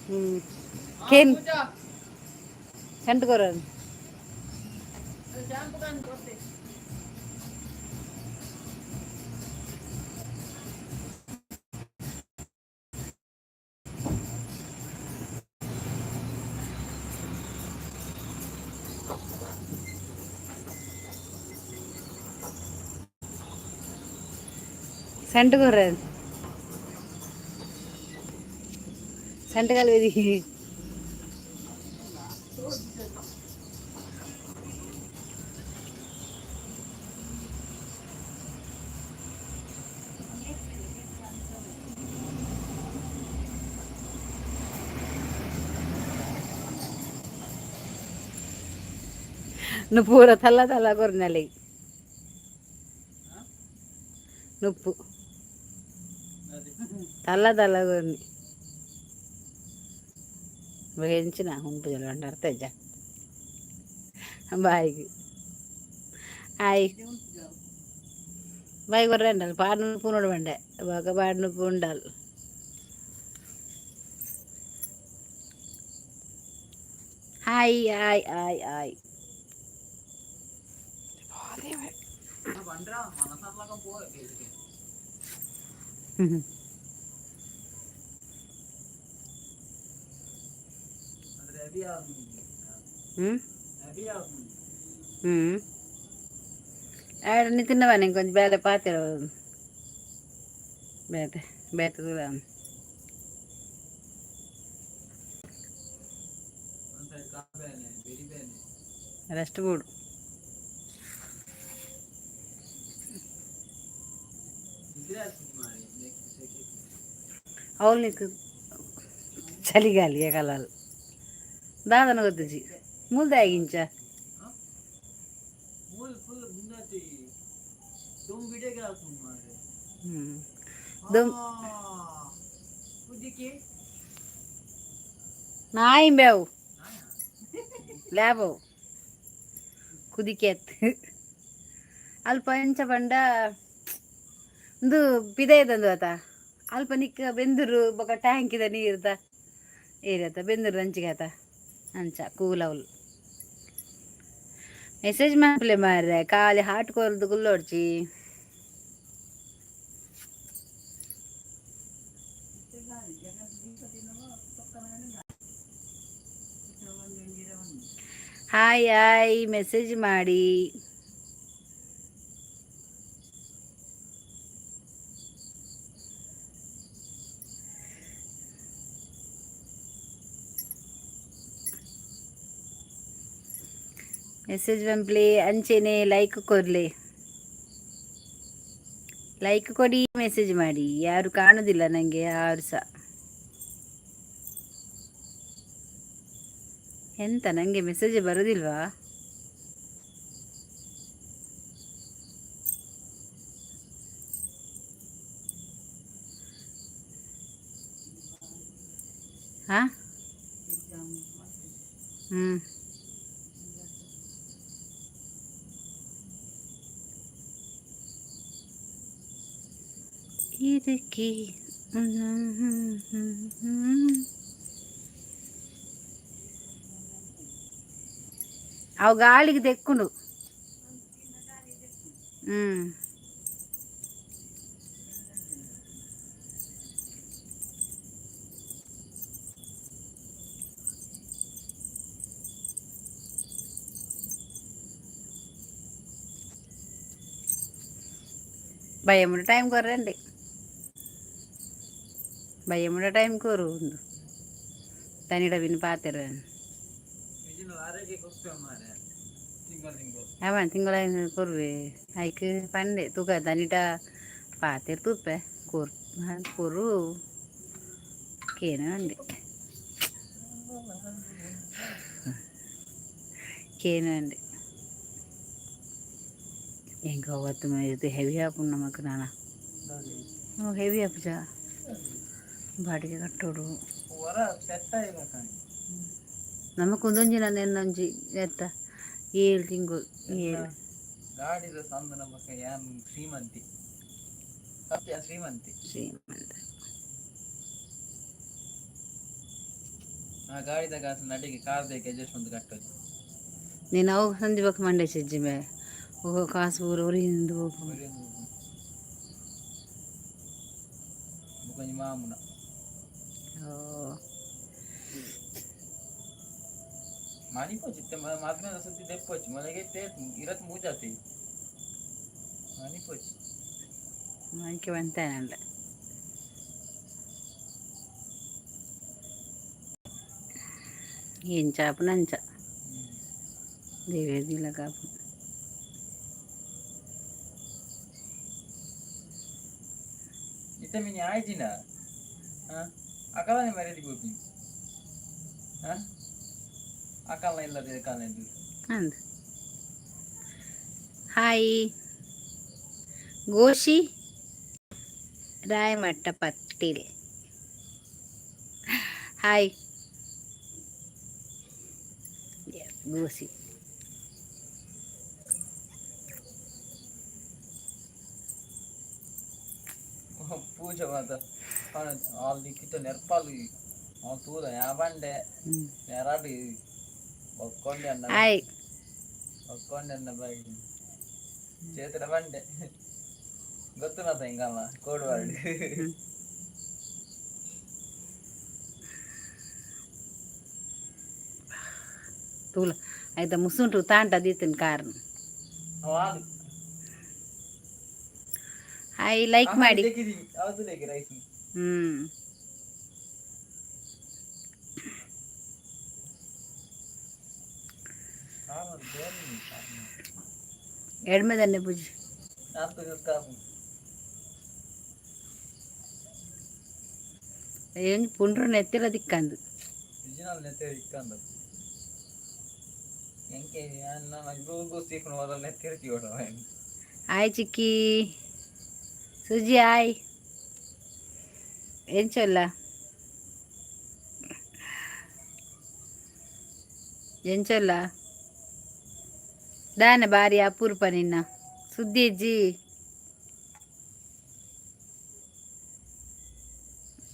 केन Saint करून Saint करून Saint कलवेदी నువ్వు పూర తల్ల తల్ల కొరినాలి నువ్వు తల్ల తల్ల కొరిని వేయించిన ఉంపుజలు అంటారు తెజ్జ బాయికి హాయ్ బాయ్ కొర్ర ఉండాలి పాడు నొప్పి ఉండే ఒక పాడు నొప్పి ఉండాలి hi hi hi hi ni తిన్నవా నేను కొంచెం బేద పాత బేత బేత కూడా రెస్ట్ కూడు అవును నీకు చలిగాలి ఎగలాలి దాదన కొద్దిజీ మూలు తాగించా ನಾಯಿ ಬೇವು ಲ್ಯಾಬವು ಕುದಿಕೆತ್ ಅಲ್ಪ ಎಂಚ ಪಂಡ ಒಂದು ಪಿದೆದಂದು ಆತ ಅಲ್ಪ ನಿಕ್ಕ ಬೆಂದೂರು ಬೊಕ ಟ್ಯಾಂಕಿದ ನೀರ್ದ ಏರಿಯತ ಬೆಂದೂರು ಅಂಚಿಗೆ ಆತ ಅಂಚ ಕೂಲವ್ಲು ಮೆಸೇಜ್ ಮಾಡ್ಲೆ ಮಾರ್ರೆ ಖಾಲಿ ಹಾಟ್ ಕೊರ್ದು ಗುಲ್ಲೋಡ್ಚಿ ಹಾಯ್ ಹಾಯ್ ಮೆಸೇಜ್ ಮಾಡಿ ಮೆಸೇಜ್ ಬಂಪ್ಲೆ ಅಂಚೆನೆ ಲೈಕ್ ಕೊರ್ಲೆ ಲೈಕ್ ಕೊಡಿ ಮೆಸೇಜ್ ಮಾಡಿ ಯಾರು ಕಾಣುದಿಲ್ಲ ನನಗೆ ಯಾರು ಸಹ ಎಂತ ನನಗೆ ಮೆಸೇಜ್ ಬರೋದಿಲ್ವಾ ಹಾ ಇದಕ್ಕೆ ಅವು ಗಾಳಿಗೆ ತೆಕ್ಕೊಂಡು భయముండ టైం కొర్రండి భయముండ టైం కోరు ತನಿಡ ಬಿನ್ ಪಾತೆರ ಅವ ತಿಂಗಳ ಕೊರ್ವೆ ಆಯ್ಕೆ ಪಂಡೆ ತುಗ ತನಿಟ ಪಾತೆರ್ ತುಪ್ಪೆ ಕೊರು ಕೇನ ಅಂಡೆ ಕೇನ ಅಂಡೆ ಹೆಂಗ ಅವತ್ತು ಇದು ಹೆವಿ ಹಾಪು ನಮಕ್ ನಾನ ಹೆವಿ ಹಾಪು ಜಾ ಬಾಡಿಗೆ ಕಟ್ಟೋಡು ನಮಕೊಂದೊಂಜಿನ ನೆನ್ನೊಂಜಿ ಎತ್ತ 7 ತಿಂಗಳು 7 ಗಾಡಿದ ಸಂದ ನಮಕ ಯಾನ್ ಶ್ರೀಮಂತಿ ಸತ್ಯ ಶ್ರೀಮಂತ ಆ ಗಾಡಿದಾಗ ನಡಿಗೆ ಕಾರ್ದಕ್ಕೆ ಅಡ್ಜಸ್ಟ್ಮೆಂಟ್ ಕಟ್ಟೋದು ನೀನು ಅವಾಗ ಸಂಜೆ ಬೇಕು ಮಂಡೆ ಸಜ್ಜಿ ಮೇ ಹೋಗೋ ಕಾಸು ಊರವರಿಂದ ಹೋಗು కొంచెం మామూన मानिपोची मागण्या जसं ती देपोची मला ते इरत मुजाते मानिपोची మనకి వంతేనండి ఏం చేప నంచ దేవేదిలా కాపు इथे मी आयची ना अकाला नाही मर्यादी गोपी अकाला ಇಲ್ಲ ते काल नाही अंद हाय गोशी रायमट्ट पट्टिल हाय गोशी पूजा माता ಅಲ್ಲಿ ಕಿತ್ತ ನೆರ್ಪಾಲು ಅವನು ತೂದ ಯಾ ಬಂಡೆ ನೆರಾಡಿ ಒಕ್ಕೊಂಡೆ ಅನ್ನ ಬಾಯಿ చేతుల ಬಂಡೆ ಗೊತ್ತುನತ ಹಿಂಗಮ್ಮ ಕೋಡುವಾಡಿ तुला एकदा मुसून तू तांटा देते कारण हाय लाईक ಮಾಡಿ ಎಡ್ಮೆದನ್ನೇ ಪೂಜೆ ಏನು ಪುಂಡ್ರ ನೆತ್ತಿರ ದಿಕ್ಕಂದು ನೆತ್ತಿರ ದಿಕ್ಕಂದು ಎಂಕೆ ನಾನು ಹೋದ ನೆತ್ತಿರ್ತೀವಿ ಹಾಯ್ ಚಿಕ್ಕಿ ಸುಜಿ ಹಾಯ್ ಏನ್ ಚೊಲ್ಲ ಏನ್ ಚೊಲ್ಲ ದಾನ ಬಾರಿ ಅಪೂರ್ಪ ನಿನ್ನ ಸುದ್ದಿ ಅಜ್ಜಿ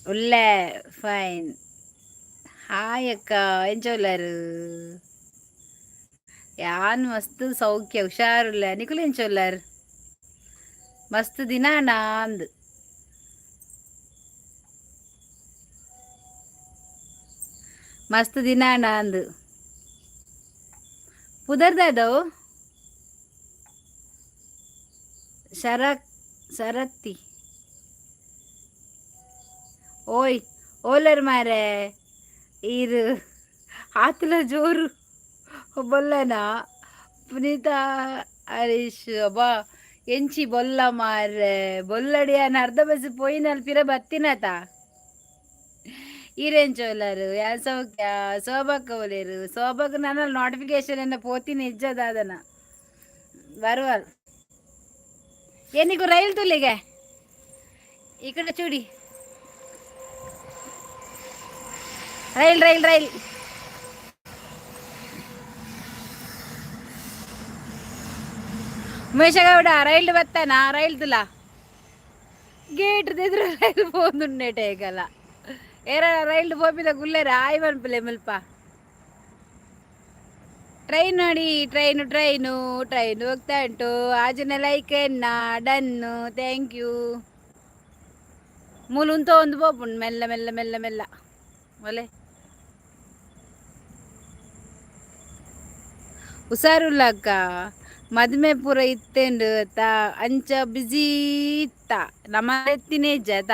ಒಳ್ಳೆ ಫೈನ್ ಹಾಯ್ ಅಕ್ಕ ಏನ್ ಚೊಲ್ಲರು ಯಾನ್ ಮಸ್ತ್ ಸೌಖ್ಯ ಹುಷಾರಿಲ್ಲ ನಿಖುಲ್ ಏನ್ ಚೊಲ್ಲರ್ ಮಸ್ತ್ ದಿನ ನಾಂದ್ ಮಸ್ತ್ ದಿನ ನಾಂದ್ ಪುದರ್ದಾದವು ಶರತ್ತಿ ಓಯ್ ಓಲರ್ ಮಾರೆ ಇರು ಆತಲ ಜೋರು ಬೊಲ್ಲನಾ ಪುನೀತಾ ಹರೀಶ್ ಅಬ್ಬಾ ಎಂಚಿ ಬೊಲ್ಲ ಮಾರ್ರೆ ಬೊಲ್ಲಡಿ ಅನ್ನ ಅರ್ಧ ಬಸ್ ಪೋಯಿನಲ್ಲಿ ಪಿರ ಬತ್ತಿನತ ಈರೆಂಚೋಲರು ಯಾ ಸೌಖ್ಯ ಸೋಬಕ್ಕ ಒಲೇರು ಸೋಬಕ್ ನನ್ನ ನೋಟಿಫಿಕೇಶನ್ ಎನ್ನ ಪೋತಿನ ಇಜ್ಜದಾದನ ಬರುವಲ್ ಏನಿಗೂ ರೈಲ್ ತುಲಿಗೆ ಈ ಕಡೆ ಚೂಡಿ rail rail rail Umesha Gowda rail ಬತ್ತಾನ ರೈಲ್ ತುಲ ಗೇಟ್ ಎದುರು ರೈಲ್ పోతుండేటేగల ఏరా రైలు పోపిద గుల్లేరా ఆయి మల్పలే మల్ప ಟ್ರೈನ್ ನೋಡಿ ಟ್ರೈನು ಟ್ರೈನು ಟ್ರೈನ್ ಹೋಗ್ತಾ ಉಂಟು ಆಜನ ಲೈಕ್ ಎನ್ನ ಡನ್ನು ಥ್ಯಾಂಕ್ ಯು ಮೂಲುಂತ ಒಂದು ಪೋಪುಂಡು ಮೆಲ್ಲ ಮೆಲ್ಲ ಮೆಲ್ಲ ಮೆಲ್ಲ ಒಲೆ ಹುಷಾರುಲ್ಲಕ್ಕ ಮದ್ಮೆ ಪೂರ ಇತ್ತೇಂಡು ತಾ ಅಂಚ ಬಿಜಿ ಇತ್ತ ನಮ್ಮ ಎತ್ತಿನೇ ಜತ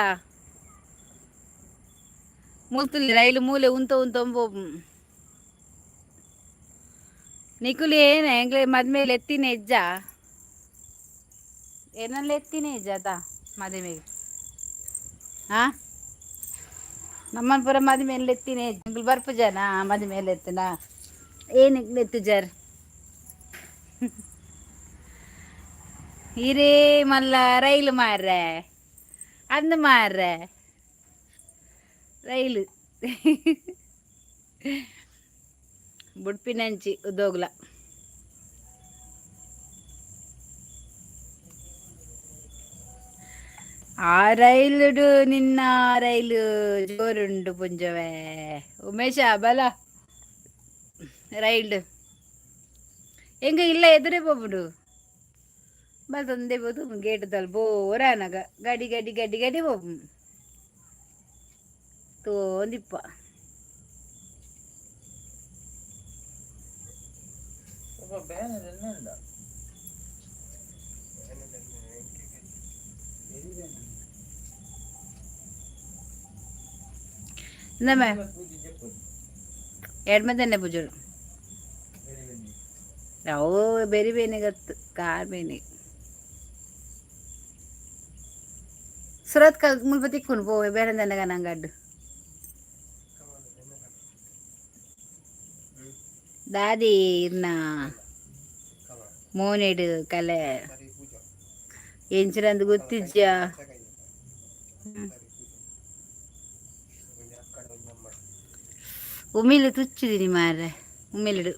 ಮೂಲ್ತುಲಿ ರೈಲು ಮೂಲೆ ಉಂತ ಪೋಪು ನಿಕುಲಿ ಏನ ಹೆಂಗ್ಲೆ ಮದ್ಮೇಲೆ ಎತ್ತಿನ ಹೆಜ್ಜ ಏನಲ್ಲಿ ಎತ್ತಿನ ಹೆಜ್ಜದ ಮದುವೆಗೆ ಹಾ ನಮ್ಮನ ಪುರ ಮದುವೆಯಲ್ಲಿ ಎತ್ತಿನ ಹೆಜ್ಜೆ ಬರ್ಪು ಜನ ಮದುವೆಯಲ್ಲಿ ಎತ್ತಿನ ಏನಕ್ಕೆ ಎತ್ತು ಜರ್ ಹಿರೇ ಮಲ್ಲ ರೈಲು ಮಾರ್ರೆ ಅಂದು ಮಾರ್ರೆ ರೈಲು ಬುಡ್ಪಿನಂಚಿ ಉದೋಗ್ಲ ಆ ರೈಲು ನಿನ್ನ ರೈಲು ಜೋರುಂಡು ಪುಂಜವೇ ಉಮೇಶ ಬಲ ರೈಲ್ ಎಂಗ ಇಲ್ಲ ಎದುರೇ போடு ಬರ್ತಂದೆ ಬೋದು ಗೇಟ್ ತಲ್ ಬೋರಾನಗ ಗಡಿ ಗಡಿ ಗಡಿ ಗಡಿ ಹೋಗು ತೋಂದಿಪ್ಪ ಎಂದಮ್ಮ ಎರಡು ಮಂದಿ ಪೂಜರು ಅವು ಬೆರಿ ಬೇನೆಗತ್ತು ಕಾರ್ ಬೇನೆ ಸುರತ್ ಕಲ್ ಮುಲ್ಪ ತಿಕ್ಕೊಂಡು ಪೋವೆ ಬೇರೆ ನನಗ ನಂಗಡ್ಡು ದಾದಿ ಇರ್ನ ಮೋನೆಡು ಕಲೆ ಎಂಚಿರಂದು ಗೊತ್ತಿಜ್ಜ ಉಮಿಲ್ ತುಚ್ಚಿದೀನಿ ಮಾರ್ರೆ ಉಮಿಲಿಡು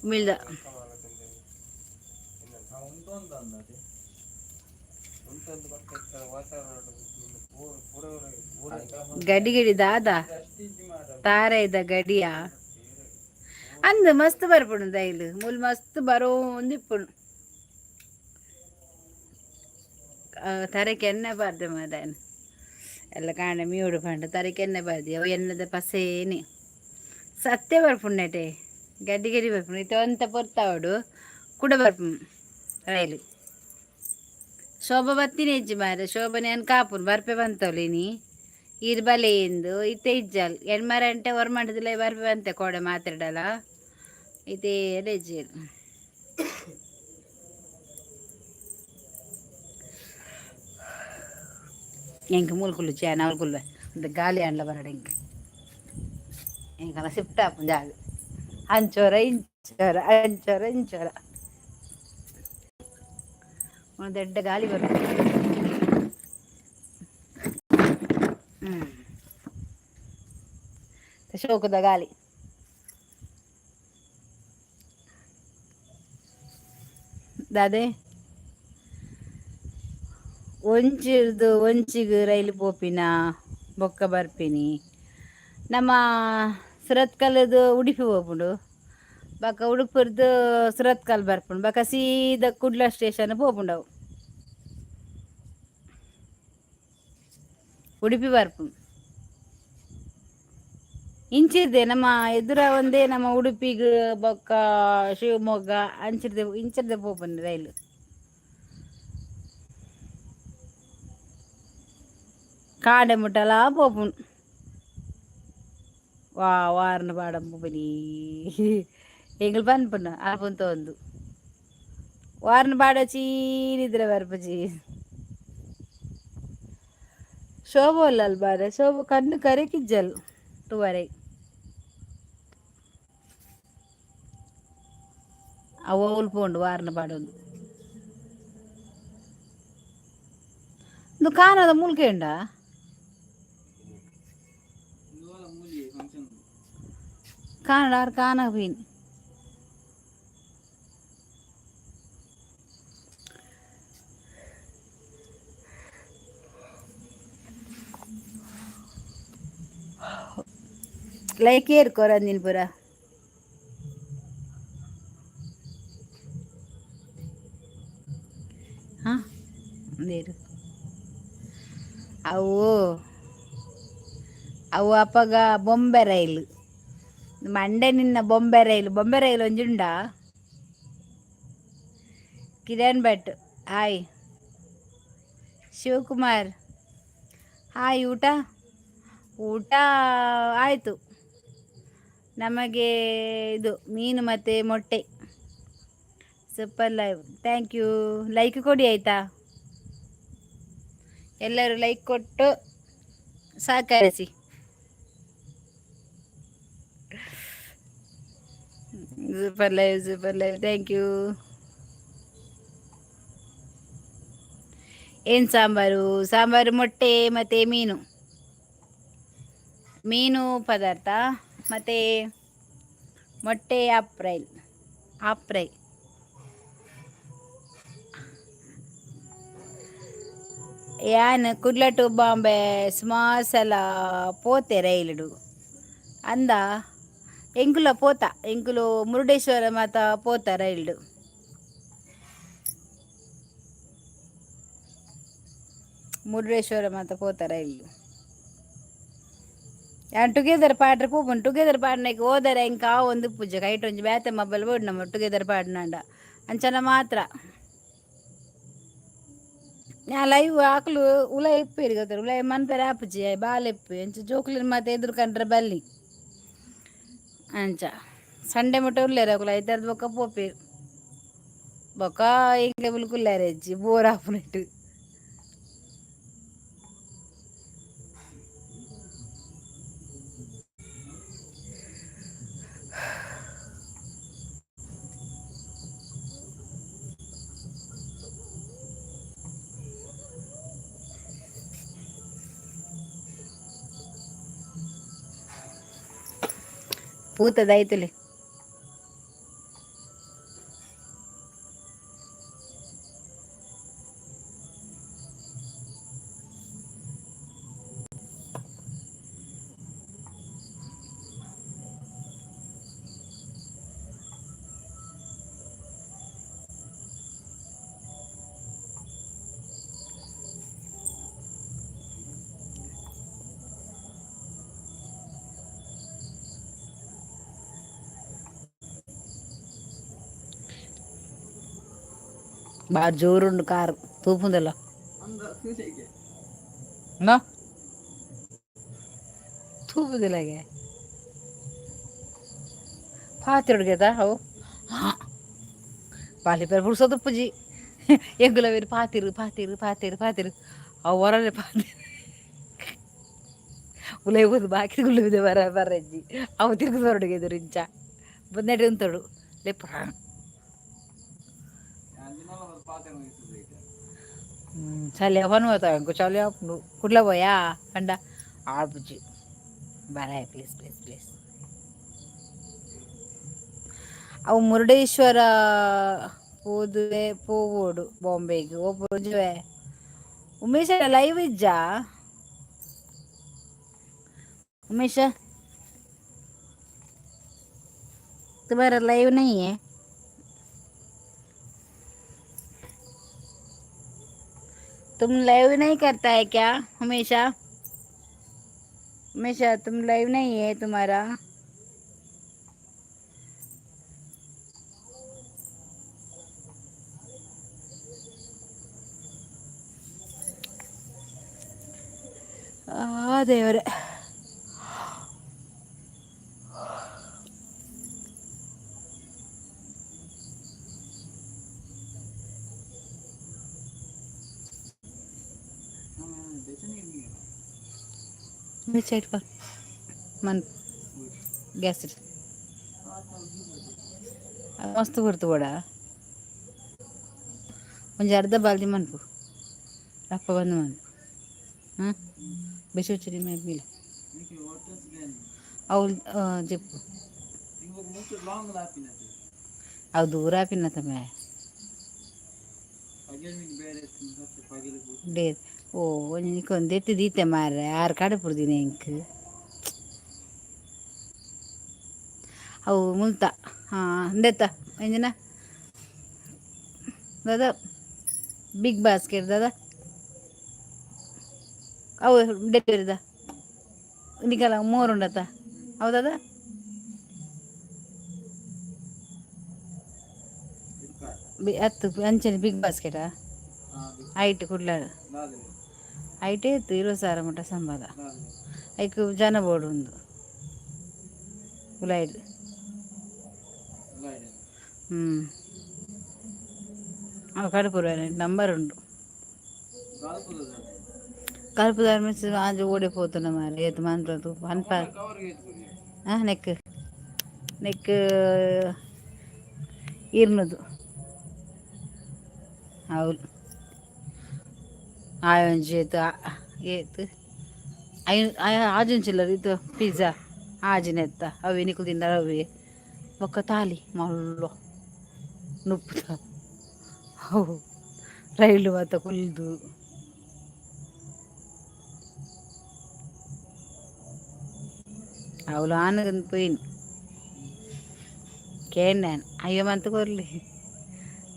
ಉಮಿಲ್ದ ಗಡಿ ಗಡಿ ದಾದ ತಾರ ಇದ್ದ ಗಡಿಯ ಅಂದು ಮಸ್ತ್ ಬರ್ಪುಡು ದೈಲು ಮುಲ್ ಮಸ್ತ್ ಬರೋ ಒಂದಿಪ್ಪುಡು ತರಕ್ಕೆ ಎಣ್ಣೆ ಬಾರ್ದೆ ಮಾದಾಯನ ಎಲ್ಲ ಕಾಂಡ ಮೀಡು ಪಂಡ ತರಕ್ಕೆ ಎಣ್ಣೆ ಬಾರ್ದಿ ಅವು ಎಣ್ಣದ ಪಸೇನೆ ಸತ್ಯ ಬರ್ಪುಣ್ಣಟೆ ಗಡ್ಡಿ ಗಡಿ ಬರ್ಪುಂಡು ಇತ್ತು ಅಂತ ಪೊರ್ತಾವಡು ಕೂಡ ಬರ್ಪು ರೈಲು ಶೋಭ ಬತ್ತಿನ ಹೆಜ್ಜಿ ಮಾರ ಶೋಭನೆ ಅನ್ ಕಾಪುನ್ ಬರ್ಪೆ ಬಂತವಲಿನಿ ಇರ್ ಬಲೆ ಎಂದು ಇತ್ತೆ ಇಜ್ಜಲ್ ಎಣ್ಮರಂಟೆ ಹೊರಮಂಡದಲ್ಲೇ ಬರ್ಪೆ ಬಂತೆ ಕೋಡೆ ಮಾತಾಡಲ್ಲ ಇದೇ ಹೆಜ್ಜೆ ಎಂಕ ಮೂಲ್ಕುಲ್ಲು ಚಾನ ಅವಲ್ಕುಲ್ವೆ ಅಂತ ಗಾಲಿ ಅಂಡ್ಲ ಬರಡ ಎಂಕಲ್ಲ ಶಿಫ್ಟ್ ಆಪು ಜಾಗ ಅಂಚೋರ ಇಂಚೋರ ಅಂಚೋರ ಇಂಚೋರ ಒಂದು ದೊಡ್ಡ ಗಾಳಿ ಬರುತ್ತೆ ಶೋಕದ ಗಾಳಿ ದಾದೆ ಒಂಚಿರ್ದು ಒಂಚಿಗೆ ರೈಲು ಪೋಪಿನ ಬೊಕ್ಕ ಬರ್ಪಿನಿ ನಮ್ಮ ಸುರತ್ಕಲ್ದು ಉಡುಪಿ ಹೋಗ್ಬಿಡು ಬಕ್ಕ ಉಡುಪುರ್ದು ಸುರತ್ಕಲ್ ಬರ್ಪುಂಡು ಬಕ್ಕ ಸೀದಾ ಕುಡ್ಲ ಸ್ಟೇಷನ್ ಹೋಗ್ಬಿಂಡವು ಉಡುಪಿ ಬರ್ಪುಂಡು ಇಂಚಿರ್ದೆ ನಮ್ಮ ಎದುರ ಒಂದೇ ನಮ್ಮ ಉಡುಪಿಗೆ ಬೊಕ್ಕ ಶಿವಮೊಗ್ಗ ಇಂಚಿರ್ದೆ ಹೋಗ್ಬಂದು ರೈಲು ಕಾಡೆ ಮುಟ್ಟಲ போப்புன் వారిని పాడమ్మ పని ఎంగల్ పని పన్ను ఆపంతో ఉంది వారిని పాడొచ్చి నిద్ర వరపచి శోభ వల్లాలి బాధ శోభ కన్ను కరెకిజ్జలు తువరై అవోలు పోండు వారిని పాడొందు నువ్వు కానద మూలికేండా ಕಾಣಾರ ಕಾಣ ಹೋಯಿನ್ ಲೈಕ್ ಏರ್ಕೋರ ಅಂದಿನ ಪುರ ಹಾಂ ನೀರು ಅವು ಅವು ಅಪ್ಪಗ ಬೊಂಬೆ ರೈಲು ಮಂಡೆ ನಿನ್ನ ಬೊಂಬೆ ರೈಲು ಒಂಜುಂಡ ಕಿರಣ್ ಭಟ್ ಹಾಯ್ ಶಿವಕುಮಾರ್ ಹಾಯ್ ಊಟ ಆಯಿತು ನಮಗೆ ಇದು ಮೀನು ಮತ್ತು ಮೊಟ್ಟೆ super live thank you like ಕೊಡಿ ಆಯಿತಾ ಎಲ್ಲರೂ ಲೈಕ್ ಕೊಟ್ಟು ಸಹಕರಿಸಿ ಸೂಪರ್ ಲೈವ್ ಥ್ಯಾಂಕ್ ಯು ಏನು ಸಾಂಬಾರು ಮೊಟ್ಟೆ ಮತ್ತು ಮೀನು ಪದಾರ್ಥ ಮತ್ತು ಮೊಟ್ಟೆ ಹಾಫ್ ಫ್ರೈ యాన్ కుడ్ల టు బాంబే సుమాసల పోతే రైలుడు అంద ఎంకుల పోత ఎంకులు మురుಡೇಶ್ವರ ಮಾತ పోత రైలుడు ಮುರುಡೇಶ್ವರ ಮಾತ పోత రైలు ಯಾನ್ ಟುಗೆದರ್ ಪಾಡ್ರೆ ಪೂಪನ್ ಟುಗೆದರ್ ಪಾಡ್ನಕ್ಕೆ ಹೋದರೆ ಇಂಕ ಒಂದು ಪೂಜೆ ಕೈಟ್ ಒಂಜಿ ಬ್ಯಾತೆ ಮಬ್ಬಲ್ ಬೋಡ್ ನಮ್ಮ ಟುಗೆದರ್ ಪಾಡ್ನಂಡ ಅಂಚನ ಮಾತ್ರ ಯಾ ಲೈವ್ ಆಕಲು ಉಲ ಇಪ್ಪೇರಿ ಗೊತ್ತಾರೆ ಉಲ ಮನ್ಪೇರೆ ಆಪುಜಿ ಬಾಲ್ ಇಪ್ಪು ಎಂಚ ಜೋಕ್ಲಿನ ಮಾತು ಎದುರು ಕಂಡ್ರೆ ಬಲ್ಲಿ ಅಂಚ ಸಂಡೆ ಮುಟ್ಟ ಉಲ್ಲೇರ ಕುಲ ಐತಾರ್ದು ಬೊಕ್ಕ ಪೋಪೇರು ಬೊಕ್ಕ ಈಗ ಬಿಲ್ಕುಲ್ಲಾರೆ ಅಜ್ಜಿ ಬೋರ್ ಆಪುನಿಟ್ಟು పూతదైతులే బాగా జోరుండు కారు తూపుందలో ನೋ ತೂಪುದಿಲ್ಲಗೆ ಪಾತಿರುಡ್ಗೆದ ಅವು ಪಾಲಿಪೇರು ಪುಡ್ಸೋದು ಪುಜಿ ಎಗ್ಗುಲ ಬೇರು ಪಾತಿರು ಪಾತಿರು ಪಾತಿರು ಪಾತಿರು ಅವು ಹೊರಲೆ ಪಾತಿರು ಉಲೇಬೋದು ಬಾಕಿ ಗುಳ್ಳುವಿದೆ ಬರಜ್ಜಿ ಅವು ತಿರುಗಿದು ಹೊರಡುಗೆದರು ಇಂಚ ಬಂದೆಡೆ ಉಂತಡು ಲೆಪ್ಪ चाले अपन होता है कुछ चाले आप कुठला बोया कंडा आपुजी बारा है प्लीज प्लीज प्लीज ಅವು ಮುರುಡೇಶ್ವರ ಹೋದುವೆ ಹೋಗೋಡು ಬಾಂಬೆಗೆ ಒಬ್ಬರುವೆ ಉಮೇಶ ಲೈವ್ ಇಜ್ಜಾ उमेश तुम्हारा लाइव नहीं है तुम लाइव नहीं करता है क्या हमेशा हमेशा तुम लाइव नहीं है तुम्हारा ದೇವರೇ साइड पर मन गैस मस्त करतो बड़ा म्हणजे अर्धा बालदी मनपू रप्पा बंद मन हां बेसोचरी में मिला अवल जेप्पू अव दूर आपिना तमे डेर ಓ ನಿಕ್ಕೊಂದು ಎತ್ತಿ ದೀತೆ ಮಾರ್ರೆ ಆರು ಕಡೆ ಪುಡ್ದಿನಿ ಇಂಕ್ ಅವು ಮುಲ್ತ ಹಾಂ ಅಂದೆತ್ತ ಎಂಜಿನ ದಾದಾ ಬಿಗ್ ಬಾಸ್ಕೆಟ್ ದಾದಾ ಅವು ಡೆಲಿವರಿದ ನಿಕಲ್ಲ ಮೂರು ಉಂಡತ್ತ ಹೌದದ ಹತ್ತು ಅಂಚನೆ ಬಿಗ್ ಬಾಸ್ಕೆಟಾ ಐಟ್ ಕುಡ್ಲಾಡ ಐಟೇ ಇತ್ತು 20,000 ಮಟ್ಟ ಸಂಬಳ ಐಕ್ ಜನ ಬೋರ್ಡ್ ಒಂದು ಗುಲಾಯ್ಡ್ ಅವು ಕಡುಪುರ ನಂಬರ್ ಉಂಡು కలుపు ధర్మించి ఆంజ ఓడిపోతున్నా మరి ఏది మనతో అన్ప నెక్ నెక్ ఇర్నదు అవును ಆಯನ್ ಜೇತ ಏತ್ ಆಜನ್ ಚಿಲ್ಲರ್ ಇದು ಪಿಜ್ಜಾ ಆಜಿನ ಎತ್ತ ಅವೆ ನಿಕುದಿಂದ ಅವೆ ಒಕ್ಕ ತಾಲಿ ಮಳ್ಳು ನುಪ್ಪುದ ಅವು ರೈಲು ಆತ ಕುಲ್ದು ಅವಳು ಆನಗನ್ పోయింది కేండాను అయ్యో మంత కొర్లి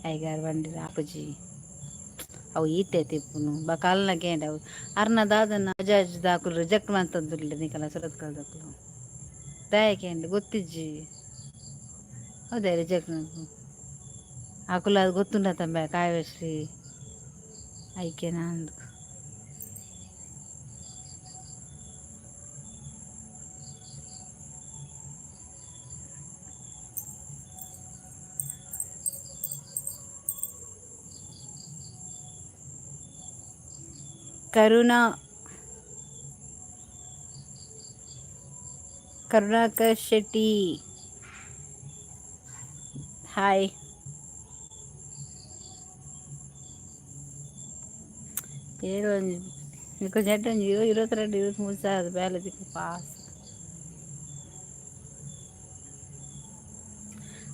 అయ్యగారు బండి రాపజీ ಅವು ಈತೆ ತಿಪ್ಪುನು ಬಕಾಲ್ನ ಕೇಂಡ ಅವು ಅರ್ನ ದಾದನ್ನ ಅಜಾಜ್ ದಾಕುಲು ರಿಜೆಕ್ಟ್ ಮಂತಂದುಲ್ಲೆ ನಿಕಲ ಸುರತ್ ಕಲ್ದಕ್ಲು ದಯ ಕೇಂಡ ಗೊತ್ತಿಜ್ಜಿ ಹೌದೇ ರಿಜೆಕ್ಟ್ ಆಕುಲ ಅದು ಗೊತ್ತುಂಡ ತಂಬೆ ಕಾಯಶ್ರೀ ಐಕೆ ನಂದು ಕರುಣಾಕರ್ ಶೆಟ್ಟಿ ಹಾಯ್ ಏಳು కొంచెం ఎట్టు 22 23 సార్ బ్యాలెన్స్కి పాస్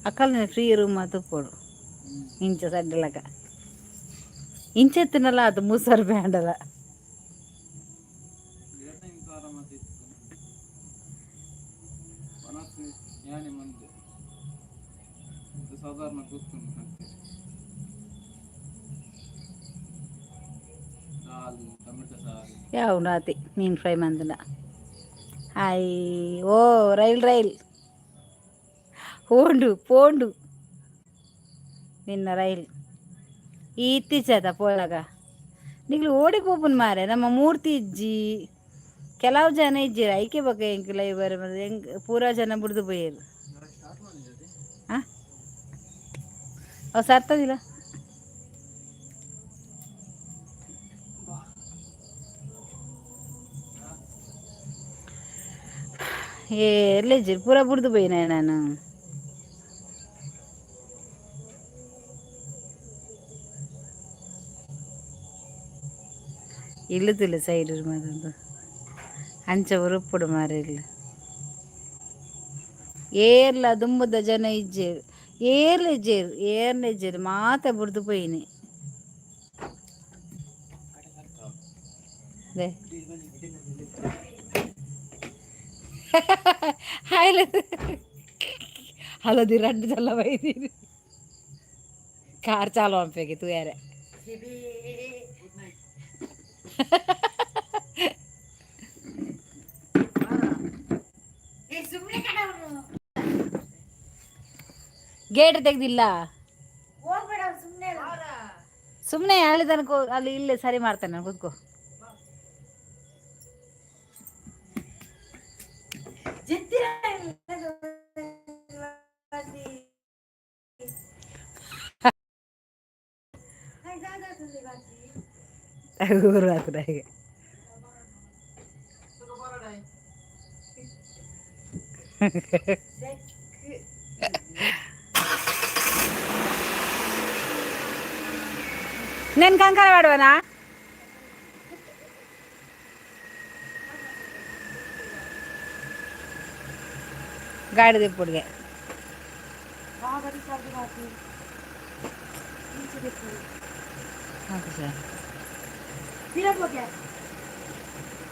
అక్కలు నేను ఫ్రీ రూమ్ మాతో పోడు ఇంಚ సడ్డలక ఇంచెత్తినలా ಅದು 3 ಬ್ಯಾಂಡಲ ಸಾಧಾರಣ ಗೊತ್ತುಂಟು ಯಾವ ನಾತಿ ಮೀನು ಫ್ರೈ ಮಂದಿನ ಹಾಯ್ ಓ ರೈಲ್ పోండు ನಿನ್ನ ರೈಲ್ ಈ ಇತ್ತೀಚೆದ ಪೋಳಗ ನಿಗ್ಲು ಓಡಿಗೆ ಮಾರೆ ನಮ್ಮ ಮೂರ್ತಿ ಇಜ್ಜಿ ಕೆಲವು ಜನ ಇಜ್ಜಿರ ಐಕೆ ಬಗ್ಗೆ ಹೆಂಗೆ ಲೈವರ್ ಹೆಂಗೆ ಪೂರಾ ಜನ ಬಿಡ್ದು ಬೈಯರು ಹಾಂ ಅವು ಸರ್ತದಿಲ್ಲ ಎಲ್ಲಿಜ್ಜಿರಿ ಪೂರಾ ಬಿಡ್ದು ಬೈನ ನಾನು ಇಲ್ಲದಿಲ್ಲ ಸೈಡ್ ಮತ್ತೊಂದು ಅಂಚ ಉರುಪ್ಪುಡು ಮಾರಿಲ್ಲ ಏರ್ಲ ದುಂಬದ ಜನ ಇಜ್ಜೇರು ಏರ್ಲಿಜ್ಜೇರು ಮಾತ ಬಿಡ್ದು ಪೋಯಿನಿ ಹಲದಿ ರಡ್ಡು ಜಲ್ಲ ಬೈದೀನಿ ಕಾರ್ ಚಾಲು ಅಂಪೆಗೆ ತೂ ಯಾರೆ ಗೇಟ್ ತೆಗ್ದಿಲ್ಲ ಸುಮ್ಮನೆ ಹೇಳಿದನ್ಕೋ ಅಲ್ಲಿ ಇಲ್ಲೇ ಸರಿ ಮಾಡ್ತಾನೆ ನಾನು ಕೂತ್ಕೋ ಊರು ಹಾಕುದ ಹೀಗೆ నేను కంకర పడవనా ಗಾಡಿ ದಿಪ್ಪುಡ್ಗೆ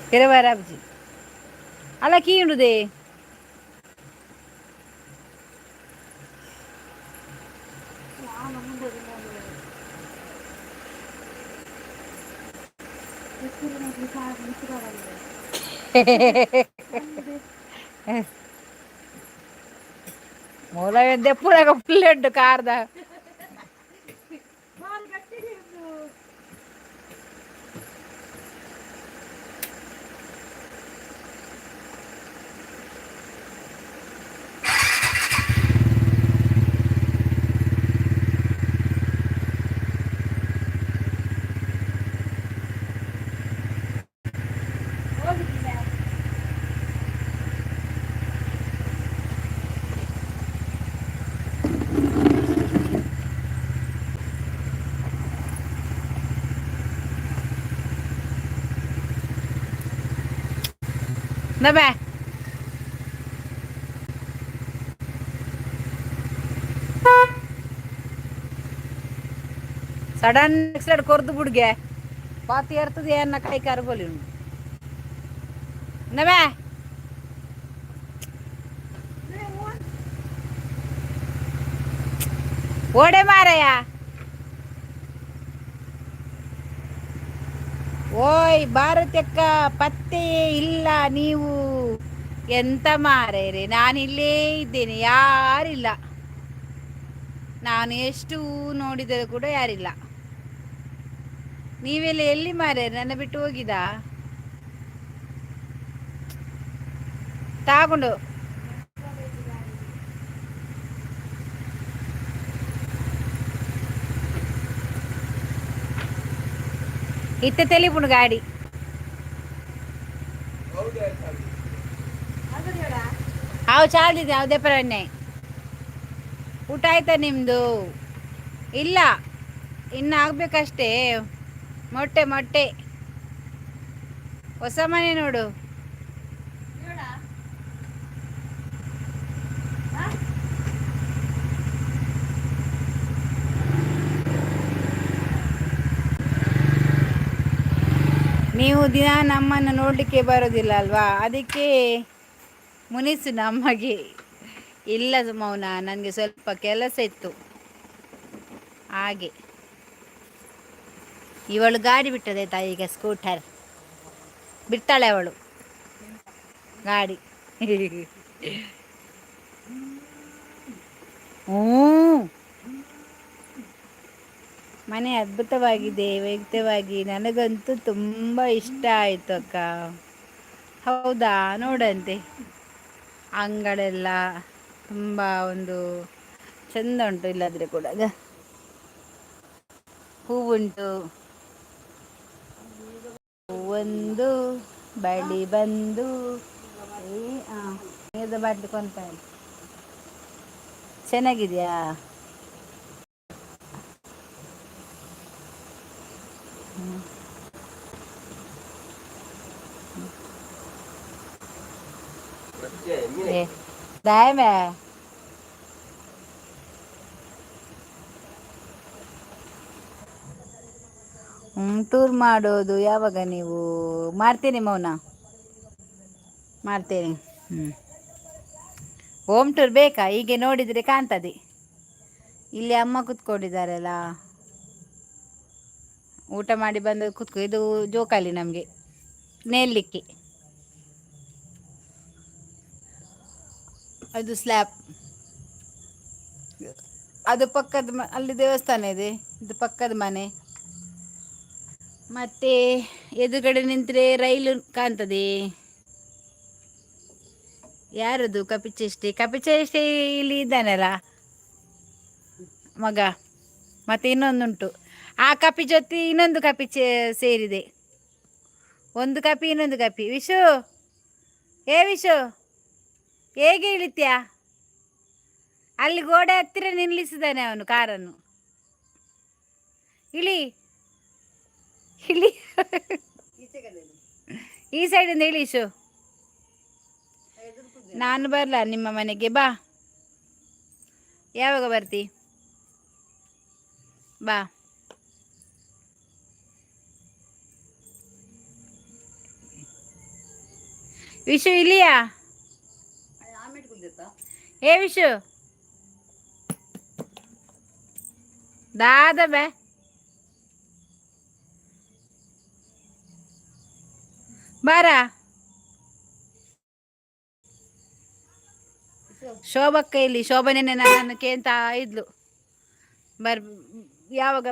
తిరవారాబుజీ అలా కీ ఉండుదే ಮೂಲ ದೆಪ್ಪುದಾಗ ಫುಲ್ ಉಂಟು ಕಾರ್ದ ನಬೆ ಸಡನ್ ಎಕ್ಸೈಡ್ ಕೊರ್ದು ಬಿಡ್ಗೆ ಪಾತಿ ಇರ್ತದೆ ಏನ ಕೈ ಕಾರ್ ಬೋಲಿ ನಬೆ ಓಡೆ ಮಾರಯ್ಯ. ಓಯ್ ಭಾರತಕ್ಕ ಪತ್ತೆಯೇ ಇಲ್ಲ ನೀವು. ಎಂತ ಮಾರೇರಿ, ನಾನು ಇಲ್ಲೇ ಇದ್ದೇನೆ, ಯಾರಿಲ್ಲ. ನಾನು ಎಷ್ಟು ನೋಡಿದರೂ ಕೂಡ ಯಾರಿಲ್ಲ. ನೀವೆಲ್ಲ ಎಲ್ಲಿ ಮಾರೇರಿ, ನನ್ನ ಬಿಟ್ಟು ಹೋಗಿದಾ? ತಾಕೊಂಡು ಇತ್ತ ತೆಲಿಪುಂಡು ಗಾಡಿ. ಅವು ಚಾಲ್ದಿದೆ, ಅವು ದೆಪ್ಪರಣ್ಣೆ. ಊಟ ಆಯ್ತಾ ನಿಮ್ಮದು? ಇಲ್ಲ, ಇನ್ನು ಆಗ್ಬೇಕಷ್ಟೇ. ಮೊಟ್ಟೆ ಮೊಟ್ಟೆ ಹೊಸ ಮನೆ ನೋಡು. ನೀವು ದಿನ ನಮ್ಮನ್ನು ನೋಡಲಿಕ್ಕೆ ಬರೋದಿಲ್ಲ ಅಲ್ವಾ, ಅದಕ್ಕೆ ಮುನಿಸು ನಮಗೆ. ಇಲ್ಲ ಮೌನ, ನನಗೆ ಸ್ವಲ್ಪ ಕೆಲಸ ಇತ್ತು ಹಾಗೆ. ಇವಳು ಗಾಡಿ ಬಿಟ್ಟದೆ ತಾಯಿಗೆ, ಸ್ಕೂಟರ್ ಬಿಡ್ತಾಳೆ ಅವಳು ಗಾಡಿ. ಮನೆ ಅದ್ಭುತವಾಗಿದೆ, ವೈಯಕ್ತಿಕವಾಗಿ ನನಗಂತೂ ತುಂಬ ಇಷ್ಟ ಆಯಿತು ಅಕ್ಕ. ಹೌದಾ, ನೋಡಂತೆ. ಅಂಗಳೆಲ್ಲ ತುಂಬ ಒಂದು ಚೆಂದ ಉಂಟು. ಇಲ್ಲಾದರೆ ಕೂಡ ಹೂವುಂಟು. ಒಂದು ಬಳಿ ಬಂದು ನೀರದ ಬಾಟ್ಲಿ ಕೊಂತ ಚೆನ್ನಾಗಿದೆಯಾ? ದಾಯಮೇ ಟೂರ್ ಮಾಡೋದು ಯಾವಾಗ ನೀವು? ಮಾಡ್ತೇನೆ ಮೌನ, ಮಾಡ್ತೇನೆ. ಹೋಮ್ ಟೂರ್ ಬೇಕಾ? ಹೀಗೆ ನೋಡಿದರೆ ಕಾಣ್ತದೆ. ಇಲ್ಲಿ ಅಮ್ಮ ಕೂತ್ಕೊಂಡಿದ್ದಾರಲ್ಲ, ಊಟ ಮಾಡಿ ಬಂದು ಇದು ಜೋಕಾಲಿ ನಮಗೆ ನೇರಲಿಕ್ಕೆ. ಅದು ಸ್ಲ್ಯಾಬ್, ಅದು ಪಕ್ಕದ ಅಲ್ಲಿ ದೇವಸ್ಥಾನ ಇದೆ, ಇದು ಪಕ್ಕದ ಮನೆ. ಮತ್ತೆ ಎದುರುಗಡೆ ನಿಂತರೆ ರೈಲು ಕಾಣ್ತದೆ. ಯಾರದು? ಕಪಿಚೇಷ್ಟೇ ಇಲ್ಲಿ ಇದ್ದಾನಲ್ಲ ಮಗ. ಮತ್ತೆ ಇನ್ನೊಂದುಂಟು, ಆ ಕಪಿ ಜೊತೆ ಇನ್ನೊಂದು ಕಪಿ ಸೇರಿದೆ. ಒಂದು ಕಪಿ ಇನ್ನೊಂದು ಕಪಿ. ವಿಶು, ಏ ವಿಶು, ಹೇಗೆ ಇಳಿತ್ಯಾ? ಅಲ್ಲಿ ಗೋಡೆ ಹತ್ತಿರ ನಿಲ್ಲಿಸಿದ್ದಾನೆ ಅವನು ಕಾರನ್ನು. ಇಳಿ ಇಳಿ, ಈ ಸೈಡಿಂದ ಇಳಿ ವಿಶು. ನಾನು ಬರಲ ನಿಮ್ಮ ಮನೆಗೆ? ಬಾ, ಯಾವಾಗ ಬರ್ತಿ? ಬಾ. ವಿಶು ಇಲ್ಲಿಯಾ? ಏ ವಿಶು, ದಾದ ಬೇ ಬಾರ. ಶೋಭಕ್ಕ ಇಲ್ಲಿ, ಶೋಭನೆನೆ ನನ್ನನ್ನು ಕೇಳ್ತಾ ಇದ್ಲು, ಯಾವಾಗ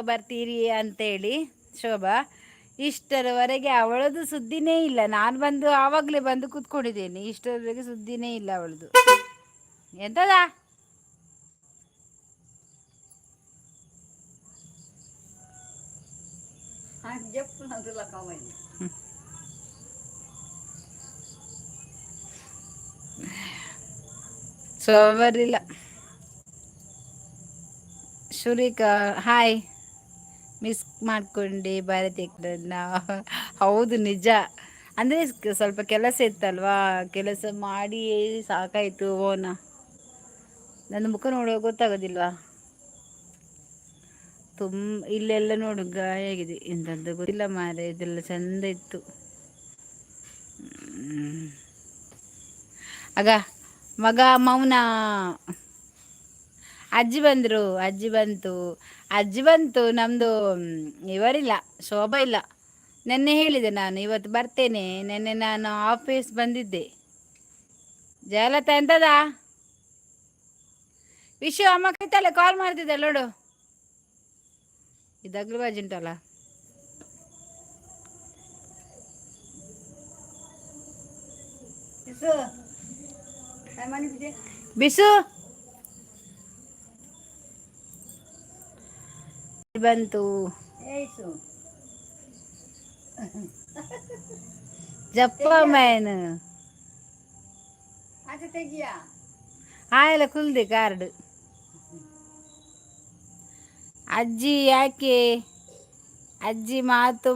ಬರ್ತೀರಿ ಅಂತೇಳಿ. ಶೋಭಾ ಇಷ್ಟರವರೆಗೆ ಅವಳದು ಸುದ್ದಿನೇ ಇಲ್ಲ. ನಾನು ಬಂದು ಆವಾಗಲೇ ಬಂದು ಕೂತ್ಕೊಂಡಿದ್ದೇನೆ, ಇಷ್ಟರವರೆಗೆ ಸುದ್ದಿನೇ ಇಲ್ಲ ಅವಳದು. ಎಂತದ? ಬರಲಿಲ್ಲ. ಶುರಿಕಾ ಹಾಯ್, ಮಿಸ್ ಮಾಡ್ಕೊಂಡೆ ಭಾರತೀಯನ್ನ. ಹೌದು, ನಿಜ. ಅಂದರೆ ಸ್ವಲ್ಪ ಕೆಲಸ ಇತ್ತಲ್ವಾ, ಕೆಲಸ ಮಾಡಿ ಸಾಕಾಯಿತು. ಓನ ನನ್ನ ಮುಖ ನೋಡುವಾಗ ಗೊತ್ತಾಗೋದಿಲ್ವಾ? ಇಲ್ಲೆಲ್ಲ ನೋಡು ಗಾಯ ಆಗಿದೆ. ಎಂಥದ್ದು ಗೊತ್ತಿಲ್ಲ ಮಾರೆ, ಇದೆಲ್ಲ ಚೆಂದ ಇತ್ತು. ಆಗ ಮಗ ಮೌನ ಅಜ್ಜಿ ಬಂದರು, ಅಜ್ಜಿ ಬಂತು, ಅಜ್ಜಿ ಬಂತು. ನಮ್ಮದು ಇವರಿಲ್ಲ, ಶೋಭಾ ಇಲ್ಲ. ನೆನ್ನೆ ಹೇಳಿದೆ ನಾನು ಇವತ್ತು ಬರ್ತೇನೆ. ನೆನ್ನೆ ನಾನು ಆಫೀಸ್ ಬಂದಿದ್ದೆ. ಜಯಲತಾ ಎಂತದಾ ವಿಷಯ ಅಮ್ಮ ಕೈತಲ್ಲ ಕಾಲ್ ಮಾಡ್ತಿದ್ದೆ ನೋಡು. ಇದಾಗ್ಲೂ ಬಾಜಿ ಉಂಟಲ್ಲ. ಬಿಸು ಬಂತು ಜಪ್ಪ ಮೇನ್ ಆಯಲ್ಲ ಕುಲ್ದೆ ಕಾರ್ಡ್. ಅಜ್ಜಿ ಯಾಕೆ ಅಜ್ಜಿ ಮಾತು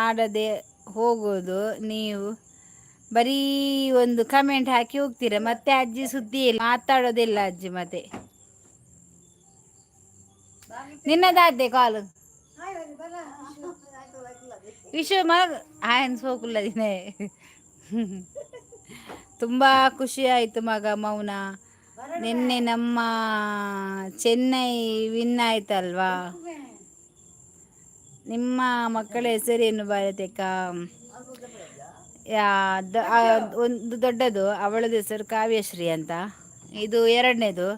ಆಡದೆ ಹೋಗೋದು ನೀವು? ಬರೀ ಒಂದು ಕಮೆಂಟ್ ಹಾಕಿ ಹೋಗ್ತೀರ, ಮತ್ತೆ ಅಜ್ಜಿ ಸುದ್ದಿ ಇಲ್ಲ, ಮಾತಾಡೋದಿಲ್ಲ ಅಜ್ಜಿ. ಮತ್ತೆ ನಿನ್ನದಾದ್ದೆ ಕಾಲು ವಿಷಯ ಮಗ ಆಯನ್ ಸೋಕುಲ್ಲದಿನೇ. ತುಂಬ ಖುಷಿ ಆಯಿತು ಮಗ ಮೌನ. ನಿನ್ನೆ ನಮ್ಮ ಚೆನ್ನೈ ವಿನ್ ಆಯ್ತಲ್ವಾ? ನಿಮ್ಮ ಮಕ್ಕಳ ಹೆಸರೇನು ಭಾರತಿಕ? ಒಂದು ದೊಡ್ಡದು, ಅವಳದ ಹೆಸರು ಕಾವ್ಯಶ್ರೀ ಅಂತ. ಇದು ಎರಡನೇದು,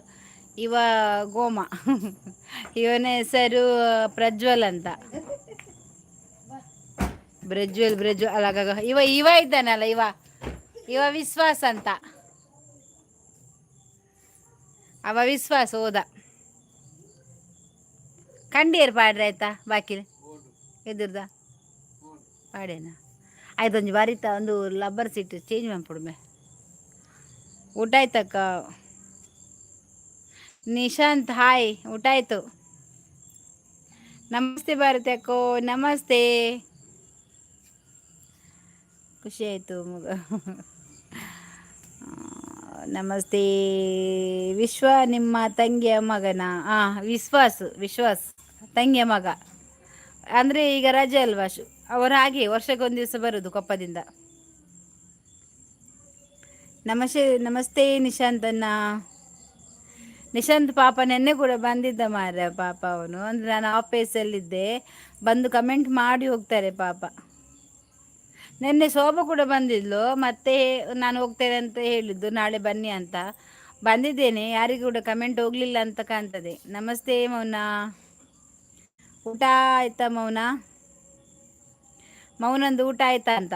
ಇವ ಗೋಮ. ಇವನ ಹೆಸರು ಪ್ರಜ್ವಲ್ ಅಂತ. ಬ್ರಜ್ವಲ್ ಅಲ್ಲ, ಇವ ಇದ್ದಾನಲ್ಲ, ಇವ ವಿಶ್ವಾಸ್ ಅಂತ. ಅವ ವಿಶ್ವಾಸ ಹೋದ. ಕಂಡೀರ್ ಪಾಡ್ರಿ ಆಯ್ತಾ? ಬಾಕಿ ಎದುರ್ದ ಪಾಡೇನಾ? ಆಯ್ತು ಬಾರಿತ ಒಂದು ಲಬ್ಬರ್ ಸೀಟ್ ಚೇಂಜ್ ಮಾಡ್ಬಿಡ್ಮೆ. ಊಟ ಆಯ್ತಕ್ಕ? ನಿಶಾಂತ್ ಹಾಯ್, ಊಟ ಆಯ್ತು. ನಮಸ್ತೆ ಭಾರತಿ ಅಕ್ಕೋ, ನಮಸ್ತೆ. ಖುಷಿ ಆಯಿತು ಮಗ. ನಮಸ್ತೆ. ವಿಶ್ವ ನಿಮ್ಮ ತಂಗಿಯ ಮಗನ? ವಿಶ್ವಾಸ್ ತಂಗಿಯ ಮಗ. ಅಂದರೆ ಈಗ ರಜೆ ಅಲ್ವಾ ಅವರು, ಹಾಗೆ ವರ್ಷಕ್ಕೊಂದು ದಿವಸ ಬರೋದು ಕೊಪ್ಪದಿಂದ. ನಮಸ್ತೆ ನಿಶಾಂತನ್ನ. ನಿಶಾಂತ್ ಪಾಪ ನೆನ್ನೆ ಕೂಡ ಬಂದಿದ್ದ ಮಾರ ಪಾಪ. ಅವನು ಅಂದರೆ ನಾನು ಆಫೀಸಲ್ಲಿದ್ದೆ, ಬಂದು ಕಮೆಂಟ್ ಮಾಡಿ ಹೋಗ್ತಾರೆ ಪಾಪ. ನಿನ್ನೆ ಶೋಭಾ ಕೂಡ ಬಂದಿದ್ಲು, ಮತ್ತೆ ನಾನು ಹೋಗ್ತೇನೆ ಅಂತ ಹೇಳಿದ್ದು, ನಾಳೆ ಬನ್ನಿ ಅಂತ. ಬಂದಿದ್ದೇನೆ, ಯಾರಿಗೂ ಕೂಡ ಕಮೆಂಟ್ ಹೋಗಲಿಲ್ಲ ಅಂತ ಕಾಣ್ತದೆ. ನಮಸ್ತೆ ಮೌನ. ಊಟ ಆಯ್ತಾ ಮೌನ? ಮೌನಂದು ಊಟ ಆಯ್ತಾ ಅಂತ.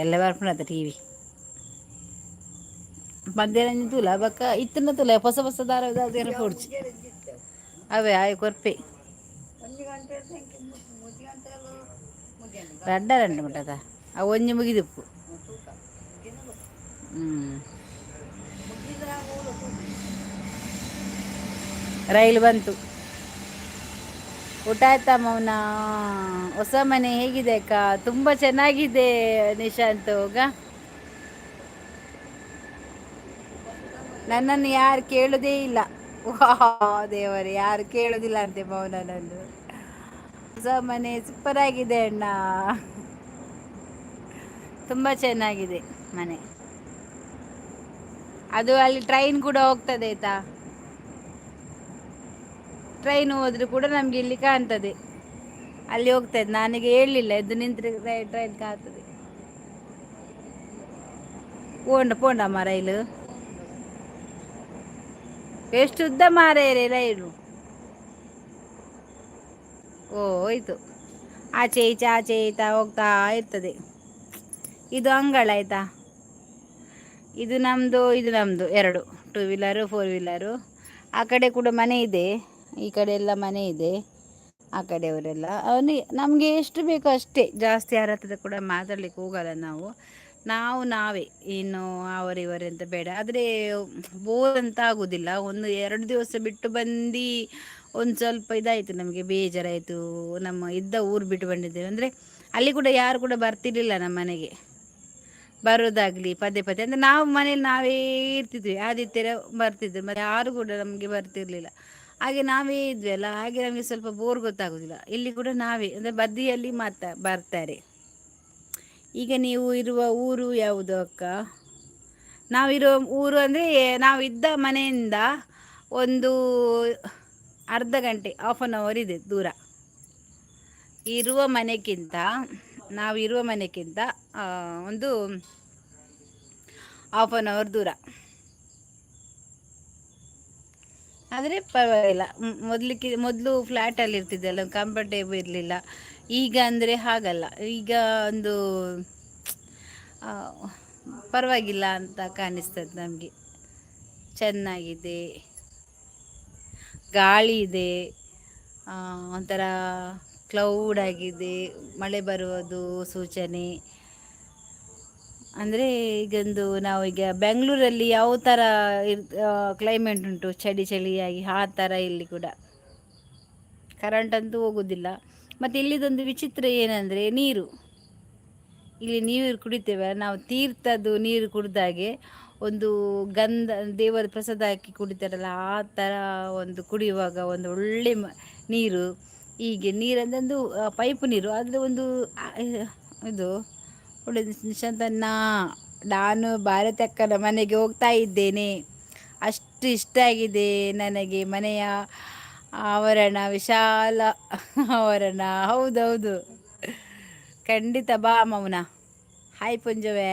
ಎಲ್ಲ ಬರ್ಪುಣತ ಟಿ ವಿ ಮಧ್ಯಾಹ್ನ ತುಲ ಬಕ್ಕ ಇತ್ತನ ತುಲ ಹೊಸ ದಾರ ಪೋಡ್ಚಿ ಅವೇ ಆಯ್ ಕೊರ್ಪೆ ರಡ್ಡ ಮುಟ್ಟದ ಅವು ಒಂಜಿ ಮುಗಿದಿಪ್ಪು. ರೈಲು ಬಂತು. ಊಟ ಆಯ್ತಾ ಮೌನ? ಹೊಸ ಮನೆ ಹೇಗಿದೆ ಅಕ್ಕ? ತುಂಬ ಚೆನ್ನಾಗಿದೆ ನಿಶಾಂತ್. ಹೋಗ ನನ್ನನ್ನು ಯಾರು ಕೇಳೋದೇ ಇಲ್ಲ. ದೇವರೇ, ಯಾರು ಕೇಳೋದಿಲ್ಲ ಅಂತೆ ಮೌನನನ್ನು. ಹೊಸ ಮನೆ ಸೂಪರ್ ಆಗಿದೆ ಅಣ್ಣ, ತುಂಬ ಚೆನ್ನಾಗಿದೆ ಮನೆ. ಅದು ಅಲ್ಲಿ ಟ್ರೈನ್ ಕೂಡ ಹೋಗ್ತದೆ ಆಯ್ತಾ? ಟ್ರೈನ್ ಹೋದ್ರೆ ಕೂಡ ನಮಗೆ ಇಲ್ಲಿ ಕಾಣ್ತದೆ, ಅಲ್ಲಿ ಹೋಗ್ತದೆ. ನನಗೆ ಹೇಳಲಿಲ್ಲ, ಎದ್ದು ನಿಂತ್ರೆ ಟ್ರೈನ್ ಕಾಣ್ತದೆ. ಪೋಂಡಮ್ಮ ರೈಲು ಎಷ್ಟು ಉದ್ದ ಮಾರೇರೆ ರೈಲು. ಹೋಯ್ತು ಆಚೆ ಈಚೆ ಹೋಗ್ತಾ ಇರ್ತದೆ. ಇದು ಅಂಗಳ ಆಯ್ತಾ? ಇದು ನಮ್ಮದು ಎರಡು 2 ವೀಲರು 4 ವೀಲರು. ಆ ಕಡೆ ಕೂಡ ಮನೆ ಇದೆ, ಈ ಕಡೆ ಎಲ್ಲ ಮನೆ ಇದೆ, ಆ ಕಡೆಯವರೆಲ್ಲ. ನಮಗೆ ಎಷ್ಟು ಬೇಕೋ ಅಷ್ಟೇ, ಜಾಸ್ತಿ ಯಾರ ಹತ್ರ ಕೂಡ ಮಾತಾಡ್ಲಿಕ್ಕೆ ಹೋಗಲ್ಲ ನಾವೇ. ಇನ್ನು ಅವರಿವರಂತ ಬೇಡ. ಆದರೆ ಬೋರ್ ಅಂತ ಆಗೋದಿಲ್ಲ. 1-2 ದಿವಸ ಬಿಟ್ಟು ಬಂದು ಒಂದು ಸ್ವಲ್ಪ ಇದಾಯಿತು, ನಮಗೆ ಬೇಜಾರಾಯಿತು. ನಮ್ಮ ಇದ್ದ ಊರು ಬಿಟ್ಟು ಬಂದಿದ್ದೇವೆ. ಅಂದರೆ ಅಲ್ಲಿ ಕೂಡ ಯಾರು ಕೂಡ ಬರ್ತಿರ್ಲಿಲ್ಲ ನಮ್ಮ ಮನೆಗೆ, ಬರೋದಾಗಲಿ ಪದೇ ಅಂದರೆ ನಾವು ಮನೇಲಿ ನಾವೇ ಇರ್ತಿದ್ವಿ. ಆದಿತ್ಯರ ಬರ್ತಿದ್ವಿ, ಮತ್ತು ಯಾರು ಕೂಡ ನಮಗೆ ಬರ್ತಿರ್ಲಿಲ್ಲ. ಹಾಗೆ ನಾವೇ ಇದ್ವಿ ಅಲ್ಲ, ಹಾಗೆ ನಮಗೆ ಸ್ವಲ್ಪ ಬೋರ್ ಗೊತ್ತಾಗೋದಿಲ್ಲ. ಇಲ್ಲಿ ಕೂಡ ನಾವೇ ಅಂದರೆ ಬದಿಯಲ್ಲಿ ಬರ್ತಾರೆ. ಈಗ ನೀವು ಇರುವ ಊರು ಯಾವುದು ಅಕ್ಕ? ನಾವಿರೋ ಊರು ಅಂದರೆ ನಾವಿದ್ದ ಮನೆಯಿಂದ ಒಂದು ಅರ್ಧ ಗಂಟೆ, 1/2 ಇದೆ ದೂರ. ಇರುವ ಮನೆಗಿಂತ ನಾವಿರುವ ಮನೆಗಿಂತ ಒಂದು 1/2 ದೂರ. ಆದರೆ ಪರವಾಗಿಲ್ಲ. ಮೊದಲು ಫ್ಲ್ಯಾಟಲ್ಲಿ ಇರ್ತಿದ್ದೆಲ್ಲ, ಕಂಫರ್ಟೇಬಲ್ ಇರಲಿಲ್ಲ. ಈಗ ಅಂದರೆ ಹಾಗಲ್ಲ. ಈಗ ಒಂದು ಆ, ಪರವಾಗಿಲ್ಲ ಅಂತ ಕಾಣಿಸ್ತದೆ ನಮಗೆ. ಚೆನ್ನಾಗಿದೆ, ಗಾಳಿ ಇದೆ, ಒಂಥರ ಕ್ಲೌಡ್ ಆಗಿದೆ, ಮಳೆ ಬರುವುದು ಸೂಚನೆ. ಅಂದರೆ ಈಗೊಂದು ನಾವೀಗ ಬೆಂಗಳೂರಲ್ಲಿ ಯಾವ ಥರ ಕ್ಲೈಮೇಟ್ ಉಂಟು, ಚಳಿಯಾಗಿ, ಆ ಥರ ಇಲ್ಲಿ ಕೂಡ. ಕರೆಂಟ್ ಅಂತೂ ಹೋಗೋದಿಲ್ಲ. ಮತ್ತು ಇಲ್ಲಿದೊಂದು ವಿಚಿತ್ರ ಏನಂದರೆ ನೀರು. ಇಲ್ಲಿ ನೀರು ಕುಡಿತೇವೆ ನಾವು, ತೀರ್ಥದ್ದು ನೀರು ಕುಡಿದಾಗೆ ಒಂದು ಗಂಧ, ದೇವರ ಪ್ರಸಾದ ಹಾಕಿ ಕುಡಿತಾರಲ್ಲ, ಆ ಥರ ಒಂದು ಕುಡಿಯುವಾಗ ಒಂದು ಒಳ್ಳೆ ನೀರು. ಹೀಗೆ ನೀರಂದೊಂದು ಪೈಪು ನೀರು, ಆದರೆ ಒಂದು ಇದು ಒಳ್ಳೆ ನಿಶಾಂತಣ್ಣ, ನಾನು ಭಾರತಕ್ಕನ ಮನೆಗೆ ಹೋಗ್ತಾ ಇದ್ದೇನೆ. ಅಷ್ಟು ಇಷ್ಟ ಆಗಿದೆ ನನಗೆ ಮನೆಯ ಆವರಣ, ವಿಶಾಲ ಆವರಣ. ಹೌದೌದು, ಖಂಡಿತ ಬಾ ಮೌನ. ಹಾಯ್ ಪುಂಜವೇ,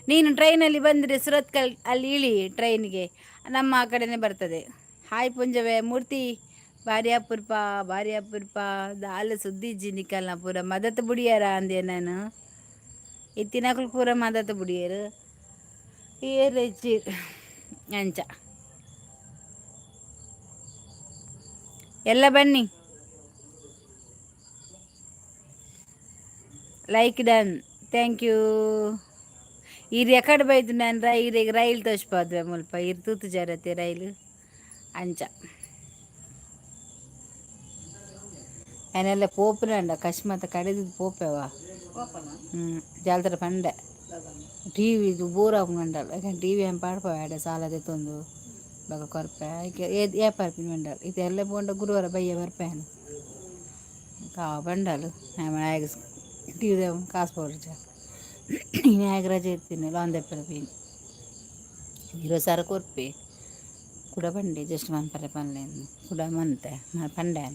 ನೀನು ಟ್ರೈನಲ್ಲಿ ಬಂದರೆ ಸುರತ್ಕಲ್ ಅಲ್ಲಿ ಇಳಿ ಟ್ರೈನ್ಗೆ, ನಮ್ಮ ಆ ಕಡೆನೇ ಬರ್ತದೆ. ಹಾಯ್ ಪುಂಜವೇ. ಮೂರ್ತಿ ಭಾರಿ ಅಪರೂಪ ದಾಲ ಸುದ್ದಿ ನಿಕಲ್ನ ಪೂರ ಮದತ್ ಬುಡಿಯಾರ ಅಂದೆ ನಾನು. ಇತ್ತಿನಕಲು ಪೂರ ಮದತ್ ಬುಡಿಯರು ಏರೆಚ್ಚಿ ಅಂಚ. ಎಲ್ಲ ಬನ್ನಿ. Like done, thank you. ಇರು ಎಕಡೆ ಬೈತು ನಾನು ರೈಲ್ ತೋಚ್ಪಾದ್ವೆ ಮುಲ್ಪ ಇರು ತೂತು ಜರತೆ ರೈಲು ಅಂಚ. ಏನೆಲ್ಲ ಪೋಪುನಂಡ ಕಶ್ಮತ ಕಡೆದು ಪೋಪೆವಾ. ಜಾಲ್ತರ ಪಂಡೆ ಟಿ ವಿ ಇದು ಬೋರ್ ಹಾಕೊಂಡಲ್ಲ, ಯಾಕಂದ್ರೆ ಟಿ ವಿ ಏನು ಪಾಡ್ಪವ ಸಾಲ ತೆತ್ತೊಂದು ಬಾಗ ಕೊರಪೆ ಏ ಪರ್ಪಿನ ಬಂಡಲ್ ಇದು ಎಲ್ಲ ಬೋಂಡ ಗುರುವಾರ ಬಯ್ಯ ಬರ್ಪೇನು ಕಾವ ಬಂಡಲು ಆಗ ಟಿ ವಿ ಕಾಸು ಪೋಡ್ಚ ಇನ್ಯಾಗ ರಜೆ ಇರ್ತೀನಿ ಲಾಂದೆ ಪರ್ಪೀನಿ ಇರೋ ಸಾರ ಕೊರ್ಪೆ ಕೂಡ ಬಂಡೆ ಜಸ್ಟ್ ಮನ್ಪರೆ ಪನ್ಲೆ ಕೂಡ ಮಂತೆ ಪಂಡೆ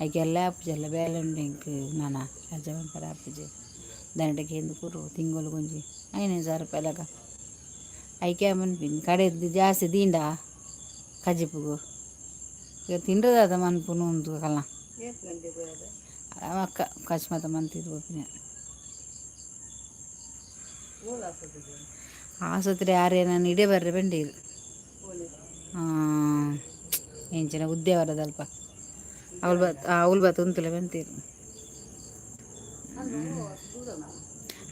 ಆಯ್ಕೆಲ್ಲ ಆಪುಜಲ್ಲ ಬೇಲಂಡಿಂಕ್ ನಾನ ರಜೆ ಮನ್ಪರೆ ಆಪುಜೆ ದಂಡಕ್ಕೆ ಎಂದು ಕೂರು ತಿಂಗಳು ಗುಂಜಿ 5,000 ರೂಪಾಯಿ ಲಗ ಐಕೆ ಮನ್ಪಿನಿ ಕಡೆದು ಜಾಸ್ತಿ ದೀಂಡ ಕಜಿಪುಗು ಈಗ ತಿಂಡದ ಮನ್ಪುನು ಒಂದು ಕಲ್ಲ ಅಕ್ಕ ಕಚ್ಮತ ಮಂತಿದ್ದು ಒಪ್ಪಿನ ಆಸ್ಪತ್ರೆ ಯಾರೇ ನಾನು ಇಡೇ ಬರ್ರೆ ಬಂಡೀರು ಎಂಚಿನ ಉದ್ಯಾವರದಲ್ಪ ಅವಳು ಬತ್ತು ಉಂತುಲೆ ಬಂತೀರು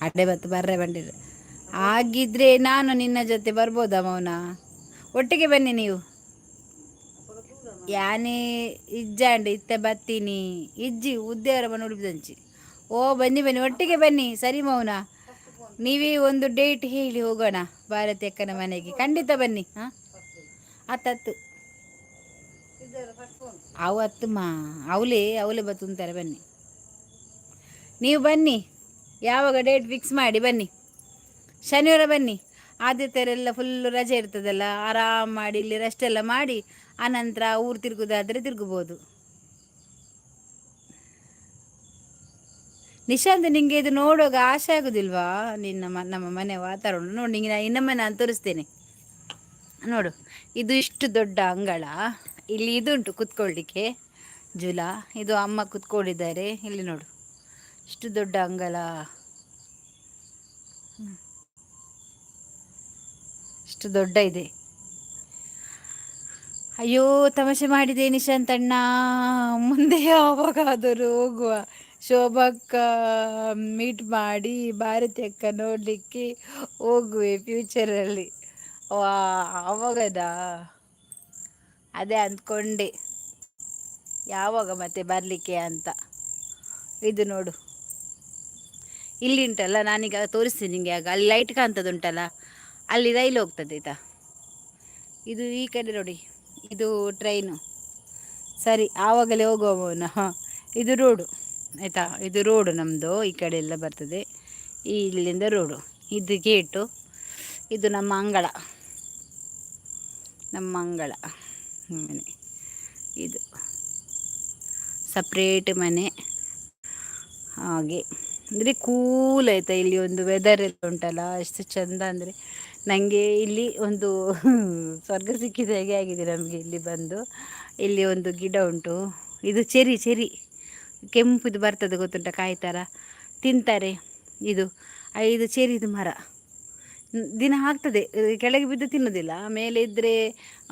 ಅಡ್ಡೆ ಬತ್ತು ಬರ್ರೆ ಬಂದಿರು. ಆಗಿದ್ರೆ ನಾನು ನಿನ್ನ ಜೊತೆ ಬರ್ಬೋದಾ ಮೌನ? ಒಟ್ಟಿಗೆ ಬನ್ನಿ ನೀವು. ಯಾನೇ ಇಜ್ಜಾಂಡು ಇತ್ತೆ ಬತ್ತೀನಿ ಇಜ್ಜಿ ಉದ್ಯಾವರ ಬನ್ನ ಉಡುಪಿದಂಚಿ. ಓ ಬನ್ನಿ ಒಟ್ಟಿಗೆ ಬನ್ನಿ. ಸರಿ ಮೌನ, ನೀವೇ ಒಂದು ಡೇಟ್ ಹೇಳಿ ಹೋಗೋಣ ಭಾರತಿ ಅಕ್ಕನ ಮನೆಗೆ. ಖಂಡಿತ ಬನ್ನಿ. ಹಾಂ ಹತ್ತು ಅವತ್ತು ಅವಲೇ ಬತ್ತುಂತಾರೆ. ಬನ್ನಿ ನೀವು ಬನ್ನಿ, ಯಾವಾಗ ಡೇಟ್ ಫಿಕ್ಸ್ ಮಾಡಿ ಬನ್ನಿ. ಶನಿವಾರ ಬನ್ನಿ, ಆದಿತ್ಯರೆಲ್ಲ ಫುಲ್ಲು ರಜೆ ಇರ್ತದಲ್ಲ, ಆರಾಮ್ ಮಾಡಿ ಇಲ್ಲಿ ರೆಸ್ಟ್ ಎಲ್ಲ ಮಾಡಿ ಆನಂತರ ಊರು ತಿರುಗೋದಾದರೆ ತಿರುಗಬೋದು. ನಿಶಾಂತ್, ನಿಂಗೆ ಇದು ನೋಡುವಾಗ ಆಸೆ ಆಗೋದಿಲ್ವಾ? ನಮ್ಮ ಮನೆ ವಾತಾವರಣ ನೋಡಿ, ನಿಂಗೆ ಇನ್ನೊಮ್ಮೆ ನಾನು ತೋರಿಸ್ತೇನೆ ನೋಡು. ಇದು ಇಷ್ಟು ದೊಡ್ಡ ಅಂಗಳ, ಇಲ್ಲಿ ಇದುಂಟು ಕುತ್ಕೊಳ್ಳಿಕ್ಕೆ ಜುಲ, ಇದು ಅಮ್ಮ ಕುತ್ಕೊಂಡಿದ್ದಾರೆ ಇಲ್ಲಿ ನೋಡು. ಇಷ್ಟು ದೊಡ್ಡ ಅಂಗಳ, ಇಷ್ಟು ದೊಡ್ಡ ಇದೆ. ಅಯ್ಯೋ ತಮಾಷೆ ಮಾಡಿದೆ ನಿಶಾಂತಣ್ಣ, ಮುಂದೆ ಯಾವಾಗಾದರೂ ಹೋಗುವ, ಶೋಭಕ್ಕ ಮೀಟ್ ಮಾಡಿ ಭಾರತಿ ಅಕ್ಕ ನೋಡಲಿಕ್ಕೆ ಹೋಗುವೆ ಫ್ಯೂಚರಲ್ಲಿ. ಆವಾಗದಾ? ಅದೇ ಅಂದ್ಕೊಂಡೆ ಯಾವಾಗ ಮತ್ತೆ ಬರಲಿಕ್ಕೆ ಅಂತ. ಇದು ನೋಡು, ಇಲ್ಲಿ ಉಂಟಲ್ಲ, ನಾನೀಗ ತೋರಿಸ್ತೀನಿ ನಿಮಗೆ. ಆಗ ಅಲ್ಲಿ ಲೈಟ್ ಕಾಣ್ತದುಂಟಲ್ಲ, ಅಲ್ಲಿ ರೈಲು ಹೋಗ್ತದೆ ಆಯಿತಾ. ಇದು ಈ ಕಡೆ ನೋಡಿ, ಇದು ಟ್ರೈನು. ಸರಿ, ಆವಾಗಲೇ ಹೋಗುವವನು. ಇದು ರೋಡು ಆಯಿತಾ, ಇದು ರೋಡು ನಮ್ಮದು, ಈ ಕಡೆ ಎಲ್ಲ ಬರ್ತದೆ. ಇಲ್ಲಿಂದ ರೋಡು, ಇದು ಗೇಟು, ಇದು ನಮ್ಮ ಅಂಗಳ ಮನೆ. ಇದು ಸಪ್ರೇಟ್ ಮನೆ. ಹಾಗೆ ಅಂದರೆ ಕೂಲ್ ಆಯಿತಾ, ಇಲ್ಲಿ ಒಂದು ವೆದರ್ ಎಲ್ಲ ಉಂಟಲ್ಲ ಎಷ್ಟು ಚೆಂದ ಅಂದರೆ ನನಗೆ ಇಲ್ಲಿ ಒಂದು ಸ್ವರ್ಗ ಸಿಕ್ಕಿದ ಹೇಗೆ ಆಗಿದೆ ನಮಗೆ ಇಲ್ಲಿ ಬಂದು. ಇಲ್ಲಿ ಒಂದು ಗಿಡ ಉಂಟು, ಇದು ಚೆರಿ ಕೆಂಪುದು ಬರ್ತದೆ ಗೊತ್ತುಂಟ, ಕಾಯಿ ಥರ ತಿಂತಾರೆ. ಇದು 5 ಚೆರಿದು ಮರ ದಿನ ಆಗ್ತದೆ, ಕೆಳಗೆ ಬಿದ್ದು ತಿನ್ನೋದಿಲ್ಲ, ಮೇಲೆ ಇದ್ದರೆ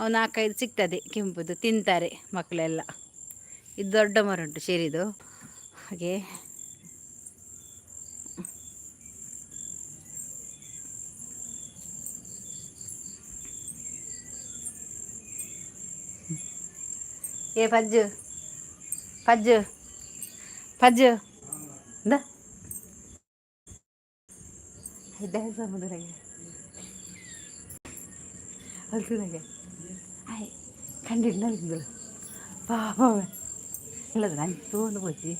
4-5 ಸಿಗ್ತದೆ ಕೆಂಪುದು, ತಿಂತಾರೆ ಮಕ್ಕಳೆಲ್ಲ. ಇದು ದೊಡ್ಡ ಮರ ಉಂಟು ಚೆರಿದು. ಹಾಗೆ ಏ ಪಜ್ಜು ದ ಸಮುದ್ರಗೆ ಅಲ್ತುನಾಗೆ ಆಯ್ ಕಂಡಿದ್ದು ಪಾಪ ಇಲ್ಲದ ನಾನು ತಗೊಂಡು ಹೋಗಿ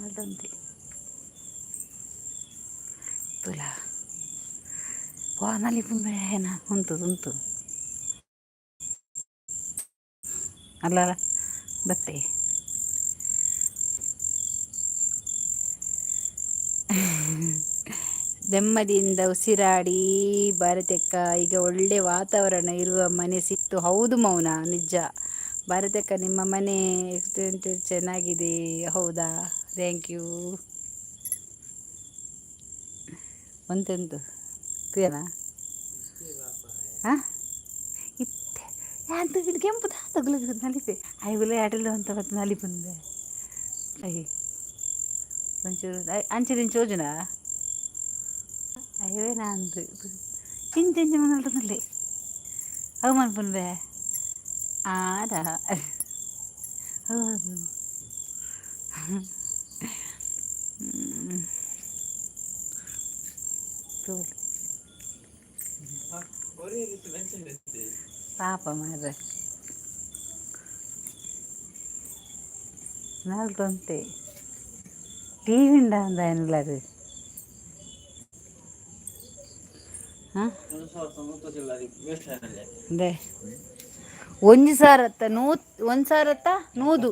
ಅದಂತೆ ತುಲಾ పోనాలి పుంబేనా ఉంತು ಅಲ್ಲ ಬತ್ತೆ ನೆಮ್ಮದಿಯಿಂದ ಉಸಿರಾಡಿ ಭಾರತಕ್ಕ ಈಗ ಒಳ್ಳೆ ವಾತಾವರಣ ಇರುವ ಮನೆ ಸಿಕ್ತು. ಹೌದು ಮೌನ, ನಿಜ. ಭಾರತಕ್ಕ ನಿಮ್ಮ ಮನೆ ಎಕ್ಸ್ಟೆಂಟ್ ಚೆನ್ನಾಗಿದೆ. ಹೌದಾ, ಥ್ಯಾಂಕ್ ಯು. ಒಂತೆಂತು ತುಯನಾ ಹಾಂ ಇತ್ತೆ ಯಾಂತ ಇದು ಕೆಂಪು ತಗುಲಿಗೆ ನಲಿಪೆ ಐಗುಲ ಆಟಲು ಅಂತ ಮತ್ತೆ ನಲಿ ಬಂದೆ ಅಯ್ಯ ಒಂಚೂರು ಅಂಚಿನ ಚೋಜನ ಅಯ್ಯವೇ ನಾನು ಇಂಚೆಂಚ ಮನಲ್ನಲ್ಲಿ ಅವಮಾನ ಬಂದೆ ಆದ ಪಾಪ ಮಾರ್ರೆ ನಾಲ್ಕೊಂತೆ ಟಿ ವಿ ಉಂಡ ಅಂದ ಏನಿಲ್ಲದು ಹಾಂ ಅದೇ 1,000 1,000 ನೂದು.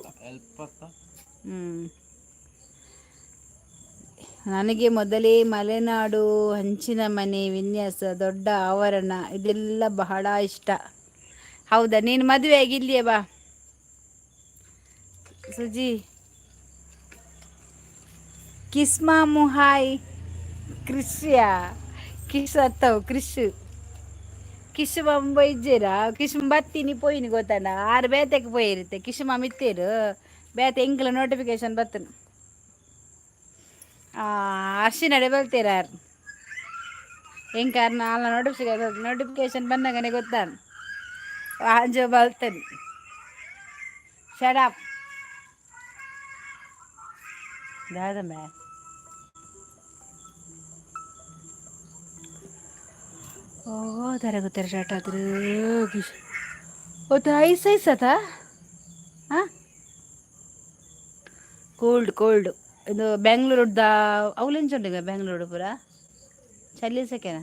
ನನಗೆ ಮೊದಲೇ ಮಲೆನಾಡು ಹಂಚಿನ ಮನೆ ವಿನ್ಯಾಸ, ದೊಡ್ಡ ಆವರಣ ಇದೆಲ್ಲ ಬಹಳ ಇಷ್ಟ. ಹೌದಾ, ನೀನು ಮದುವೆ ಆಗಿ ಇಲ್ಲಿಯೇ ಬಾ ಸುಜಿ. ಕಿಸ್ಮಾಮು ಹಾಯ್ ಕೃಷ್ಯ ಕಿಶ್ ಅತ್ತವು ಕಿಶ್ ಬಂಬ ಇಜ್ಜೇರ ಕಿಶ್ ಬತ್ತೀನಿ ಪೋಯಿನಿ ಗೊತ್ತಾನ 6 ಬೇತೆಗೆ ಪೋಯಿರುತ್ತೆ ಕಿಶ್ ಮಿತ್ತೇರು ಬೇತೆ ಎಂಕ್ಲ ನೋಟಿಫಿಕೇಶನ್ ಬತ್ತನು ಅರ್ಶಿನಡೆ ಬಲ್ತೀರ ಎಂಕ ನಾಲ್ನ ನೋಟಿಫಿಕೇಶನ್ ಬಂದಾಗನೆ ಗೊತ್ತಾನ ಅಂಜೋ ಬಲ್ತೇನೆ. ಶಡಪ್ ದಾದಮ್ಮೆ ಓ ತರಗುತ್ತಾರೆ ಸ್ಟಾರ್ಟ್ ಆದ್ರೆ ಒತ್ತು ಐಸ್ ಅತ ಹಾಂ ಕೋಲ್ಡ್ ಇದು ಬೆಂಗಳೂರುದ ಅವಲೆಂಚುಂಡಿಗ ಬೆಂಗಳೂರು ಪೂರ ಚಳಿ ಸೆಕೆನ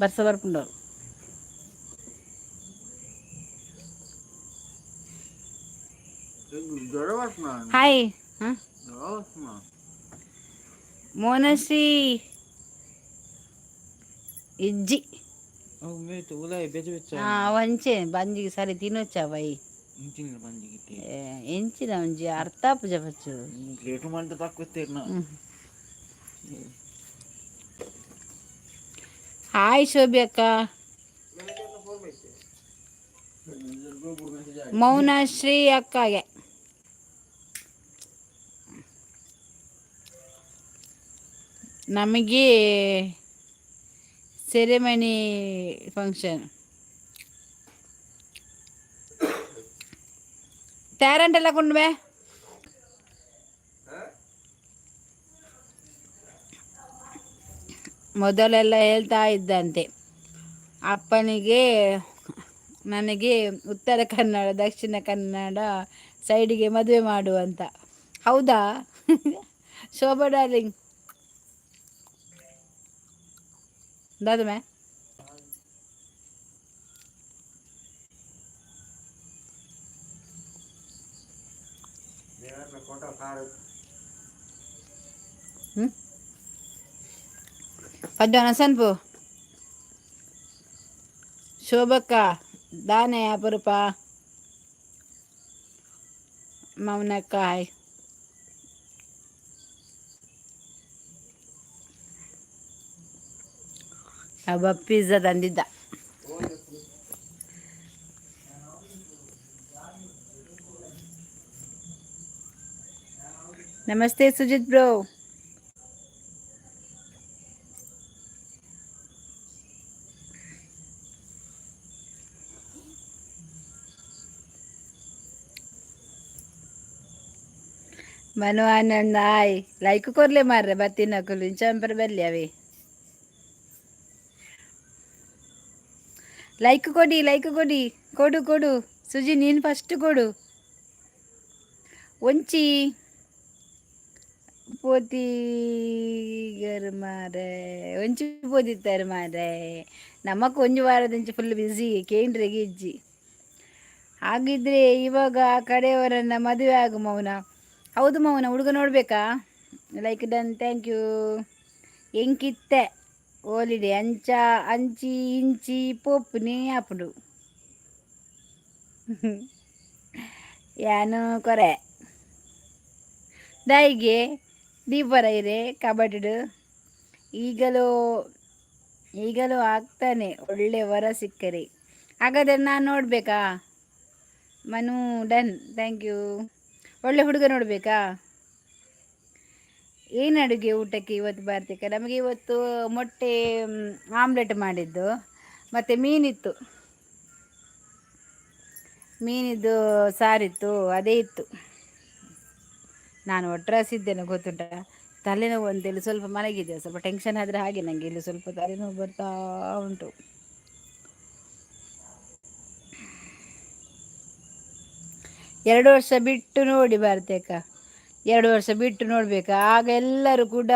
ಬರ್ಸ ಬರ್ಪುಂಡು ಹಾಯ್ ಹಾಂ ಮೋನಶ್ರೀ ಇಜ್ಜಿ ವಂಚೆ ಬಂಜಿಗೆ ಸರಿ ತಿನ್ನೊಚ್ಚ ಬೈ ಎಂಚಿನ ಒಂಜಿ ಅರ್ಥ ಪೂಜೆ ಬಚ್ಚು ಹಾಯ್ ಶೋಭಿ ಅಕ್ಕ. ಮೌನಶ್ರೀ ಅಕ್ಕಗೆ ನಮಗೆ ಸೆರೆಮನಿ ಫಂಕ್ಷನ್ ತೇರಂಟೆಲ್ಲ ಕೊಂಡ್ಬೆ ಮೊದಲೆಲ್ಲ ಹೇಳ್ತಾ ಇದ್ದಂತೆ ಅಪ್ಪನಿಗೆ ನನಗೆ ಉತ್ತರ ಕನ್ನಡ ದಕ್ಷಿಣ ಕನ್ನಡ ಸೈಡಿಗೆ ಮದುವೆ ಮಾಡು ಅಂತ. ಹೌದಾ? ಶೋಭಾ ಡಾರ್ಲಿಂಗ್ ದಾದು ಮೇ ಪದ್ಮನ ಸನ್ಪು ಶೋಭಕ್ಕ ದಾನೆ ಅಪರೂಪ ಮೌನಕಾಯ್ ಅಬ್ಬ ಪಿಜ್ಜಾ ತಂದಿದ್ದ. ನಮಸ್ತೆ ಸುಜಿತ್ ಬ್ರೋ. ಮನು ಆನಂದ್ ಆಯ್ ಲೈಕ್ ಕೊರ್ಲೆ ಮಾರ್ರೆ ಬತ್ತಿನ ಕುಲು ಚಂಪರ್ ಬಲ್ಲಿ ಅವೇ ಲೈಕ್ ಕೊಡಿ ಕೊಡು ಕೊಡು ಸುಜಿ ನೀನು ಫಸ್ಟ್ ಕೊಡು. ಒಂಚಿ ಪೋತಿಗರ್ ಮಾರೆ ಒಂಚಿ ಪೋದಿತ್ತಾರೆ ಮಾರೆ ನಮಕ್ ಒಂಜು ವಾರದಿಂಚ ಫುಲ್ ಬ್ಯುಸಿ ಕೇಂದ್ರೆಗೆ ಇಜ್ಜಿ. ಹಾಗಿದ್ರೆ ಇವಾಗ ಆ ಕಡೆಯವರನ್ನ ಮದುವೆ ಆಗು ಮೌನ. ಹೌದು ಮೌನ, ಹುಡುಗ ನೋಡ್ಬೇಕಾ? Like done, thank you. ಎಂಕಿತ್ತೆ ಓಲಿಡೆ ಅಂಚ ಅಂಚಿ ಇಂಚಿ ಪೋಪುನೇ ಆಪುಡು ಯಾನು ಕೊರೆ ದಾಯಿಗೆ ದೀಪರ ಇರೆ ಕಬಡ್ಡು ಈಗಲೂ ಈಗಲೂ ಆಗ್ತಾನೆ ಒಳ್ಳೆ ವರ ಸಿಕ್ಕರೆ. ಹಾಗಾದರೆ ನಾನು ನೋಡಬೇಕಾ? Manu done, thank you. ಒಳ್ಳೆ ಹುಡುಗ ನೋಡಬೇಕಾ? ಏನು ಅಡುಗೆ ಊಟಕ್ಕೆ ಇವತ್ತು ಬಾರ್ತಿಕ? ನಮಗೆ ಇವತ್ತು ಮೊಟ್ಟೆ ಆಮ್ಲೆಟ್ ಮಾಡಿದ್ದು ಮತ್ತು ಮೀನಿದ್ದು ಸಾರಿತ್ತು, ಅದೇ ಇತ್ತು. ನಾನು ಒಟ್ರಾಸಿದ್ದೇನೆ ಗೊತ್ತುಂಟ. ತಲೆನೋವು ಅಂತೇಳಿ ಸ್ವಲ್ಪ ಮಲಗಿದೆ. ಸ್ವಲ್ಪ ಟೆನ್ಷನ್ ಆದರೆ ಹಾಗೆ ನನಗೆ ಇಲ್ಲಿ ಸ್ವಲ್ಪ ತಲೆನೋವು ಬರ್ತಾ ಉಂಟು. ಎರಡು ವರ್ಷ ಬಿಟ್ಟು ನೋಡಿ ಭಾರತಕ್ಕ, 2 ವರ್ಷ ಬಿಟ್ಟು ನೋಡಬೇಕಾ? ಆಗ ಎಲ್ಲರೂ ಕೂಡ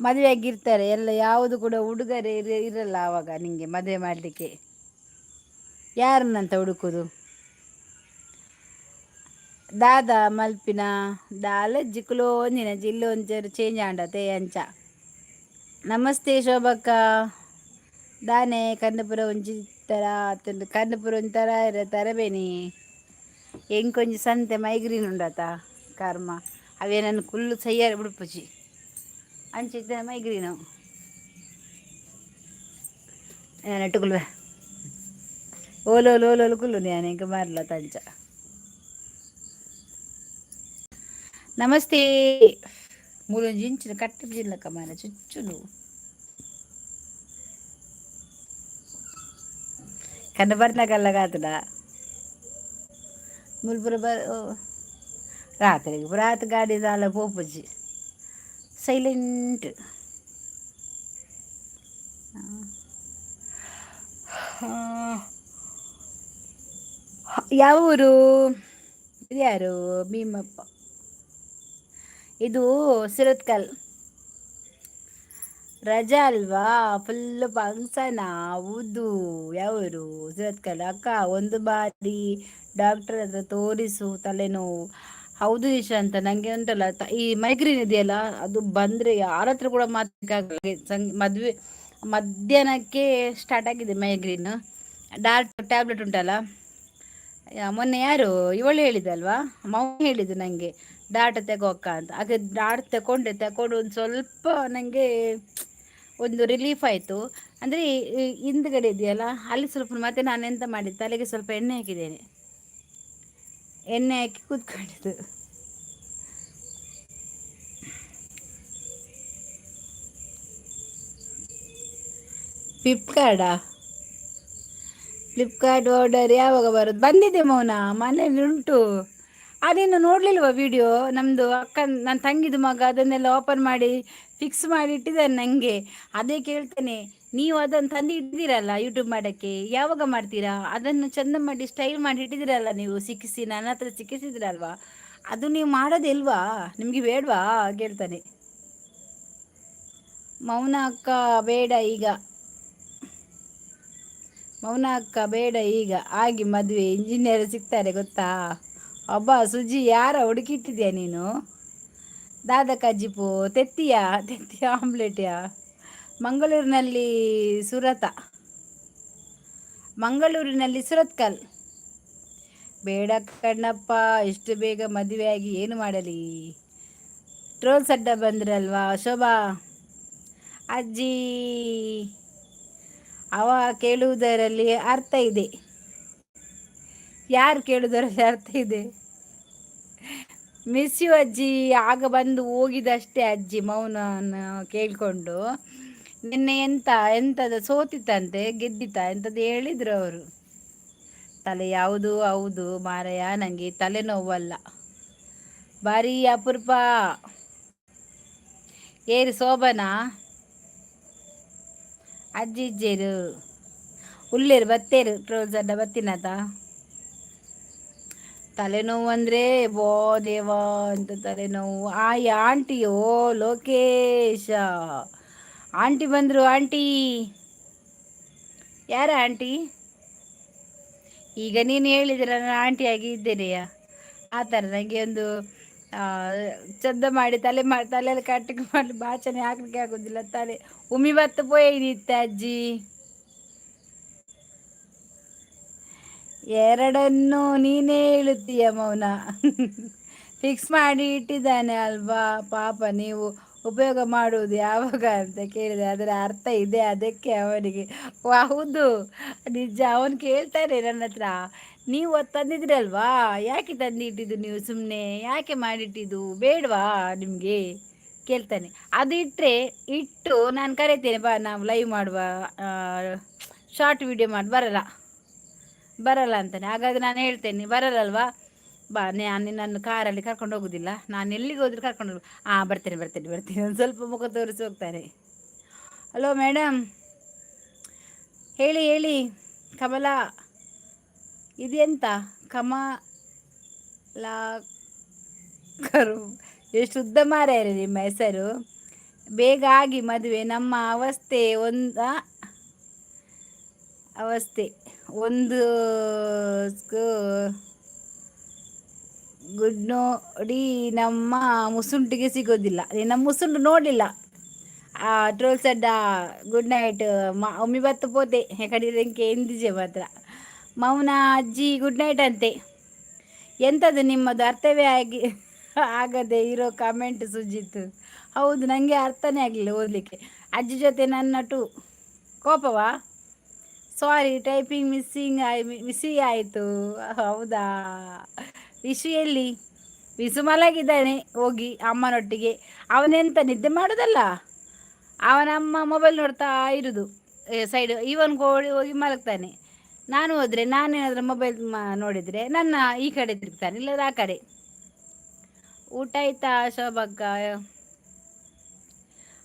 ಮದುವೆ ಆಗಿರ್ತಾರೆ. ಎಲ್ಲ ಯಾವುದು ಕೂಡ ಹುಡುಗರೇ ಇರಲ್ಲ ಆವಾಗ. ನಿಮಗೆ ಮದುವೆ ಮಾಡಲಿಕ್ಕೆ ಯಾರನ್ನಂತ ಹುಡುಕೋದು? ದಾದಾ ಮಲ್ಪಿನ ದಾಲ ಜಿಕ್ಲೋ ಒಂದಿನ ಜಿಲ್ಲು ಒಂಚೂರು ಚೇಂಜ್ ಆಂಡತೆ ಅಂಚ. ನಮಸ್ತೆ ಶೋಭಕ್ಕ ದಾನೆ ಕನ್ನಪುರ ಒಂಜಿ ತರ ಕನ್ನಪುರ ಒಂಥರ ತರಬೇನಿ ಎಂಕೊಂಜಿ ಸಂತೆ ಮೈಗ್ರೀನ್ ಉಂಡತ ಕರ್ಮ ಅವೇ ನನ್ನ ಕುಲ್ಲು ಸಯ್ಯಾರ ಬಿಡುಪುಜಿ ಅಂಚಿದ್ದ ಮೈಗ್ರೀನು ನೆಟ್ಟುಕುಲ್ವೆ ಓಲೋಲು ಕುಲ್ಲು ನಾನು ಹೆಂಗೆ ಮಾರಲ ತಂಚ. ನಮಸ್ತೆ ಮೂಲೊಂಜಿ ಇಂಚಿನ ಕಟ್ಟಿ ಜಿಲ್ಲಕ ಮಾರ ಚುಚ್ಚುಲು ಕಣ್ಣು ಬರ್ನಾಗಲ್ಲ ಕಾತುಡ ಮುಲ್ಪುರ ರಾತ್ರಿ ಗಾಡಿ ಸಾಲ ಪೋಪುಜಿ ಸೈಲೆಂಟ್. ಯಾವ ಊರು? ಇದು ಯಾರು? ಭೀಮಪ್ಪ. ಇದು ಸುರತ್ಕಲ್. ರಜಾ ಅಲ್ವಾ? Full function. ಹೌದು. ಯಾವರು? ಸುರತ್ಕಲ್. ಅಕ್ಕ ಒಂದು ಬಾರಿ ಡಾಕ್ಟರ್ ಹತ್ರ ತೋರಿಸು ತಲೆನೋವು. ಹೌದು ಅಂತ ನನಗೆ ಉಂಟಲ್ಲ ಈ ಮೈಗ್ರೇನ್ ಇದೆಯಲ್ಲ, ಅದು ಬಂದರೆ ಯಾರ ಹತ್ರ ಕೂಡ ಮಾತಾಗಲ್ಲ. ಮದುವೆ ಮಧ್ಯಾಹ್ನಕ್ಕೆ ಸ್ಟಾರ್ಟ್ ಆಗಿದೆ ಮೈಗ್ರೇನ್. ಟ್ಯಾಬ್ಲೆಟ್ ಉಂಟಲ್ಲ, ಮೊನ್ನೆ ಯಾರು ಇವಳು ಹೇಳಿದಲ್ವಾ, ಮೌನ ಹೇಳಿದ್ದು ನನಗೆ ಡಾಟ್ ತೆಗೋಕ್ಕ ಅಂತ. ಹಾಗೆ ಡಾಟ್ ತಗೊಂಡು ಒಂದು ಸ್ವಲ್ಪ ನನಗೆ ಒಂದು ರಿಲೀಫ್ ಆಯಿತು. ಅಂದರೆ ಹಿಂದ್ಗಡೆ ಇದೆಯಲ್ಲ ಅಲ್ಲಿ ಸ್ವಲ್ಪ. ಮತ್ತೆ ನಾನು ಎಂತ ಮಾಡಿದ್ದು, ತಲೆಗೆ ಸ್ವಲ್ಪ ಎಣ್ಣೆ ಹಾಕಿದ್ದೇನೆ. ಎಣ್ಣೆ ಹಾಕಿ ಕೂತ್ಕೊಂಡಿದ್ದು. ಫ್ಲಿಪ್ಕಾರ್ಟ್ ಆರ್ಡರ್ ಯಾವಾಗ ಬರೋದು? ಬಂದಿದೆ ಮೌನ, ಮನೇಲಿ ಉಂಟು. ಅದೇನು ನೋಡಲಿಲ್ವ ವಿಡಿಯೋ? ನಮ್ಮದು ನನ್ನ ತಂಗಿದು ಮಗ ಅದನ್ನೆಲ್ಲ ಓಪನ್ ಮಾಡಿ ಫಿಕ್ಸ್ ಮಾಡಿ ಇಟ್ಟಿದ್ದಾನೆ ನನಗೆ. ಅದೇ ಕೇಳ್ತೇನೆ, ನೀವು ಅದನ್ನು ತಂದು ಇಟ್ಟಿದ್ದೀರಲ್ಲ ಯೂಟ್ಯೂಬ್ ಮಾಡೋಕ್ಕೆ, ಯಾವಾಗ ಮಾಡ್ತೀರಾ? ಅದನ್ನು ಚಂದ ಮಾಡಿ ಸ್ಟೈಲ್ ಮಾಡಿ ಇಟ್ಟಿದ್ದೀರಲ್ಲ ನೀವು, ಸಿಕ್ಕಿಸಿ ನನ್ನ ಹತ್ರ ಸಿಕ್ಕಿಸಿದ್ರಲ್ವಾ, ಅದು ನೀವು ಮಾಡೋದಿಲ್ವಾ? ನಿಮಗೆ ಬೇಡವಾ ಕೇಳ್ತಾನೆ. ಮೌನ ಅಕ್ಕ ಬೇಡ ಈಗ, ಮೌನ ಅಕ್ಕ ಬೇಡ ಈಗ, ಆಗಿ ಮದುವೆ ಇಂಜಿನಿಯರ್ ಸಿಗ್ತಾರೆ ಗೊತ್ತಾ? ಒಬ್ಬ ಸುಜಿ ಯಾರ ಹುಡುಕಿಟ್ಟಿದ್ಯಾ ನೀನು? ದಾದ ಕಜ್ಜಿಪು ತೆತ್ತಿಯ ಆಮ್ಲೆಟ್ಯಾ? ಮಂಗಳೂರಿನಲ್ಲಿ ಸುರತ, ಮಂಗಳೂರಿನಲ್ಲಿ ಸುರತ್ಕಲ್. ಬೇಡ ಕಣ್ಣಪ್ಪ, ಇಷ್ಟು ಬೇಗ ಮದುವೆಯಾಗಿ ಏನು ಮಾಡಲಿ? ಟ್ರೋಲ್ಸ್ ಅಡ್ಡ ಬಂದ್ರಲ್ವಾ ಶೋಭಾ ಅಜ್ಜಿ, ಅವ ಕೇಳುವುದರಲ್ಲಿ ಅರ್ಥ ಇದೆ. ಯಾರು ಕೇಳುವುದರಲ್ಲಿ ಅರ್ಥ ಇದೆ? ಮಿಸ್ ಯು ಅಜ್ಜಿ, ಆಗ ಬಂದು ಹೋಗಿದಷ್ಟೇ ಅಜ್ಜಿ ಮೌನ ಕೇಳ್ಕೊಂಡು. ನಿನ್ನೆ ಎಂಥದ ಸೋತಿತ್ತಂತೆ, ಗೆದ್ದಿತ್ತ ಎಂಥದ್ದು ಹೇಳಿದ್ರು ಅವರು. ತಲೆ ಯಾವುದು? ಹೌದು ಮಾರಯ್ಯ, ನನಗೆ ತಲೆನೋವಲ್ಲ, ಭಾರಿ ಅಪರೂಪ. ಏರು ಶೋಭನಾ ಅಜ್ಜಿ ಇಜ್ಜೇರು ಉಳ್ಳೇರು ಬತ್ತೇರು ಟ್ರೋಲ್ಸ್ ಅಡ್ಡ ಬತ್ತಿನತ. ತಲೆನೋವು ಅಂದರೆ ಬೋ ದೇವಾ ಅಂತ ತಲೆನೋವು. ಆಂಟಿಯೋ ಲೋಕೇಶ, ಆಂಟಿ ಬಂದರು. ಆಂಟಿ ಯಾರ ಆಂಟಿ? ಈಗ ನೀನು ಹೇಳಿದ್ರೆ ನಾನು ಆಂಟಿಯಾಗಿ ಇದ್ದೇನೆಯಾ? ಆ ಥರ ನನಗೆ ಒಂದು ಚಂದ ಮಾಡಿ ತಲೆಯಲ್ಲಿ ಕಟ್ಟಿಗೆ ಮಾಡಿ ಬಾಚನೆ ಹಾಕ್ಲಿಕ್ಕೆ ಆಗೋದಿಲ್ಲ. ತಲೆ ಉಮಿ ಬತ್ತು ಪೋಯಿನಿತ್ತೆ ಅಜ್ಜಿ. ಎರಡನ್ನು ನೀನೇ ಹೇಳುತ್ತೀಯ ಮೌನ. ಫಿಕ್ಸ್ ಮಾಡಿ ಇಟ್ಟಿದ್ದಾನೆ ಅಲ್ವಾ ಪಾಪ, ನೀವು ಉಪಯೋಗ ಮಾಡುವುದು ಯಾವಾಗ ಅಂತ ಕೇಳಿದೆ. ಅದರ ಅರ್ಥ ಇದೆ ಅದಕ್ಕೆ ಅವನಿಗೆ. ಹೌದು ನಿಜ, ಅವನು ಕೇಳ್ತಾನೆ ನನ್ನ ಹತ್ರ, ನೀವು ತಂದಿದ್ರಲ್ವಾ, ಯಾಕೆ ತಂದಿಟ್ಟಿದ್ದು ನೀವು? ಸುಮ್ಮನೆ ಯಾಕೆ ಮಾಡಿಟ್ಟಿದ್ದು? ಬೇಡವಾ ನಿಮಗೆ ಕೇಳ್ತಾನೆ. ಅದು ಇಟ್ಟು ನಾನು ಕರಿತೇನೆ ಬಾ, ನಾವು ಲೈವ್ ಮಾಡುವ, ಶಾರ್ಟ್ ವಿಡಿಯೋ ಮಾಡಿ ಬರಲ್ಲ ಅಂತಾನೆ. ಹಾಗಾದ್ರೆ ನಾನು ಹೇಳ್ತೇನೆ ಬರಲ್ಲಲ್ವಾ, ಬಾ, ನಾನು ನಿನ್ನನ್ನು ಕಾರಲ್ಲಿ ಕರ್ಕೊಂಡು ಹೋಗೋದಿಲ್ಲ, ನಾನು ಎಲ್ಲಿಗೆ ಹೋದ್ರು ಕರ್ಕೊಂಡು ಹೋಗಿ. ಬರ್ತೇನೆ ಒಂದು ಸ್ವಲ್ಪ ಮುಖ ತೋರಿಸಿ ಹೋಗ್ತಾನೆ. ಹಲೋ ಮೇಡಮ್, ಹೇಳಿ ಕಮಲಾ, ಇದೆಂತ ಕಮಲಾಕರು? ಎಷ್ಟು ಉದ್ದ ಮಾರ್ಯಾರ ನಿಮ್ಮ ಹೆಸರು. ಬೇಗ ಆಗಿ ಮದುವೆ, ನಮ್ಮ ಅವಸ್ಥೆ ಒಂದು ಗುಡ್ ನೋಡಿ, ನಮ್ಮ ಮುಸುಂಟಿಗೆ ಸಿಗೋದಿಲ್ಲ. ನಮ್ಮ ಮುಸುಂಟು ನೋಡಲಿಲ್ಲ. ಟ್ರೋಲ್ಸ್ ಅಡ್ಡ ಗುಡ್ ನೈಟ್, ಒಮ್ಮೆ ಬತ್ತು ಪೋತೆ ಕಡಿದಂಗೆ ಎಂದಿಜೆ ಮಾತ್ರ. ಮೌನ ಅಜ್ಜಿ ಗುಡ್ ನೈಟ್ ಅಂತೆ. ಎಂಥದ್ದು ನಿಮ್ಮದು ಅರ್ಥವೇ ಆಗದೆ ಇರೋ ಕಮೆಂಟ್ ಸುಜಿತ್. ಹೌದು, ನನಗೆ ಅರ್ಥನೇ ಆಗಲಿಲ್ಲ ಓದಲಿಕ್ಕೆ. ಅಜ್ಜಿ ಜೊತೆ ನನ್ನಟು ಕೋಪವಾ? ಸಾರಿ, ಟೈಪಿಂಗ್ ಮಿಸ್ಸಿ ಆಯಿತು. ಹೌದಾ? ವಿಶು ಎಲ್ಲಿ? ವಿಶು ಮಲಗಿದ್ದಾನೆ ಹೋಗಿ ಅಮ್ಮನೊಟ್ಟಿಗೆ. ಅವನೆಂತ ನಿದ್ದೆ ಮಾಡೋದಲ್ಲ, ಅವನಮ್ಮ ಮೊಬೈಲ್ ನೋಡ್ತಾ ಇರೋದು ಸೈಡ್. ಇವನ್ ಹೋಗಿ ಮಲಗ್ತಾನೆ. ನಾನು ಹೋದರೆ, ನಾನೇನಾದರೂ ಮೊಬೈಲ್ ನೋಡಿದರೆ ನನ್ನ ಈ ಕಡೆ ತಿರುಗ್ತಾನೆ, ಇಲ್ಲದ ಆ ಕಡೆ. ಊಟ ಆಯ್ತಾ ಶೋಭಕ್ಕ?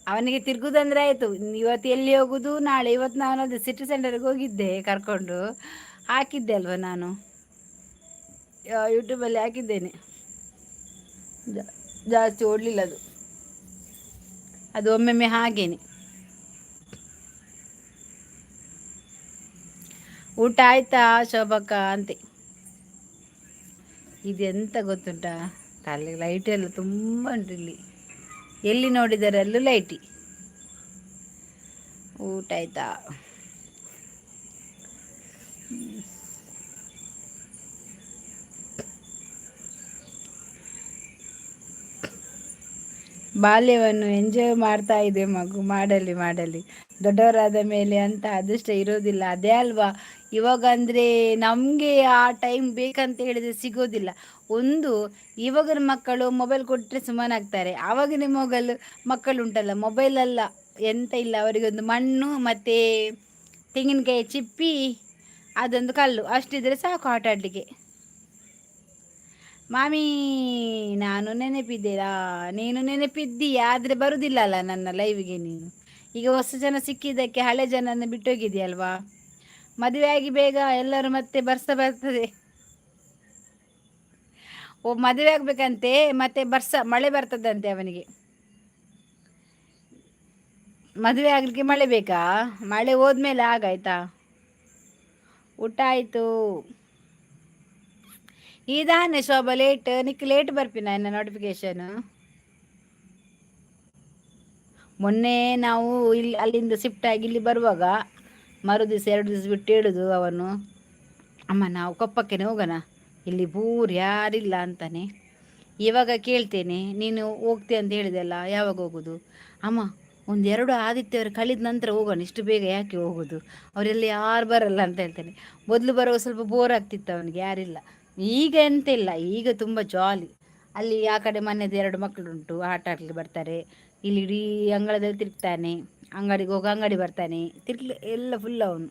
ಅವನಿಗೆ ತಿರುಗುದಂದ್ರೆ ಆಯಿತು. ಇವತ್ತು ಎಲ್ಲಿ ಹೋಗೋದು ನಾಳೆ? ಇವತ್ತು ನಾನು ಅದು ಸಿಟಿ ಸೆಂಟರ್ಗೆ ಹೋಗಿದ್ದೆ ಕರ್ಕೊಂಡು, ಹಾಕಿದ್ದೆ ಅಲ್ವ ನಾನು ಯೂಟ್ಯೂಬಲ್ಲಿ ಹಾಕಿದ್ದೇನೆ. ಜಾಸ್ತಿ ಓಡಲಿಲ್ಲ ಅದು ಒಮ್ಮೊಮ್ಮೆ ಹಾಗೇನೆ. ಊಟ ಆಯ್ತಾ ಶೋಭಕ್ಕ ಅಂತೆ. ಇದೆಂತ ಗೊತ್ತುಂಟಾ, ತಲೆ ಲೈಟ್ ಎಲ್ಲ ತುಂಬ ಉಂಟು ಇಲ್ಲಿ, ಎಲ್ಲಿ ನೋಡಿದರಲ್ಲೂ ಲೈಟಿ. ಊಟ ಆಯ್ತಾ? ಬಾಲ್ಯವನ್ನು ಎಂಜಾಯ್ ಮಾಡ್ತಾ ಇದೆ ಮಗು. ಮಾಡಲಿ ದೊಡ್ಡವರಾದ ಮೇಲೆ ಅಂತ ಅದೃಷ್ಟ ಇರೋದಿಲ್ಲ, ಅದೇ ಅಲ್ವಾ. ಇವಾಗ ಅಂದರೆ ನಮಗೆ ಆ ಟೈಮ್ ಬೇಕಂತ ಹೇಳಿದರೆ ಸಿಗೋದಿಲ್ಲ. ಒಂದು ಇವಾಗಿನ ಮಕ್ಕಳು ಮೊಬೈಲ್ ಕೊಟ್ಟರೆ ಸುಮ್ಮನಾಗ್ತಾರೆ. ಆವಾಗಿನ ಮಕ್ಕಳು ಉಂಟಲ್ಲ, ಮೊಬೈಲಲ್ಲ ಎಂತ ಇಲ್ಲ, ಅವರಿಗೊಂದು ಮಣ್ಣು ಮತ್ತು ತೆಂಗಿನಕಾಯಿ ಚಿಪ್ಪಿ ಅದೊಂದು ಕಲ್ಲು ಅಷ್ಟಿದ್ರೆ ಸಾಕು ಆಟ ಆಡಲಿಕ್ಕೆ. ಮಾಮಿ, ನಾನು ನೆನಪಿದ್ದೀರಾ? ನೀನು ನೆನಪಿದ್ದೀಯಾ, ಆದರೆ ಬರುವುದಿಲ್ಲ ಅಲ್ಲ ನನ್ನ ಲೈವ್ಗೆ ನೀನು. ಈಗ ಹೊಸ ಜನ ಸಿಕ್ಕಿದ್ದಕ್ಕೆ ಹಳೆ ಜನನ ಬಿಟ್ಟೋಗಿದೆಯಲ್ವಾ. ಮದುವೆ ಆಗಿ ಬೇಗ ಎಲ್ಲರೂ ಮತ್ತೆ ಬರ್ತದೆ. ಮದುವೆ ಆಗ್ಬೇಕಂತೆ, ಮತ್ತೆ ಮಳೆ ಬರ್ತದಂತೆ ಅವನಿಗೆ. ಮದುವೆ ಆಗ್ಲಿಕ್ಕೆ ಮಳೆ ಬೇಕಾ? ಮಳೆ ಹೋದ್ಮೇಲೆ ಆಗಾಯ್ತಾ. ಊಟ ಆಯಿತು. ಇದಾನೆ ಶೋಭಾ ಲೇಟ್ ನಿಕ್ ಲೇಟ್ ಬರ್ಪಿನ ಇನ್ನ ನೋಟಿಫಿಕೇಶನ್. ಮೊನ್ನೆ ನಾವು ಇಲ್ಲಿ ಅಲ್ಲಿಂದ ಶಿಫ್ಟ್ ಆಗಿ ಇಲ್ಲಿ ಬರುವಾಗ ದಿವಸ 2 ದಿವಸ ಬಿಟ್ಟು ಹೇಳುದು ಅವನು, ಅಮ್ಮ ನಾವು ಕೊಪ್ಪಕ್ಕೇನೆ ಹೋಗೋಣ, ಇಲ್ಲಿ ಪೂರ್ ಯಾರಿಲ್ಲ ಅಂತಾನೆ. ಇವಾಗ ಕೇಳ್ತೇನೆ, ನೀನು ಹೋಗ್ತೀಯ ಅಂತ ಹೇಳಿದೆಲ್ಲ, ಯಾವಾಗ ಹೋಗೋದು? ಅಮ್ಮ 1-2 ಆದಿತ್ಯವಾರ ಕಳೆದ ನಂತರ ಹೋಗೋಣ, ಇಷ್ಟು ಬೇಗ ಯಾಕೆ ಹೋಗೋದು, ಅವರೆಲ್ಲ ಯಾರು ಬರಲ್ಲ ಅಂತ ಹೇಳ್ತೇನೆ. ಮೊದಲು ಬರುವ ಸ್ವಲ್ಪ ಬೋರ್ ಆಗ್ತಿತ್ತು ಅವನಿಗೆ, ಯಾರಿಲ್ಲ. ಈಗ ಎಂತಿಲ್ಲ, ಈಗ ತುಂಬ ಜಾಲಿ. ಅಲ್ಲಿ ಆ ಕಡೆ ಮನೆಯದು 2 ಮಕ್ಕಳುಂಟು, ಆಟ ಆಡ್ಲಿಕ್ಕೆ ಬರ್ತಾರೆ. ಇಲ್ಲಿ ಇಡೀ ಅಂಗಳದಲ್ಲಿ ತಿರುಗ್ತಾನೆ, ಅಂಗಡಿಗೆ ಹೋಗಿ ಅಂಗಡಿ ಬರ್ತಾನೆ, ಎಲ್ಲ ಫುಲ್ ಅವನು.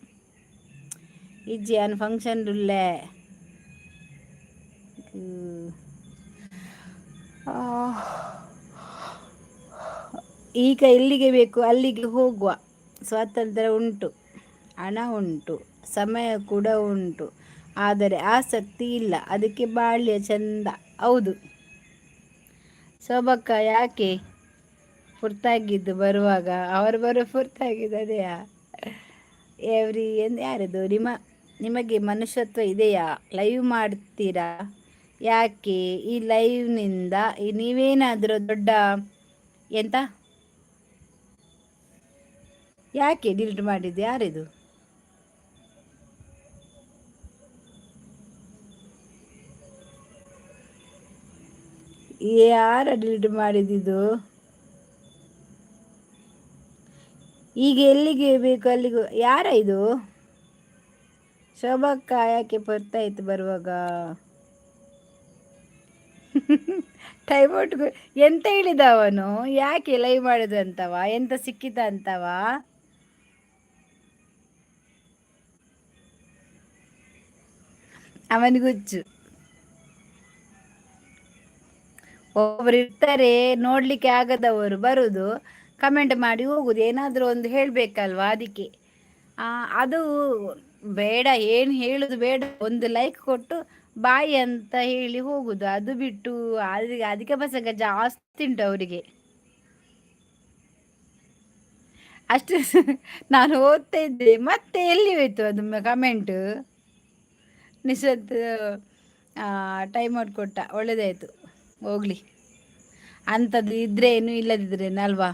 ಇಜ್ಜಿ ಅವನು ಫಂಕ್ಷನ್ ಉಳ್ಳೆ. ಈಗ ಎಲ್ಲಿಗೆ ಬೇಕು ಅಲ್ಲಿಗೆ ಹೋಗುವ ಸ್ವಾತಂತ್ರ್ಯ ಉಂಟು, ಹಣ ಉಂಟು, ಸಮಯ ಕೂಡ ಉಂಟು, ಆದರೆ ಆಸಕ್ತಿ ಇಲ್ಲ, ಅದಕ್ಕೆ ಬಾಳ್ಯ ಚಂದ. ಹೌದು ಶೋಭಕ್ಕ, ಯಾಕೆ ಫುರ್ತಾಗಿದ್ದು ಬರುವಾಗ? ಅವರು ಬರೋ ಫುರ್ತಾಗಿದ್ದದೆಯಾ? ಯಾರದು ನಿಮಗೆ ಮನುಷ್ಯತ್ವ ಇದೆಯಾ? ಲೈವ್ ಮಾಡ್ತೀರಾ? ಯಾಕೆ ಈ ಲೈವ್ನಿಂದ ನೀವೇನಾದರೂ ದೊಡ್ಡ ಎಂತ? ಯಾಕೆ ಡಿಲೀಟ್ ಮಾಡಿದ್ದು? ಯಾರಿದು? ಯಾರ ಡಿಲೀಟ್ ಮಾಡಿದ್ದು? ಈಗ ಎಲ್ಲಿಗೆ ಬೇಕು ಅಲ್ಲಿಗೂ. ಯಾರ ಇದು? ಶೋಭಕ್ಕ ಯಾಕೆ ಬರ್ತಾಯಿತ್ತು ಬರುವಾಗ? ಟೈಮ್ ಔಟ್ ಎಂತ ಹೇಳಿದ ಅವನು? ಯಾಕೆ ಲೈವ್ ಮಾಡಿದ ಅಂತವ? ಎಂತ ಸಿಕ್ಕಿತ ಅಂತವ? ಅವನಿಗುಚ್ಚು. ಒಬ್ಬರು ಇರ್ತಾರೆ ನೋಡ್ಲಿಕ್ಕೆ ಆಗದವರು, ಬರುದು ಕಮೆಂಟ್ ಮಾಡಿ ಹೋಗುದು, ಏನಾದರೂ ಒಂದು ಹೇಳಬೇಕಲ್ವಾ, ಅದಕ್ಕೆ. ಅದು ಬೇಡ, ಏನು ಹೇಳುದು ಬೇಡ, ಒಂದು ಲೈಕ್ ಕೊಟ್ಟು ಬಾಯಿ ಅಂತ ಹೇಳಿ ಹೋಗುದು. ಅದು ಬಿಟ್ಟು ಅಧಿಕ ಪ್ರಸಂಗ ಜಾಸ್ತಿ ಉಂಟು ಅವರಿಗೆ. ಅಷ್ಟು ನಾನು ಓದ್ತಾ ಇದ್ದೆ, ಮತ್ತೆ ಎಲ್ಲಿ ಹೋಯ್ತು ಅದು ಕಮೆಂಟ್? ನಿಶತ್ ಟೈಮ್ ಔಟ್ ಕೊಟ್ಟ, ಒಳ್ಳೇದಾಯ್ತು, ಹೋಗ್ಲಿ. ಅಂಥದ್ದು ಇದ್ರೇನು ಇಲ್ಲದಿದ್ರೇನು ಅಲ್ವಾ?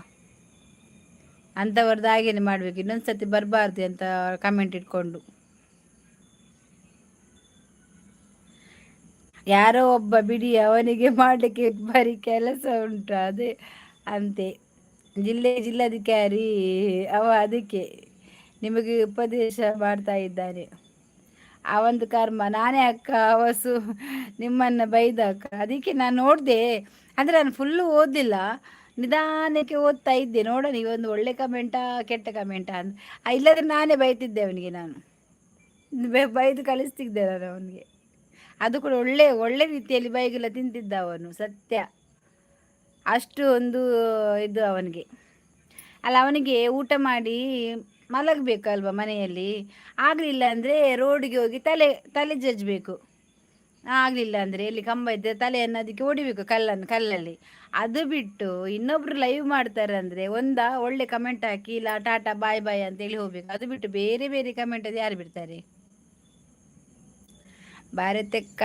ಅಂಥವ್ರದ್ದು ಹಾಗೇನೆ ಮಾಡಬೇಕು, ಇನ್ನೊಂದ್ಸತಿ ಬರಬಾರ್ದು ಅಂತ ಕಮೆಂಟ್ ಇಟ್ಕೊಂಡು. ಯಾರೋ ಒಬ್ಬ ಬಿಡಿ, ಅವನಿಗೆ ಮಾಡಲಿಕ್ಕೆ ಬರೀ ಕೆಲಸ ಉಂಟು, ಅದೇ ಅಂತೆ. ಜಿಲ್ಲಾಧಿಕಾರಿ ಅದಕ್ಕೆ ನಿಮಗೆ ಉಪದೇಶ ಮಾಡ್ತಾ ಇದ್ದಾನೆ. ಅವಂದು ಕರ್ಮ, ನಾನೇ ಅಕ್ಕ ಅವಸು ನಿಮ್ಮನ್ನು ಬೈದ ಅಕ್ಕ. ಅದಕ್ಕೆ ನಾನು ನೋಡಿದೆ, ಅಂದರೆ ನಾನು ಫುಲ್ಲು ಓದಿಲ್ಲ, ನಿಧಾನಕ್ಕೆ ಓದ್ತಾ ಇದ್ದೆ. ನೋಡ ನೀವೊಂದು ಒಳ್ಳೆ ಕಮೆಂಟಾ ಕೆಟ್ಟ ಕಮೆಂಟಾ ಅಂತ. ಇಲ್ಲದ್ರೆ ನಾನೇ ಬೈತಿದ್ದೆ ಅವನಿಗೆ, ನಾನು ಬೈದು ಕಳಿಸ್ತಿದ್ದೆ ನಾನು ಅವನಿಗೆ. ಅದು ಕೂಡ ಒಳ್ಳೆ ರೀತಿಯಲ್ಲಿ ಬೈಗೆಲ್ಲ ತಿಂತಿದ್ದ ಅವನು, ಸತ್ಯ. ಅಷ್ಟು ಒಂದು ಇದು ಅವನಿಗೆ. ಅಲ್ಲ, ಅವನಿಗೆ ಊಟ ಮಾಡಿ ಮಲಗಬೇಕಲ್ವ ಮನೆಯಲ್ಲಿ. ಆಗಲಿಲ್ಲ ಅಂದರೆ ರೋಡಿಗೆ ಹೋಗಿ ತಲೆ ಜಜ್ಬೇಕು. ಆಗಲಿಲ್ಲ ಅಂದರೆ ಎಲ್ಲಿ ಕಂಬ ಇದ್ದರೆ ತಲೆಯನ್ನು ಅದಕ್ಕೆ ಹೊಡಿಬೇಕು, ಕಲ್ಲಲ್ಲಿ. ಅದು ಬಿಟ್ಟು ಇನ್ನೊಬ್ರು ಲೈವ್ ಮಾಡ್ತಾರೆ ಅಂದರೆ ಒಳ್ಳೆ ಕಮೆಂಟ್ ಹಾಕಿ, ಇಲ್ಲ ಟಾಟಾ ಬಾಯ್ ಬಾಯ್ ಅಂತೇಳಿ ಹೋಗ್ಬೇಕು. ಅದು ಬಿಟ್ಟು ಬೇರೆ ಬೇರೆ ಕಮೆಂಟ್ ಅದು ಯಾರು ಬಿಡ್ತಾರೆ? ಭಾರತಕ್ಕ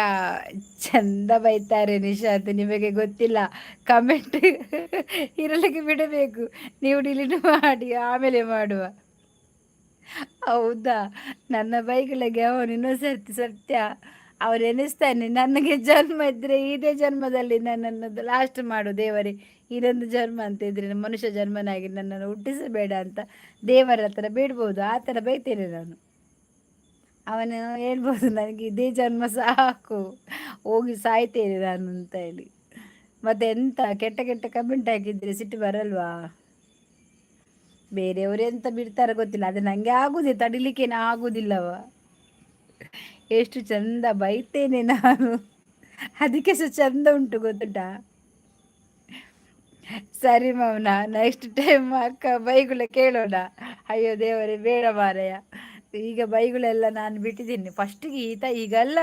ಚಂದ ಬೈತಾರೆ ನಿಶಾಂತ್, ನಿಮಗೆ ಗೊತ್ತಿಲ್ಲ. ಕಮೆಂಟ್ ಇರಲಿಕ್ಕೆ ಬಿಡಬೇಕು, ನೀವು ಡಿಲೀಟ್ ಮಾಡಿ ಆಮೇಲೆ ಮಾಡುವ. ಹೌದಾ? ನನ್ನ ಬೈಗಳಿಗೆ ಅವನು ಇನ್ನೊಂದು ಸತ್ಯ ಅವನು ಎನಿಸ್ತಾನೆ, ನನಗೆ ಜನ್ಮ ಇದ್ದರೆ ಇದೇ ಜನ್ಮದಲ್ಲಿ ನನ್ನನ್ನು ಲಾಸ್ಟ್ ಮಾಡು ದೇವರೇ, ಇದೊಂದು ಜನ್ಮ ಅಂತ ಇದ್ರೆ ಮನುಷ್ಯ ಜನ್ಮನಾಗಿ ನನ್ನನ್ನು ಹುಟ್ಟಿಸಬೇಡ ಅಂತ ದೇವರ ಹತ್ರ ಬೇಡ್ಬೋದು. ಆ ಥರ ಬೈತೇನೆ ನಾನು. ಅವನು ಹೇಳ್ಬೋದು, ನನಗೆ ಇದೇ ಜನ್ಮ ಸಾಕು, ಹೋಗಿ ಸಾಯ್ತೇನೆ ನಾನು ಅಂತ ಹೇಳಿ. ಮತ್ತೆ ಎಂತ ಕೆಟ್ಟ ಕೆಟ್ಟ ಕಮೆಂಟ್ ಹಾಕಿದ್ರೆ ಸಿಟ್ಟು ಬರಲ್ವಾ? ಬೇರೆಯವರು ಎಂತ ಬಿಡ್ತಾರ ಗೊತ್ತಿಲ್ಲ, ಅದು ನನಗೆ ಆಗುದೇ, ತಡಿಲಿಕ್ಕೇನು ಆಗುದಿಲ್ಲವ. ಎಷ್ಟು ಚಂದ ಬೈತೇನೆ ನಾನು, ಅದಕ್ಕೆ ಚಂದ ಉಂಟು ಗೊತ್ತುಂಟಾ. ಸರಿ ಮೌನ, ನೆಕ್ಸ್ಟ್ ಟೈಮ್ ಅಕ್ಕ ಬೈಗುಳ ಕೇಳೋಣ. ಅಯ್ಯೋ ದೇವರೇ ಬೇಡ ಮಾರಯ್ಯ, ಈಗ ಬೈಗುಳೆಲ್ಲ ನಾನು ಬಿಟ್ಟಿದ್ದೀನಿ. ಫಸ್ಟಿಗೆ ಈಗಲ್ಲ,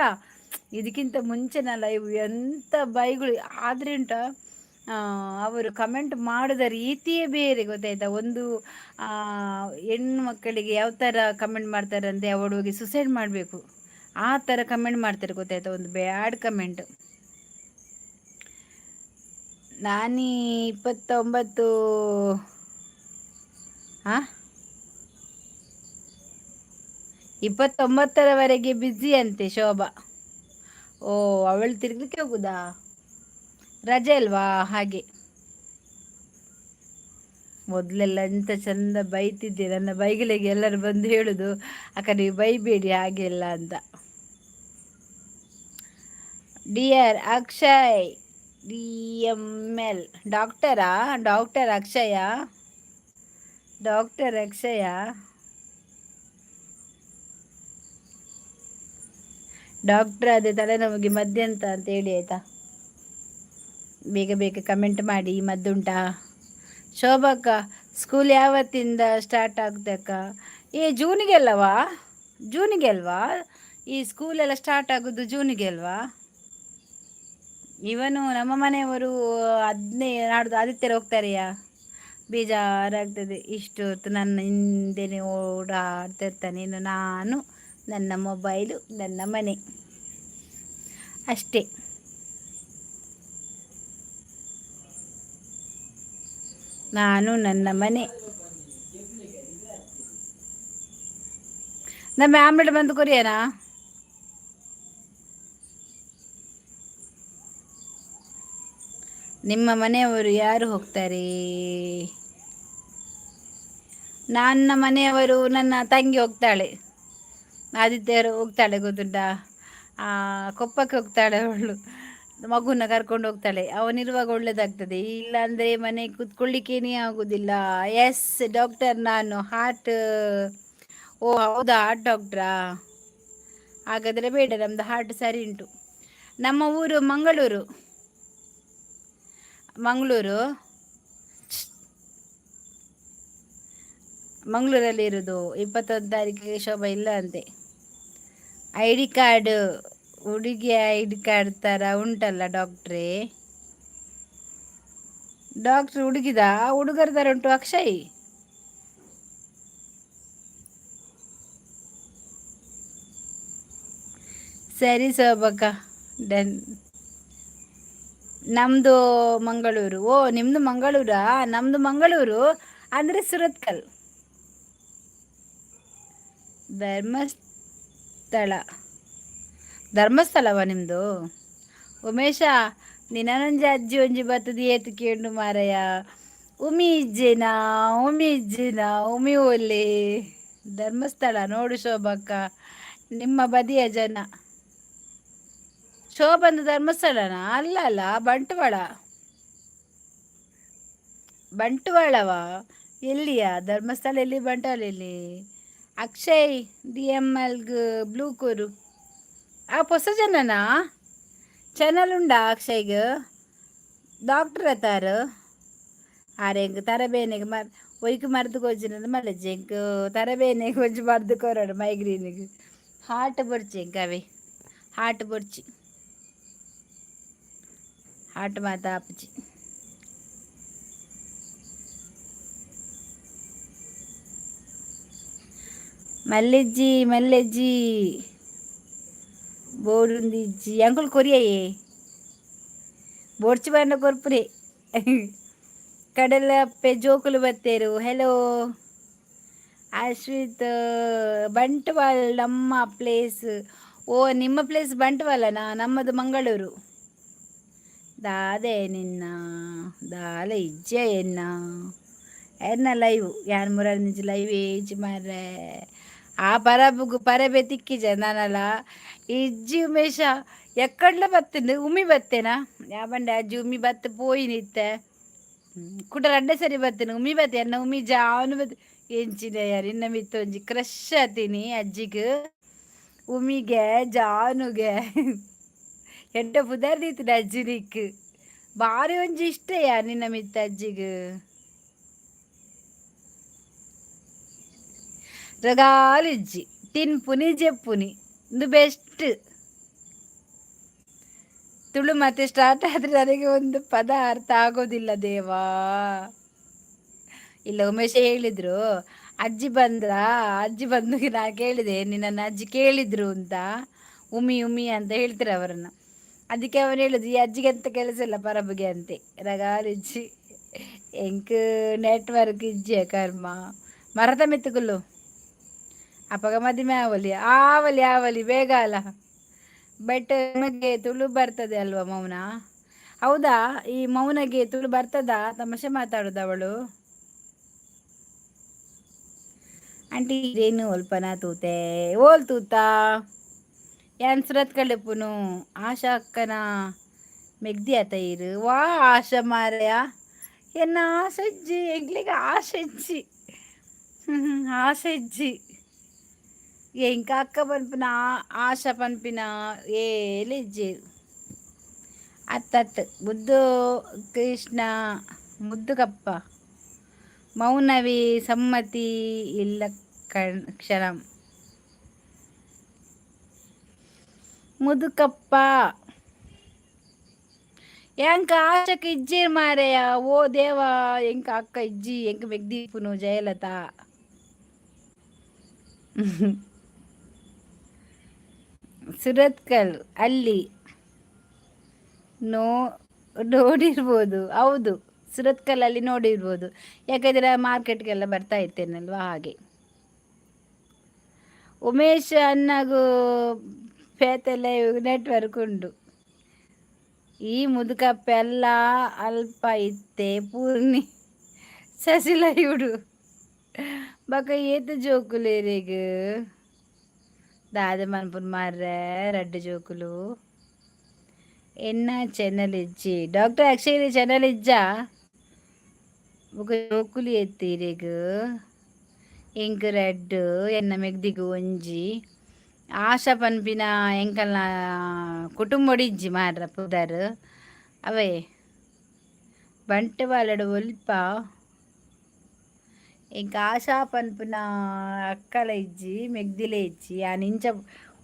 ಇದಕ್ಕಿಂತ ಮುಂಚೆನಲ್ಲ ಇವು ಎಂಥ ಬೈಗುಳು ಆದರೆ ಉಂಟ. ಅವರು ಕಮೆಂಟ್ ಮಾಡಿದ ರೀತಿಯೇ ಬೇರೆ ಗೊತ್ತಾಯ್ತಾ. ಒಂದು ಹೆಣ್ಣು ಮಕ್ಕಳಿಗೆ ಯಾವ ಥರ ಕಮೆಂಟ್ ಮಾಡ್ತಾರೆ ಅಂದರೆ, ಅವಳು ಹೋಗಿ ಸುಸೈಡ್ ಮಾಡಬೇಕು ಆ ಥರ ಕಮೆಂಟ್ ಮಾಡ್ತಾರೆ ಗೊತ್ತಾಯ್ತಾ. ಒಂದು ಬ್ಯಾಡ್ ಕಮೆಂಟ್. ನಾನೀ 29 ಹಾಂ 29ರವರೆಗೆ ಬ್ಯುಸಿ ಅಂತೆ ಶೋಭಾ. ಓ, ಅವಳು ತಿರ್ಗಲಿಕ್ಕೆ ಹೋಗುದಾ, ರಜೆ ಅಲ್ವಾ ಹಾಗೆ. ಮೊದಲೆಲ್ಲ ಎಂತ ಚಂದ ಬೈತಿದ್ದೆ, ನನ್ನ ಬೈಗಲಿಗೆ ಎಲ್ಲರೂ ಬಂದು ಹೇಳುದು, ಅಕ್ಕ ನೀವು ಬೈಬೇಡಿ ಹಾಗೆಲ್ಲ ಅಂತ. ಡಿಯರ್ ಅಕ್ಷಯ್ DML, ಡಾಕ್ಟರಾ, ಡಾಕ್ಟರ್ ಅಕ್ಷಯ, ಡಾಕ್ಟರ್ ಅಕ್ಷಯ. ಡಾಕ್ಟರ್ ಅದೇ ತಲೆನೋವಿಗೆ ಮದ್ದೆಂತ ಅಂತ ಹೇಳಿ ಆಯ್ತಾ. ಬೇಗ ಬೇಗ ಕಮೆಂಟ್ ಮಾಡಿ, ಮದ್ದುಂಟಾ. ಶೋಭಕ್ಕ, ಸ್ಕೂಲ್ ಯಾವತ್ತಿಂದ ಸ್ಟಾರ್ಟ್ ಆಗ್ತಕ್ಕ? ಜೂನಿಗೆ ಅಲ್ಲವಾ, ಜೂನಿಗೆ ಅಲ್ವಾ ಈ ಸ್ಕೂಲೆಲ್ಲ ಸ್ಟಾರ್ಟ್ ಆಗೋದು, ಜೂನಿಗೆ ಅಲ್ವಾ. ಇವನು ನಮ್ಮ ಮನೆಯವರು ನಾಡ್ದು ಆದಿತ್ಯರ ಹೋಗ್ತಾರೆಯಾ. ಬೇಜಾರಾಗ್ತದೆ, ಇಷ್ಟು ಹೊತ್ತು ನನ್ನ ಹಿಂದೆನೇ ಓಡಾಡ್ತಿರ್ತಾನೆ. ಇನ್ನು ನಾನು, ನನ್ನ ಮೊಬೈಲು, ನನ್ನ ಮನೆ ಅಷ್ಟೇ. ನಾನು, ನನ್ನ ಮನೆ. ನಮ್ಮ ಆಮ್ಲೆಟ್ ಬಂದು ಕೊರಿಯನಾ. ನಿಮ್ಮ ಮನೆಯವರು ಯಾರು ಹೋಗ್ತಾರೆ? ನನ್ನ ಮನೆಯವರು, ನನ್ನ ತಂಗಿ ಹೋಗ್ತಾಳೆ, ಆದಿತ್ಯರು ಹೋಗ್ತಾಳೆ ಗೊತ್ತುಂಟಾ. ಕೊಪ್ಪಕ್ಕೆ ಹೋಗ್ತಾಳೆ ಅವಳು, ಮಗುನ ಕರ್ಕೊಂಡು ಹೋಗ್ತಾಳೆ. ಅವನಿರುವಾಗ ಒಳ್ಳೇದಾಗ್ತದೆ, ಇಲ್ಲಾಂದರೆ ಮನೆ ಕೂತ್ಕೊಳ್ಳಿಕ್ಕೇನೇ ಆಗೋದಿಲ್ಲ. ಎಸ್ ಡಾಕ್ಟರ್, ನಾನು ಹಾರ್ಟ್. ಓ ಹೌದಾ, ಹಾರ್ಟ್ ಡಾಕ್ಟ್ರಾ? ಹಾಗಾದರೆ ಬೇಡ, ನಮ್ಮದು ಹಾರ್ಟ್ ಸರಿ ಉಂಟು. ನಮ್ಮ ಊರು ಮಂಗಳೂರು. ಮಂಗಳೂರಲ್ಲಿ ಇರೋದು. 21 ತಾರೀಕಿಗೆ ಶೋಭಾ ಇಲ್ಲ ಅಂತೆ. ID ಕಾರ್ಡ್, ಹುಡುಗಿ ID ಕಾರ್ಡ್ ಥರ ಉಂಟಲ್ಲ ಡಾಕ್ಟ್ರೇ. ಡಾಕ್ಟ್ರ್ ಹುಡುಗಿದ, ಹುಡುಗರ ಥರ ಉಂಟು ಅಕ್ಷಯ್. ಸರಿ ಶೋಭಕ್ಕ, ಡನ್. ನಮ್ಮದು ಮಂಗಳೂರು. ಓ ನಿಮ್ಮದು ಮಂಗಳೂರಾ? ನಮ್ಮದು ಮಂಗಳೂರು ಅಂದರೆ ಸುರತ್ಕಲ್. ಧರ್ಮಸ್ಥಳವ ನಿಮ್ಮದು? ಉಮೇಶ, ನಿನ್ನೊಂಜಿ ಅಜ್ಜಿ ಒಂಜಿ ಬರ್ತದೆ ಏತು ಕೇಳು ಮಾರಯ್ಯ. ಉಮಿ ಒಳ್ಳೆ ಧರ್ಮಸ್ಥಳ ನೋಡು ಶೋಭಕ್ಕ, ನಿಮ್ಮ ಬದಿಯ ಜನ. ಶೋಭಂದು ಧರ್ಮಸ್ಥಳನಾ? ಅಲ್ಲ ಬಂಟ್ವಾಳವಾ? ಎಲ್ಲಿಯಾ ಧರ್ಮಸ್ಥಳ, ಎಲ್ಲಿ ಬಂಟ್ವಾಳ ಎಲ್ಲಿ? ಅಕ್ಷಯ್ DML ಬ್ಲೂ ಕೋರು ಹೊಸ ಜನನಾ? ಚಾನಲ್ ಉಂಡಾ ಅಕ್ಷಯ್ಗೆ? ಡಾಕ್ಟರ್ ಅತ್ತಾರು ಆರೆಂಗ್ ತರಬೇನೆಗೆ ಒಯ್ಕು ಮರ್ದು ಕೊಚ್ಚಿನ ಮಲಜ್ಜೆಂಕ್ ತರಬೇನೆಗೆ ಒಂಚು ಮರ್ದು ಕೊರೋಡು ಮೈಗ್ರೀನಿಗೆ. ಹಾರ್ಟ್ ಬೊಡ್ಚೆಂಕ್ ಅವೇ, ಹಾರ್ಟ್ ಬೊಡ್ಚಿ, ಹಾರ್ಟ್ ಮಾತ ಆಪುಜಿ. ಮಲ್ಲೆಜ್ಜಿ ಬೋಡುಂದಿಜ್ಜಿ ಅಂಕುಲ್ ಕೊರಿಯೇ ಬೋಡ್ಚಿ ಬಂಡ ಕೊರ್ಪುರೆ. ಕಡಲಪ್ಪೆ ಜೋಕುಲು ಬತ್ತೇರು. ಹೆಲೋ ಅಶ್ವಿತ್, ಬಂಟ್ವಾಳ ನಮ್ಮ ಪ್ಲೇಸ್. ಓ ನಿಮ್ಮ ಪ್ಲೇಸ್ ಬಂಟ್ವಾಳನಾ? ನಮ್ಮದು ಮಂಗಳೂರು. ದಾದೆ ನಿನ್ನ ದಾಲ ಇಜ್ಜೆ ಎನ್ನ ಲೈವ್ ಯಾನ್ ಮುರಾರ ನಿಜ ಲೈವ್ ಏಜ್ ಮಾರ್ರೆ. ಆ ಪರಬೆ ತಿಕ್ಕಿಜ ನಾನಲ್ಲ ಇಜ್ಜಿ ಉಮೇಶ ಎಕ್ಕಡ್ಲ ಬತ್ತಂದು ಉಮಿ ಬತ್ತೇನಾ ಯಾಬಂಡೆ ಅಜ್ಜಿ ಉಮಿ ಬತ್ತ ಪೋಯಿ ನಿತ್ತೆ ಕುಟ ರಡ್ಡೆ ಸರಿ ಬತ್ತೇನೆ ಉಮಿ ಬತ್ತೆ ಅನ್ನ ಉಮಿ ಜಾವನು ಬತ್ ಎಂಚಿನ ಯಾರು ಇನ್ನ ಮಿತ್ತು ಒಂಜಿ ಕ್ರಶ್ ಆತೀನಿ ಅಜ್ಜಿಗೆ ಉಮಿಗೆ ಜಾನುಗೆ ಎಡ್ಡ ಪುದರ್ದೀತಿನ ಅಜ್ಜಿನಿಕ್ ಬಾರಿ ಒಂಜಿ ಇಷ್ಟಯ್ಯ ನಿನ್ನ ಮಿತ್ತ ಅಜ್ಜಿಗ್ ರಗಾಲಿಜ್ಜಿ ತಿನ್ಪುನಿ ಜೆಪ್ಪುನಿ ಇದು ಬೆಸ್ಟ್. ತುಳು ಮತ್ತೆ ಸ್ಟಾರ್ಟ್ ಆದರೆ ನನಗೆ ಒಂದು ಪದ ಅರ್ಥ ಆಗೋದಿಲ್ಲ ದೇವಾ. ಇಲ್ಲ ಉಮೇಶ ಹೇಳಿದ್ರು ಅಜ್ಜಿ ಬಂದ್ರ, ಅಜ್ಜಿ ಬಂದು ನಾ ಕೇಳಿದೆ ನಿನ್ನನ್ನು ಅಜ್ಜಿ ಕೇಳಿದ್ರು ಅಂತ, ಉಮಿ ಉಮಿ ಅಂತ ಹೇಳ್ತಾರೆ ಅವರನ್ನು. ಅದಕ್ಕೆ ಅವನು ಹೇಳುದು ಈ ಅಜ್ಜಿಗೆ ಅಂತ ಕೆಲಸ ಇಲ್ಲ ಪರಬಗೆ ಅಂತೆ. ರಗಾಲಿಜ್ಜಿ ಎಂಕ್ ನೆಟ್ವರ್ಕ್ ಇಜ್ಜೆ ಕರ್ಮ ಮರತ ಮೆತ್ತುಗುಲ್ಲು ಅಪ್ಪಗ ಮದುವೆ ಆವಲಿ ಬೇಗ ಅಲ್ಲ. ಬಟ್ ನಮಗೆ ತುಳು ಬರ್ತದೆ ಅಲ್ವಾ ಮೌನ? ಹೌದಾ, ಈ ಮೌನಗೆ ತುಳು ಬರ್ತದಾ? ತಮಾಷೆ ಮಾತಾಡೋದು ಅವಳು. ಆಂಟಿ ಇದೇನು ಒಲ್ಪನ ತೂತೆ ಓಲ್ ತೂತಾ ಏನ್ ಸುರತ್ ಕಳೆಪುನು ಆಶಾ ಅಕ್ಕನ ಮೆಗ್ದಿ ಆತೈರು ವಾ ಆಶಾ ಮಾರಯ ಎನ್ನ ಆಸಜ್ಜಿ ಎಂಗ್ಲಿಗೆ ಆಶಜ್ಜಿ ಆಸಜ್ಜಿ ಎಂಕ ಅಕ್ಕ ಪನ್ಪಿನ ಆಶಾ ಪನ್ಪಿನ ಏಲಿಜ್ಜಿ ಅತ್ತತ್ತು ಬುದ್ದು ಕೃಷ್ಣ ಮುದ್ದು ಕಪ್ಪ ಮೌನವಿ ಸಮ್ಮತಿ ಇಲ್ಲ ಕ್ಷಣಂ ಮುದುಕಪ್ಪ ಎಂಕ ಆಶಕ್ಕೆ ಇಜ್ಜಿರ್ ಮಾರೆಯ ಓ ದೇವಾ ಎಂಕ ಅಕ್ಕ ಇಜ್ಜಿ ಎಂಕ ಮೆಗ್ದೀಪುನು ಜಯಲತಾ ಸುರತ್ಕಲ್ ಅಲ್ಲಿ ನೋಡಿರ್ಬೋದು. ಹೌದು, ಸುರತ್ಕಲ್ಲಲ್ಲಿ ನೋಡಿರ್ಬೋದು, ಯಾಕಂದರೆ ಮಾರ್ಕೆಟ್ಗೆಲ್ಲ ಬರ್ತಾ ಇರ್ತೇನಲ್ವಾ ಹಾಗೆ. ಉಮೇಶ್ ಅಣ್ಣಗೂ ಪೇತೆಲ್ಲ ನೆಟ್ವರ್ಕ್ ಉಂಡು. ಈ ಮುದುಕಪ್ಪ ಎಲ್ಲ ಅಲ್ಪ ಇತ್ತೆ ಪೂರ್ಣಿ ಸಸಿಲ ಇಡು ಬಕ ಏತು ಜೋಕುಲೇರೆಗ್ ದಾದ ಮನ್ಪುನ್ ಮಾರ್ರೆ ರಡ್ಡು ಜೋಕುಲು ಎನ್ನ ಚಾನಲ್ ಇಜ್ಜಿ ಡಾಕ್ಟರ್ ಅಕ್ಷಯ್ ಚಾನಲ್ ಇಜ್ಜ ಬೊಕ ಜೋಕುಲಿ ಎತ್ತೀರೆಗ್ ಎಂಕ್ ರಡ್ಡು ಎನ್ನ ಮೆಗ್ದಿಗು ಒಂಜಿ ಆಶಾ ಪನ್ಪಿನ ಎಂಕಲ್ನ ಕುಟುಂಬಡಿಜ್ಜಿ ಮಾರ್ರ ಪುದರ್ ಅವೇ ಬಂಟವಾಳಡು ಒಲ್ಪ ಎಂಕ ಆಶಾ ಪನ್ಪುನ ಅಕ್ಕಲ ಇಜ್ಜಿ ಮೆಗ್ದಿಲೆ ಇಜ್ಜಿ ಆ ನಿಂಚ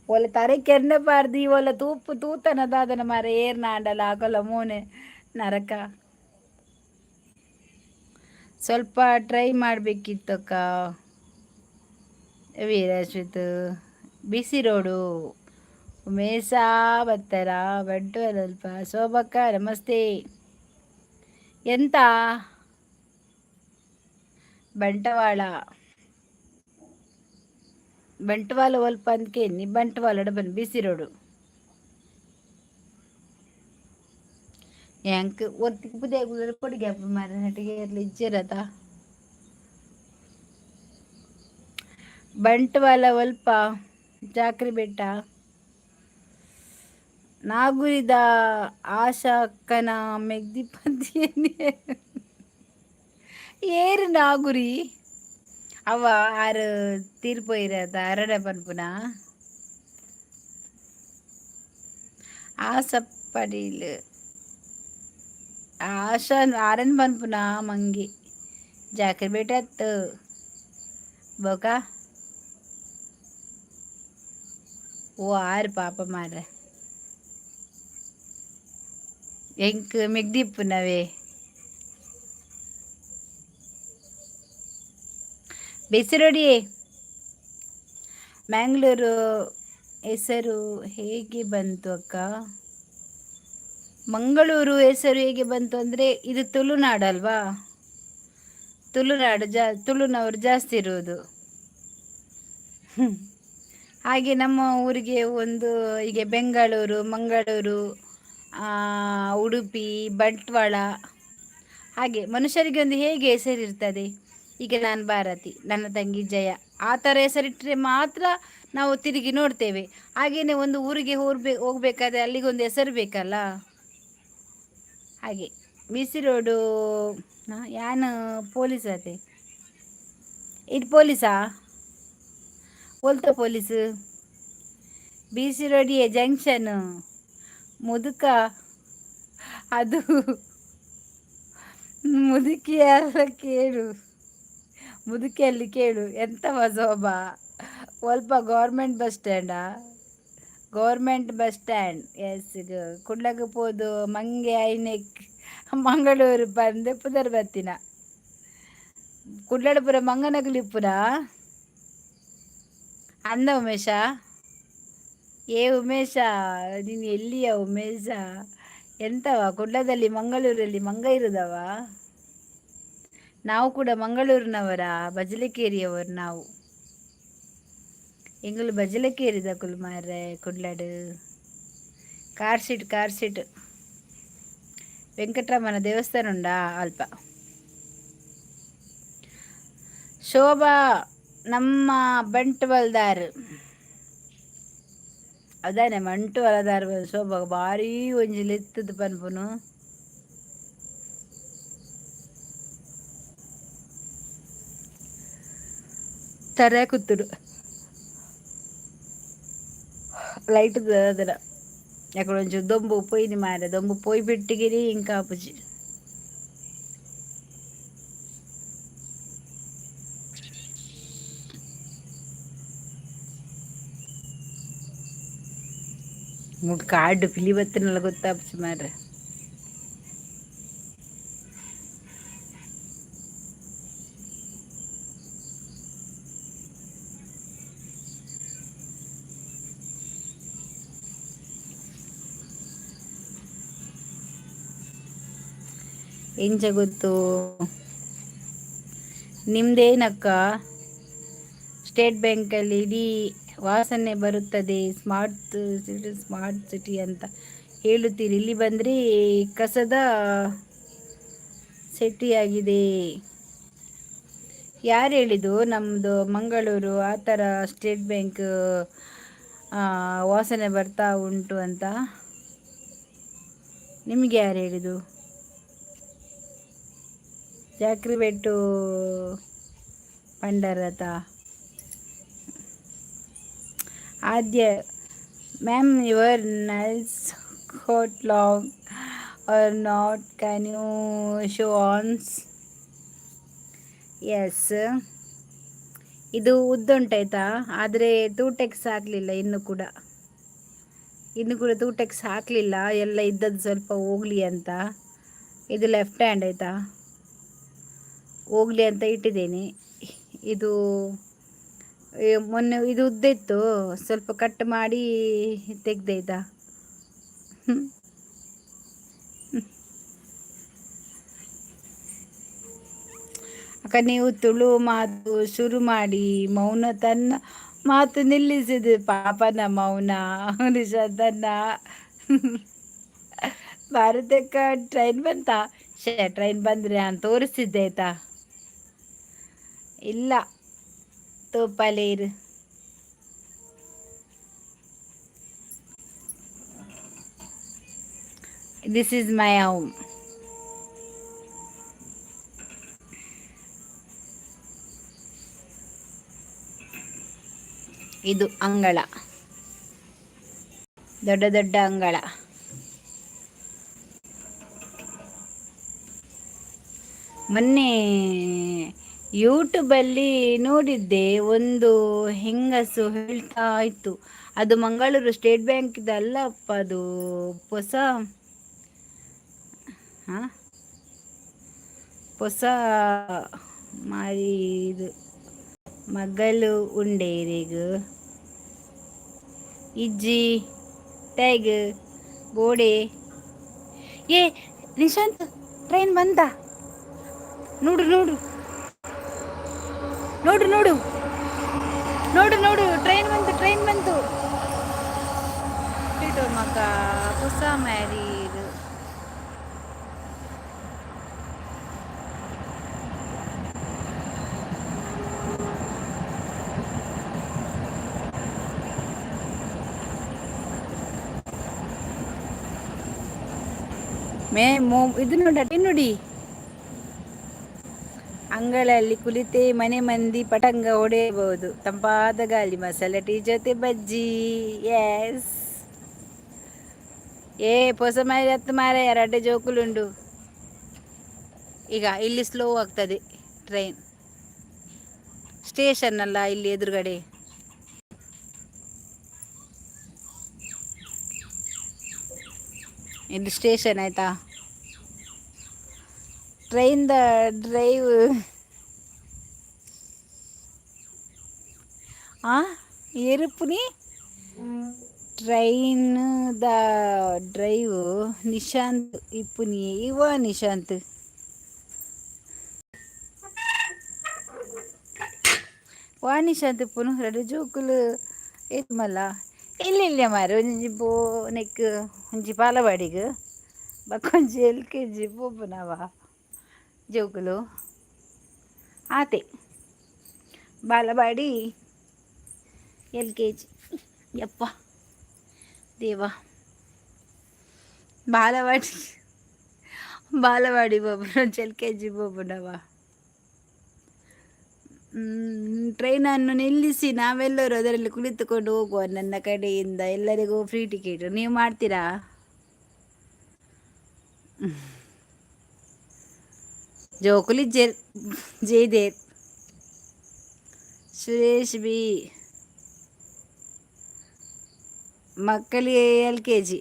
ಒಲ ತರೆ ಕೆರ್ನ ಪಾರ್ದಿ ಒಲ ತೂಪು ತೂತನ ದಾದನ ಮಾರ ಏರ್ನ ಆಂಡಲ ಆಕೊಲ ಮೋನೆ ನರಕ ಸ್ವಲ್ಪ ಟ್ರೈ ಮಾಡಬೇಕಿತ್ತಕ್ಕ. ವೀರಶ್ವಿತ್ ಬಿಸಿ ರೋಡು ಉಮೇಶಾ ಬತ್ತರ ಬಂಟು ಅಲ್ಪ ಶೋಭಕ್ಕ ನಮಸ್ತೆ. ಎಂತ ಬಂಟ್ವಾಳ ಒಲ್ಪ ಅಂದ್ಕೆ ನಿ ಬಂಟ್ವಾಳಡ ಬನ್ನಿ ಬಿಸಿ ರೋಡು ಎಂಕ್ ಒತ್ತಿಗೆ ಪುದಿಯ ಕೊಡುಗೆ ಅಪ್ಪ ಮಾರ ನಟಿಗೆ ಇರಲಿ ಇಜ್ಜಿರತ ಬಂಟ್ವಾಳ ಒಲ್ಪ ಜಾಕ್ರಿ ಬೆಟ್ಟ ನಾಗುರಿದ ಆಶಾ ಅಕ್ಕನ ಮೆಗ್ದಿ ಪಂದಿ ಏರು ನಾಗುರಿ ಅವ ಆರು ತೀರ್ಪು ಇರದ ಅರಡ ಪನ್ಪುನ ಆಸಪ್ಪಡಿಲ್ ಆಶಾ ಆರನ್ ಪನ್ಪುನ ಮಂಗಿ ಜಾಕ್ರಿ ಬೆಟ್ಟ ಅತ್ತು ಬೋಕ ಓ ಆರು ಪಾಪ ಮಾರ್ರೆ ಎಂಕ್ ಮೆಗ್ದಿಪ್ಪುನವೇ ಬೆಸಿರೊಡಿ ಮ್ಯಾಂಗ್ಳೂರು ಹೆಸರು ಹೇಗೆ ಬಂತು ಅಕ್ಕ? ಮಂಗಳೂರು ಹೆಸರು ಹೇಗೆ ಬಂತು ಅಂದರೆ ಇದು ತುಳುನಾಡಲ್ವಾ, ತುಳುನಾಡು ತುಳುನವರು ಜಾಸ್ತಿ ಇರುವುದು. ಹಾಗೆ ನಮ್ಮ ಊರಿಗೆ ಒಂದು ಹೀಗೆ ಬೆಂಗಳೂರು, ಮಂಗಳೂರು, ಉಡುಪಿ, ಬಂಟ್ವಾಳ ಹಾಗೆ ಮನುಷ್ಯರಿಗೆ ಒಂದು ಹೇಗೆ ಹೆಸರಿರ್ತದೆ. ಈಗ ನಾನು ಭಾರತಿ, ನನ್ನ ತಂಗಿ ಜಯ, ಆ ಥರ ಹೆಸರಿಟ್ಟರೆ ಮಾತ್ರ ನಾವು ತಿರುಗಿ ನೋಡ್ತೇವೆ. ಹಾಗೆಯೇ ಒಂದು ಊರಿಗೆ ಹೋಗ್ಬೇಕಾದ್ರೆ ಅಲ್ಲಿಗೊಂದು ಹೆಸರು ಬೇಕಲ್ಲ. ಹಾಗೆ ಬಿಸಿ ರೋಡು ಯಾನು ಪೊಲೀಸ್ ಅದೇ ಇದು ಪೊಲೀಸಾ ಒಲ್ತ ಪೊಲೀಸು ಬಿಸಿ ರೋಡಿಯೇ ಜಂಕ್ಷನ್ ಮುದುಕ ಅದು ಮುದುಕಿಯಲ್ಲ ಕೇಳು, ಮುದುಕಿಯಲ್ಲಿ ಕೇಳು ಎಂತವ ಶೋಭಾ, ಸ್ವಲ್ಪ ಗೌರ್ಮೆಂಟ್ ಬಸ್ ಸ್ಟ್ಯಾಂಡಾ, ಗೌರ್ಮೆಂಟ್ ಬಸ್ ಸ್ಟ್ಯಾಂಡ್ ಎಸ್ ಕುಡ್ಲಕ್ಕೆ ಪೋದು ಮಂಗೆ ಐನೆಕ್ ಮಂಗಳೂರು ಬಂದು ಪುದರ್ ಬತ್ತಿನ ಕುಡ್ಲಡಪುರ ಮಂಗನಗಲಿಪುರ ಅಂದ ಉಮೇಶ. ಏ ಉಮೇಶ, ನೀನು ಎಲ್ಲಿಯ ಉಮೇಶ? ಎಂತವ ಕುಡ್ಲದಲ್ಲಿ ಮಂಗಳೂರಲ್ಲಿ ಮಂಗ ಇರುದವ? ನಾವು ಕೂಡ ಮಂಗಳೂರಿನವರ, ಬಜಲಿಕೇರಿಯವರು ನಾವು. ಎಂಗಳು ಬಜಲಕೇರಿದ ಕುಲ್ಮಾರೆ ಕುಡ್ಲಡು ಕಾರ್ ಸೀಟ್ ವೆಂಕಟರಮಣ ದೇವಸ್ಥಾನ ಉಂಡಾ ಅಲ್ಪ. ಶೋಭಾ ನಮ್ಮ ಬಂಟ್ವಲ್ದಾರ್ ಅದಾನೆ ಮಂಟು ಹೊಲದಾರ ಶೋಭಾ ಭಾರಿ ಒಂಜಿಲ್ ಎತ್ತದ ಪನ್ಪುನು. ತರ ಕುತ್ತುಡು ಲೈಟ್ ಅದರ ಯಾಕಡೆ ಒಂಚೂರು ದೊಂಬು ಪೊಯ್ನಿ ಮಾರ, ದೊಂಬು ಪೊಯ್ ಬಿಟ್ಟಿಗಿರಿ ಇಂಕ ಆಪುಜಿ. ಮುಡ್ ಕಾರ್ಡ್ ಪಿಲಿ ಬತ್ತನಲ್ಲ ಗೊತ್ತಾಪುಜಿ ಮಾರ್ರೆ. ಎಂಚ ಗೊತ್ತು ನಿಮ್ದೇನಕ್ಕ? ಸ್ಟೇಟ್ ಬ್ಯಾಂಕಲ್ಲಿ ಇಡೀ ವಾಸನೆ ಬರುತ್ತದೆ ಸ್ಮಾರ್ಟ್ ಸಿಟಿ ಅಂತ ಹೇಳುತ್ತೀರಿ, ಇಲ್ಲಿ ಬಂದರೆ ಕಸದ ಸಿಟಿಯಾಗಿದೆ. ಯಾರು ಹೇಳಿದ್ದು ನಮ್ಮದು ಮಂಗಳೂರು ಆ ಥರ ಸ್ಟೇಟ್ ಬ್ಯಾಂಕ್ ವಾಸನೆ ಬರ್ತಾ ಉಂಟು ಅಂತ? ನಿಮಗೆ ಯಾರು ಹೇಳಿದ್ದು? ಜಾಕ್ರಿಬೆಟ್ಟು ಪಂಡರತ ಆದ್ಯ ma'am, your nails got long or not, can you show ons? Yes, ಇದು ಉದ್ದುಂಟಾಯ್ತಾ, ಆದರೆ ಟೆಕ್ಸ್ ಹಾಕಲಿಲ್ಲ ಇನ್ನೂ ಕೂಡ ಟೆಕ್ಸ್ ಹಾಕಲಿಲ್ಲ, ಎಲ್ಲ ಇದ್ದದ್ದು ಸ್ವಲ್ಪ ಹೋಗಲಿ ಅಂತ. ಇದು ಲೆಫ್ಟ್ ಹ್ಯಾಂಡ್ ಆಯಿತಾ, ಹೋಗಲಿ ಅಂತ ಇಟ್ಟಿದ್ದೇನೆ. ಇದು ಮೊನ್ನೆ ಇದು ಉದ್ದಿತ್ತು, ಸ್ವಲ್ಪ ಕಟ್ ಮಾಡಿ ತೆಗ್ದಾಯ್ತಾ. ಅಕ್ಕ ನೀವು ತುಳು ಮಾತು ಶುರು ಮಾಡಿ ಮೌನ ತನ್ನ ಮಾತು ನಿಲ್ಲಿಸಿದೆ, ಪಾಪನ ಮೌನ ನಿಷಾದನ್ನ. ಭಾರತಕ್ಕೆ ಟ್ರೈನ್ ಬಂತ? ಟ್ರೈನ್ ಬಂದರೆ ನಾನು ತೋರಿಸ್ತಿದ್ದೆ ಆಯ್ತಾ. ಇಲ್ಲ ತೋಪಾಲೇರು. This is my home. ಇದು ಅಂಗಳ, ದೊಡ್ಡ ದೊಡ್ಡ ಅಂಗಳ. ಮೊನ್ನೆ ಯೂಟ್ಯೂಬಲ್ಲಿ ನೋಡಿದ್ದೆ, ಒಂದು ಹೆಂಗಸು ಹೇಳ್ತಾ ಇತ್ತು, ಅದು ಮಂಗಳೂರು ಸ್ಟೇಟ್ ಬ್ಯಾಂಕಿದ ಅಲ್ಲಪ್ಪ, ಅದು ಹೊಸ ಹೊಸ ಮಾರಿ ಇದು ಮಗಳು ಉಂಡೇರಿಗು ಇಜ್ಜಿ ಟ್ಯಾಗ್ ಗೋಡೆ. ಏ ನಿಶಾಂತ್, ಟ್ರೈನ್ ಬಂತ ನೋಡು ನೋಡು ನೋಡು ನೋಡು ನೋಡು ನೋಡು, ಟ್ರೈನ್ ಬಂತು ಮಕ್ಕ. ಹೊಸ ಮ್ಯಾರಿ ಇದು. ಇದು ನೋಡಿ, ಅಂಗಳಲ್ಲಿ ಕುಳಿತೇ ಮನೆ ಮಂದಿ ಪಟಂಗ ಹೊಡೆಯಬಹುದು, ತಂಪಾದ ಗಾಳಿ, ಮಸಾಲೆ ಟೀ ಜೊತೆ ಬಜ್ಜಿ. ಎಸ್, ಏ ಹೊಸ ಮೈರಿ ಹತ್ತು ಮಾರ ಎರಡೇ ಜೋಕುಲುಂಡು. ಈಗ ಇಲ್ಲಿ ಸ್ಲೋ ಆಗ್ತದೆ ಟ್ರೈನ್, ಸ್ಟೇಷನ್ ಅಲ್ಲ ಇಲ್ಲಿ ಎದುರುಗಡೆ. ಇದು ಸ್ಟೇಷನ್ ಆಯ್ತಾ. ಟ್ರೈನ್ದ ಡ್ರೈವ್ ಏರುಪುನಿ ಟ್ರೈನ್ದ ಡ್ರೈವ್ ನಿಶಾಂತ್ ಇಪ್ಪುನಿ ಇವ ನಿಶಾಂತ್ ವಾ ನಿಶಾಂತ್ ಇಪ್ಪುನು ಎರಡು ಜೋಕುಲು ಏತ್ ಮಲ್ಲ ಇಲ್ಲ ಮಾರು ಒಂಜಿ ನೆಕ್ ಒಂಜಿ ಪಾಲವಾಡಿಗೆ ಬಕ್ಕೊಂಜಿ LKG ಪೋಪುನವ ಜೋಕುಲು ಆತೆ ಬಾಲವಾಡಿ LKG ಯಪ್ಪ ದೇವ ಬಾಲವಾಡಿ ಬೋಪುನ LKG ಬೋಪುನವ. ಟ್ರೈನನ್ನು ನಿಲ್ಲಿಸಿ ನಾವೆಲ್ಲರೂ ಅದರಲ್ಲಿ ಕುಳಿತುಕೊಂಡು ಹೋಗುವ ನನ್ನ ಕಡೆಯಿಂದ. ಎಲ್ಲರಿಗೂ ಫ್ರೀ ಟಿಕೆಟ್, ನೀವು ಮಾಡ್ತೀರಾ? ಜೋಕುಲಿ ಜಯದೇವ್ ಸುರೇಶ್ ಬಿ ಮಕ್ಕಳಿಗೆ LKG.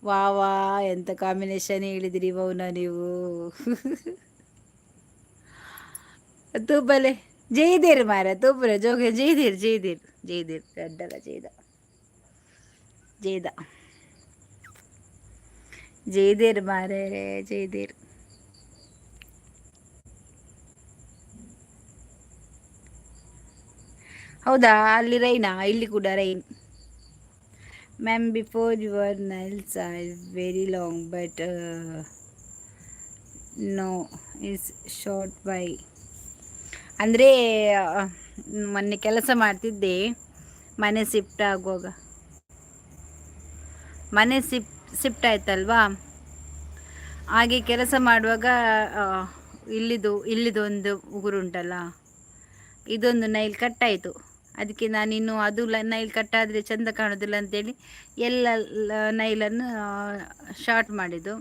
ವಾ ಎಂತ ಕಾಂಬಿನೇಷನ್ ಹೇಳಿದಿರಿ ಮೌನ ನೀವು. ತೂಪಲೆ ಜೈದೇರ್ ಮಾರ ತೂಪಲೆ ಜೋಗ ಜೈದೇರ್ ಗಡ್ಡಲ ಜೈದೇರ್ ಮಾರೇ ಜೈದೇರ್. ಹೌದಾ, ಅಲ್ಲಿ ರೈನಾ? ಇಲ್ಲಿ ಕೂಡ rain. Ma'am before your nails are very long but no is short bye. ಅಂದರೆ ಮೊನ್ನೆ ಕೆಲಸ ಮಾಡ್ತಿದ್ದೆ, ಮನೆ ಶಿಫ್ಟ್ ಆಗುವಾಗ. ಮನೆ ಶಿಫ್ಟ್ ಆಯ್ತಲ್ವಾ, ಹಾಗೆ ಕೆಲಸ ಮಾಡುವಾಗ ಇಲ್ಲಿದು ಒಂದು ಉಗುರುಂಟಲ್ಲ, ಇದೊಂದು ನೈಲ್ ಕಟ್ಟಾಯಿತು. ಅದಕ್ಕೆ ನಾನಿನ್ನು ಅದು ನೈಲ್ ಕಟ್ಟಾದರೆ ಚೆಂದ ಕಾಣೋದಿಲ್ಲ ಅಂತೇಳಿ ಎಲ್ಲ ನೈಲನ್ನು ಶಾರ್ಟ್ ಮಾಡಿದ್ದು.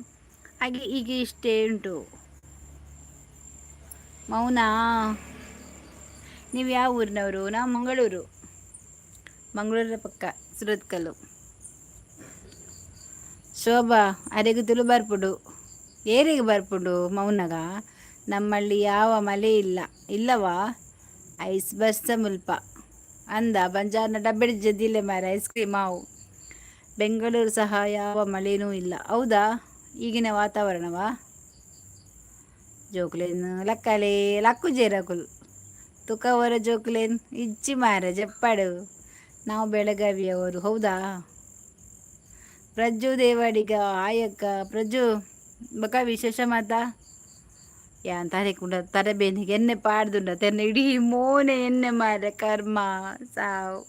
ಹಾಗೆ ಈಗ ಇಷ್ಟೇ ಉಂಟು. ಮೌನಾ, ನೀವು ಯಾವ ಊರಿನವರು? ನಾವು ಮಂಗಳೂರ ಪಕ್ಕ ಸುರತ್ಕಲ್ಲು. ಶೋಭಾ ಅರೆಗುತ್ತಲು ಬರ್ಪುಡು, ಏರಿಗೆ ಬರ್ಪುಡು ಮೌನಗ. ನಮ್ಮಲ್ಲಿ ಯಾವ ಮಳೆ ಇಲ್ಲವಾ? ಐಸ್ ಬರ್ಸ ಮುಲ್ಪ ಅಂದ ಬಂಜಾರನ ಡಬ್ಬೆಡಿ ಜದ್ದಿಲ್ಲ ಮಾರ ಐಸ್ ಕ್ರೀಮ್ ಮಾವು. ಬೆಂಗಳೂರು ಸಹ ಯಾವ ಮಳೆನೂ ಇಲ್ಲ. ಹೌದಾ, ಈಗಿನ ವಾತಾವರಣವಾ? ಜೋಕ್ಲೇನು ಲಕ್ಕಲೆ ಲಕ್ಕು ಜೇರಕುಲ್ ತುಕವರ ಜೋಕ್ಲೇನ್ ಇಜ್ಜಿ ಮಾರ ಜಪ್ಪಾಡು. ನಾವು ಬೆಳಗಾವಿಯವರು. ಹೌದಾ, ಪ್ರಜ್ಜು ದೇವಾಡಿಗ ಆಯಕ್ಕ ಪ್ರಜ್ಜು ಬಕ ವಿಶೇಷ ಮಾತಾ ಯಾನ್ ತಾರೆ ಕೂಡ ತರಬೇನಿಗೆ ಎಣ್ಣೆ ಪಾಡ್ದುಂಡ ತೆನ್ನ ಇಡೀ ಮೋನೆ ಎಣ್ಣೆ ಮಾರ ಕರ್ಮ ಸಾವು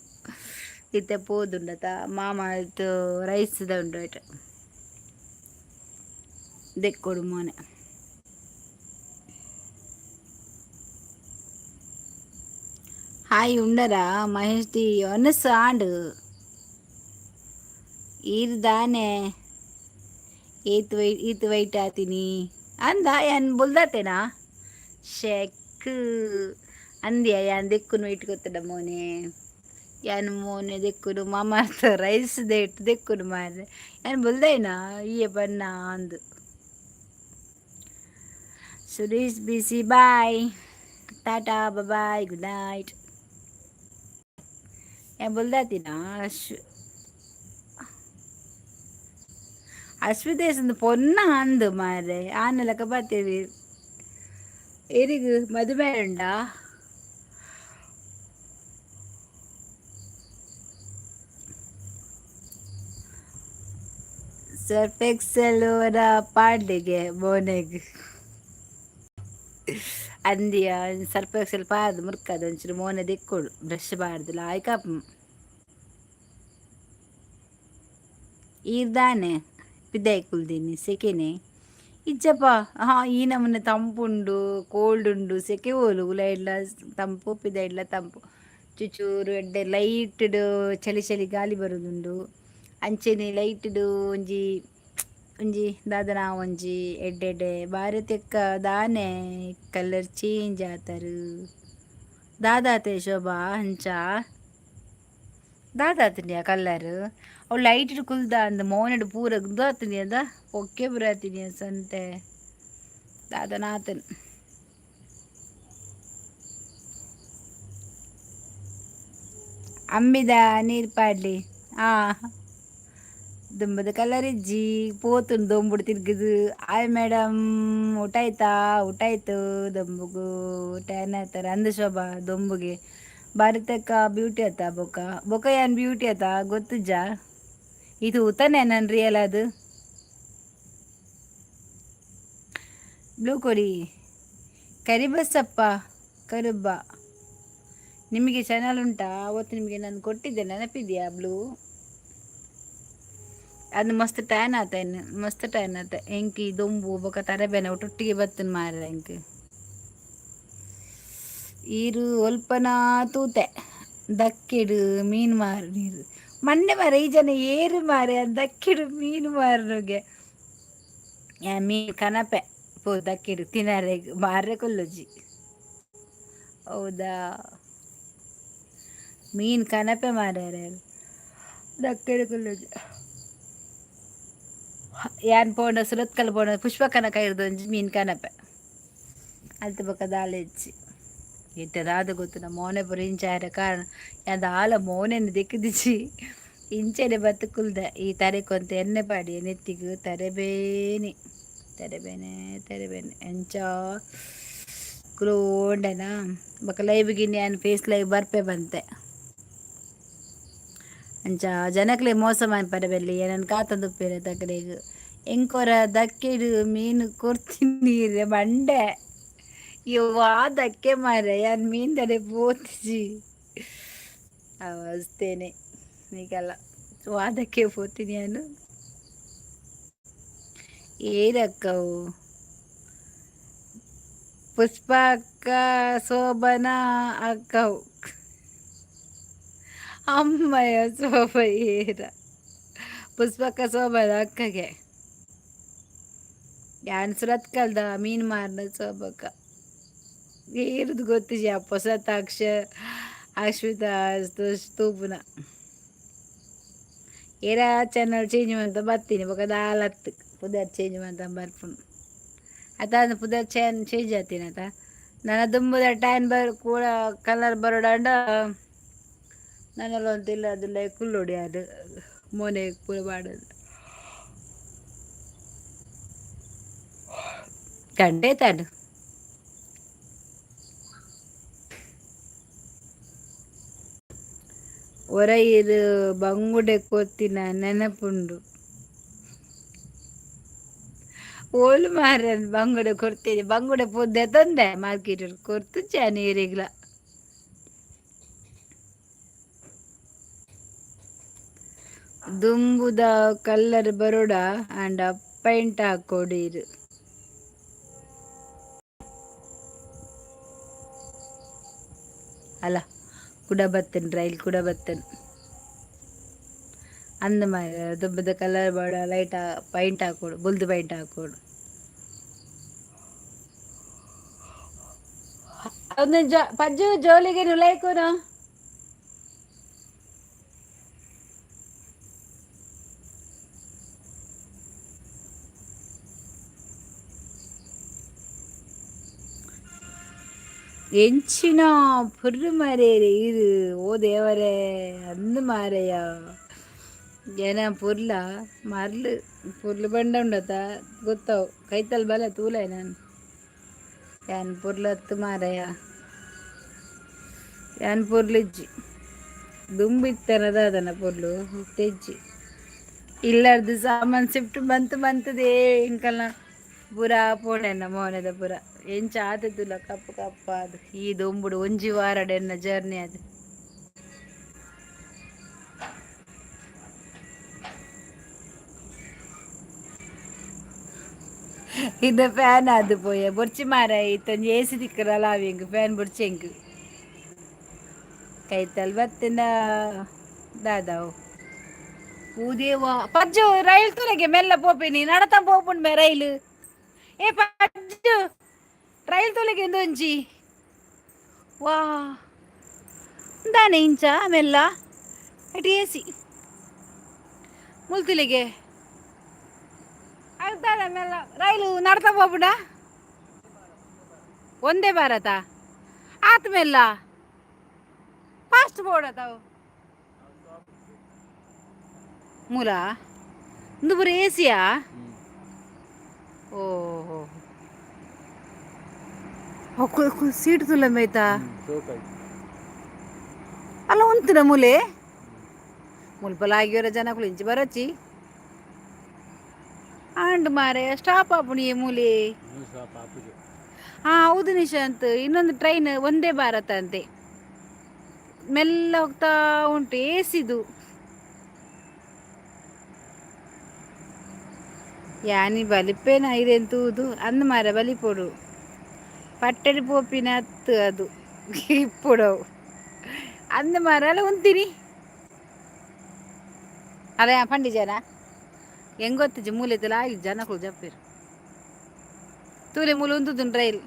ಇತ್ತೆ ಪೋದುಂಡತ ಮಾಮ ಇತ್ತು ರೈಸ್ದ ಉಂಡು ಆಯ್ತು ದೆಕ್ಕೊಡು ಮೋನೆ. ಹಾಯ್ ఉండరా మహేష్ ది ఒనస్ ఆండ్ ఈర్ దానే ఈత్ వైట్ ఆతిని అందా యాన్ బుల్దాతేనా షెక్ అందియా యాన్ దెక్కును ఇట్టుకొత్తడ మోనే యాన్ మోనే దెక్కును మామార్త రైస్ దెక్కును మారే యాన్ బుల్దైనా ఇయ్య బన్నా అందు. సురేష్ బిసి bye tata bye good night. ಯಾನ್ ಬೊಲ್ದಾತಿನ ಅಶ್ವಿದೇಶಂದು ಪೊನ್ನ ಅಂದು ಮಾರೆ ಆನೆಲಕ ಬರ್ತೇವೆ. ಏರಿಗು ಮದುವೆ ಉಂಡ ಸರ್ಫೆಕ್ಸಲ್ ಅವರ ಪಾಡ್ಲಿಗೆ ಬೋನೆಗ್ ಅಂದಿಯ ಸರ್ಫೆಕ್ಸಲ್ ಪಾರ್ದು ಮುರ್ಕದ ಒಂಚೂರು ಮೋನೆ ದೆಕ್ಕೊಡು ಬ್ರಷ್ ಪಾಡ್ದಿಲ್ಲ ಆಯ್ಕಪ್ಪ ಈರ್ದಾನೆ ಪಿದಾಯಿ ಕುಲ್ದೀನಿ ಸೆಕೆನೆ ಇಜ್ಜಪ್ಪ. ಈ ನಮ್ಮನೆ ತಂಪುಂಡು ಕೋಲ್ಡ್ ಉಂಡು ಸೆಕೆ ಹೋಲು ಉಲ ತಂಪು ಪಿದ ತಂಪು ಚೂಚೂರು ಎಡ್ಡೆ ಲೈಟ್ ಚಳಿ ಗಾಳಿ ಬರೋದುಂಡು. ಅಂಚೆನೆ ಲೈಟ್ಡು ಒಂಜಿ ಒಂಜಿ ದಾದನ ಒಂಜಿ ಎಡ್ಡೆಡ್ಡೆ ಬಾರಿ ತೆಕ್ಕ ದಾನೆ ಕಲರ್ ಚೇಂಜ್ ಆತರು ದಾದಾತೆ ಶೋಭಾ ಅಂಚ ದಾದಾತಿನಿಯ ಕಲ್ಲರ್ ಅವು ಲೈಟ್ ಕುಲ್ದ ಅಂದ ಮೋನಡು ಪೂರ ದಾತಿನಿ ಅದ ಒಕ್ಕೆ ಬರತೀನಿ ಸಂತೆ ದಾದನಾತನ್ ಅಮ್ಮಿದ ನೀರು ಪಾಡ್ಲಿ ದುಂಬದ ಕಲರ್ ಇಜ್ಜಿ ಪೋತುಂಡು ದೊಂಬುಡು ತಿರ್ಗದು ಆಯ್ ಮೇಡಮ್ ಊಟ ಆಯ್ತಾ ಊಟ ಆಯ್ತು ದೊಂಬುಗು ಊಟ ಏನಾಯ್ತಾರೆ ಅಂದ ಶೋಭಾ ದೊಂಬುಗೆ ಭಾರತಕ್ಕ ಬ್ಯೂಟಿ ಆತ ಬೊಕ ಬೊಕ ಏನ್ ಬ್ಯೂಟಿ ಆತ ಗೊತ್ತುಜ್ಜ ಇದು ತಾನೇ ನನ್ನ ರಿಯಲ್ ಅದು ಬ್ಲೂ ಕೊಡಿ ಕರಿಬಸಪ್ಪ ಕರುಬ್ಬ ನಿಮಗೆ ಚಾನಲ್ ಉಂಟಾ ಅವತ್ತು ನಿಮಗೆ ನಾನು ಕೊಟ್ಟಿದ್ದೆ ನೆನಪಿದೆಯಾ ಬ್ಲೂ ಅದು ಮಸ್ತ್ ಟ್ಯಾನ್ ಆತ ಇನ್ನು ಮಸ್ತ್ ಟ್ಯಾನ್ ಆತ ಎಂಕಿ ದೊಂಬು ಬೊಕ ತರಬೇನೆ ಒಟ್ಟೊಟ್ಟಿಗೆ ಬತ್ತನ್ ಮಾರ ಎಂಕ್ ಈರು ಒಲ್ಪನ ತೂತೆ ದಕ್ಕಿಡು ಮೀನು ಮಾರು ನೀರು ಮಂಡೆ ಮಾರ ಈ ಜನ ಏರು ಮಾರೆ ದಕ್ಕಿಡು ಮೀನು ಮಾರನಿಗೆ ಮೀನು ಕನಪೆ ಪೋ ದಕ್ಕಿಡು ತಿನ್ನರೆ ಮಾರ್ರೆ ಕೊಲ್ಲುಜಿ ಹೌದಾ ಮೀನು ಕನಪೆ ಮಾರ್ಯಾರ ದಕ್ಕಿಡು ಕೊಲ್ಲುಜಿ ಯಾನ್ ಪೋಂಡ ಸುರತ್ಕಲ್ ಪೋಂಡ ಪುಷ್ಪಕನ ಕೈರ್ದು ಒಂಜಿ ಮೀನು ಕನಪೆ ಅಲ್ತ ಬೊಕ ದಾಲ ಹೆಚ್ಚಿ ಎತ್ತದಾದ ಗೊತ್ತು ನಮ್ಮ ಮೋನೆ ಪುರ ಇಂಚಾರ ಕಾರಣ ಯಾದ ಆಲ ಮೋನೆನು ದಿಕ್ಕಿದಿಚ್ಚಿ ಇಂಚೆನೆ ಬತ್ತುಕುಲ್ದ ಈ ತರೆಕೊಂತ ಎಣ್ಣೆ ಪಾಡಿ ನೆತ್ತಿಗು ತರೆಬೇನೆ ತರೆಬೇನೆ ತರೆಬೇನೆ ಎಂಚ ಕುಲೋಂಡನ ಬೊಕ ಲೈವ್ಗೆ ನಾನು ಫೇಸ್ ಲೈವ್ ಬರ್ಪೆ ಬಂತೆ ಅಂಚ ಜನಕ್ಲೆ ಮೋಸ ಮಾಡಿ ಬೆಲ್ಲಿ ಏನನ್ನು ಕಾತಂದುಪ್ಪೇರೆ ತಕಡೆಗೆ ಎಂಕೊರ ದಕ್ಕೆಡು ಮೀನು ಕೊರ್ತೀನಿ ಮಂಡೆ ಇವ್ವಾ ದಕ್ಕೆ ಮಾರ ಯಾನ್ ಮೀನ್ ತಡೆ ಪೋತಿಜಿ ಅವಸ್ತೇನೆ ಈಗಲ್ಲ ವಾದಕ್ಕೆ ಪೋತೀನಿ ನಾನು ಏರಕ್ಕವು ಪುಷ್ಪ ಅಕ್ಕ ಶೋಭನ ಅಕ್ಕವು ಅಮ್ಮಯ್ಯ ಶೋಭ ಏರ ಪುಷ್ಪಕ್ಕ ಶೋಭದ ಅಕ್ಕಗೆ ಯಾನ್ ಸುರತ್ಕಲ್ದ ಮೀನು ಮಾರ್ನ ಶೋಭಕ್ಕ ಏರದು ಗೊತ್ತಿಜಿ ಅಪ್ಪ ಸತಾಕ್ಷ ಅಶ್ವಿತ ಸ್ತೂಪುನ ಏರ ಚಾನಲ್ ಚೇಂಜ್ ಮಾಡ್ತ ಬರ್ತೀನಿ ಬೊಕ ದಾಲತ್ತು ಪುದರ್ ಚೇಂಜ್ ಮಾಡ್ತಾ ಬರ್ಪುನು ಅದಾದ ಪುದರ್ ಚೇಂಜ್ ಆತೀನಿ ಆತ ನನ್ನ ದುಂಬುದ ಟ್ಯಾನ್ ಕೂಡ ಕಲರ್ ಬರೋಡಾಂಡ ನನ್ನೆಲ್ಲ ಒಂತಿಲ್ಲ ಅದಲ್ಲ ಕುಲ್ಲೊಡಿ ಅದು ಮೋನೆ ಪೂರ ಮಾಡೋದು ಕಂಡೆ ತಾಡು ಒರೈರು ಬಂಗುಡೆ ಕೊತ್ತಿನ ನೆನಪುಂಡು ಓಲು ಮಾರ ಬಂಗುಡೆ ಕೊಡ್ತೀನಿ ಬಂಗುಡೆ ಪೊದ್ದೆ ತಂದೆ ಮಾರ್ಕೆಟ್ ಕೊರ್ತು ನೀರಿಗ್ಲ ದುಂಬುದ ಕಲ್ಲರ್ ಬರೋಡ ಅಂಡ್ ಪೈಂಟ್ ಹಾಕೊಡೀರು ಅಲ್ಲ ಕೂಡ ಬತ್ತನ್ ರೈಲ್ ಕೂಡ ಬತ್ತನ್ ಅಂದ ಮಾರ ದುಬ್ಬದ ಕಲರ್ ಬಾಡ ಲೈಟ್ ಪೈಂಟ್ ಹಾಕೋಡು ಬುಲ್ದು ಪೈಂಟ್ ಹಾಕೋಡು ಒಂದು ಪಜ್ಜು ಜೋಲಿಗೆ ನುಲೈಕೋನ ಎಂಚಿನ ಪುರ್ರು ಮಾರೇರಿ ಇದು ಓ ದೇವರೇ ಅಂದು ಮಾರಯ್ಯ ಏನ ಪುರ್ಲ ಮರ್ಲು ಪುರ್ಲು ಬಂಡ ಉಂಡತ ಗೊತ್ತಾವು ಕೈತಲ್ ಬಲ ತೂಲೆ ನಾನು ಯಾನ್ ಪುರ್ಲತ್ತು ಮಾರಯ್ಯ ಯಾನ್ ಪುರ್ಲಿಜ್ಜಿ ದುಂಬಿತ್ತನದ ಅದನ್ನ ಪುರ್ಲು ತೆಜ್ಜಿ ಇಲ್ಲಾರ್ದು ಸಾಮಾನು ಶಿಫ್ಟ್ ಬಂತದೇ ಇಂಕಲ್ನ ಪೂರ ಪೋಣೆನ್ನ ಮೋನೆದ ಪೂರ ಎಂಚ ಆದದ್ದುಲ್ಲ ಕಪ್ಪು ಕಪ್ಪ ಅದು ಈ ದೊಂಬುಡು ಒಂಜಿ ವಾರಡೆನ್ನ ಜರ್ನಿ ಅದು ಇದು ಫ್ಯಾನ್ ಅದು ಪೋಯ ಬೊರ್ಚಿ ಮಾರ ಇತ್ತೊಂದು ಏಸಿ ದಿಕ್ಕರಲ್ಲ ಅವೆಂಗು ಫ್ಯಾನ್ ಬೊರ್ಚಿ ಹೆಂಗು ಕೈತಲ್ ಬತ್ತಿನ ದಾದಾವು ఊదేవా పజ్జు రైలు తూలగే మెల్ల పోపిని నడతా పోపుండే రైలు ఏ పజ్జు రైలు తూలగే ఎందొంచి వా దాని ಇಂಚ ಮೆಲ್ಲ ಎಟಿ ಎಸಿ ಮುಲ್ತಿಲಿಗೆ ಆಗ್ತದ ಮೆಲ್ಲ ರೈಲು ನಡ್ತಾ ಹೋಗ್ಬಿಡ ಒಂದೇ ಭಾರತ ಆತ ಮೆಲ್ಲ ಫಾಸ್ಟ್ ಬೋಡತಾವು ಮೂಲ ಒಂದು ಬರೀ ಎಸಿಯಾ ಓಹೋ ಸೀಟ್ ತುಲ್ಲ ಮೇಯ್ತಾ ಅಲ್ಲ ಉಂತಿನ ಮೂಲೆ ಮುಲ್ಪಲ ಆಗಿರೋ ಜನಗಳು ಇಂಚಿ ಬರಚ್ಚಿ ಅಂಡ್ ಮಾರೆ ಸ್ಟಾಪ್ ಆಪುಣಿ ಮೂಲೆ ಹೌದು ನಿಶಾಂತ್ ಇನ್ನೊಂದು ಟ್ರೈನ್ ಒಂದೇ ಭಾರತ ಅಂತೆ ಮೆಲ್ಲ ಹೋಗ್ತಾ ಉಂಟು ಏಸಿದು ಯಾನಿ ಬಲಿಪೇನ ಇದೆಂತೂದು ಅಂದ ಮಾರ ಬಲಿಪೋಡು ಪಟ್ಟಡಿ ಪೋಪಿನ ಹತ್ತು ಅದು ಇಪ್ಪುಡವು ಅಂದ ಮಾರ ಅಲ್ಲ ಉಂತೀನಿ ಅದೇ ಪಂಡಿ ಜನ ಹೆಂಗ್ ಗೊತ್ತಿಜ್ಜಿ ಮೂಲೆತ್ತಲ್ಲ ಆಗಿ ಜನಗಳು ಜಪ್ಪಿರು ತೂಲೆ ಮೂಲೆ ಉಂತುದು ರೈಲ್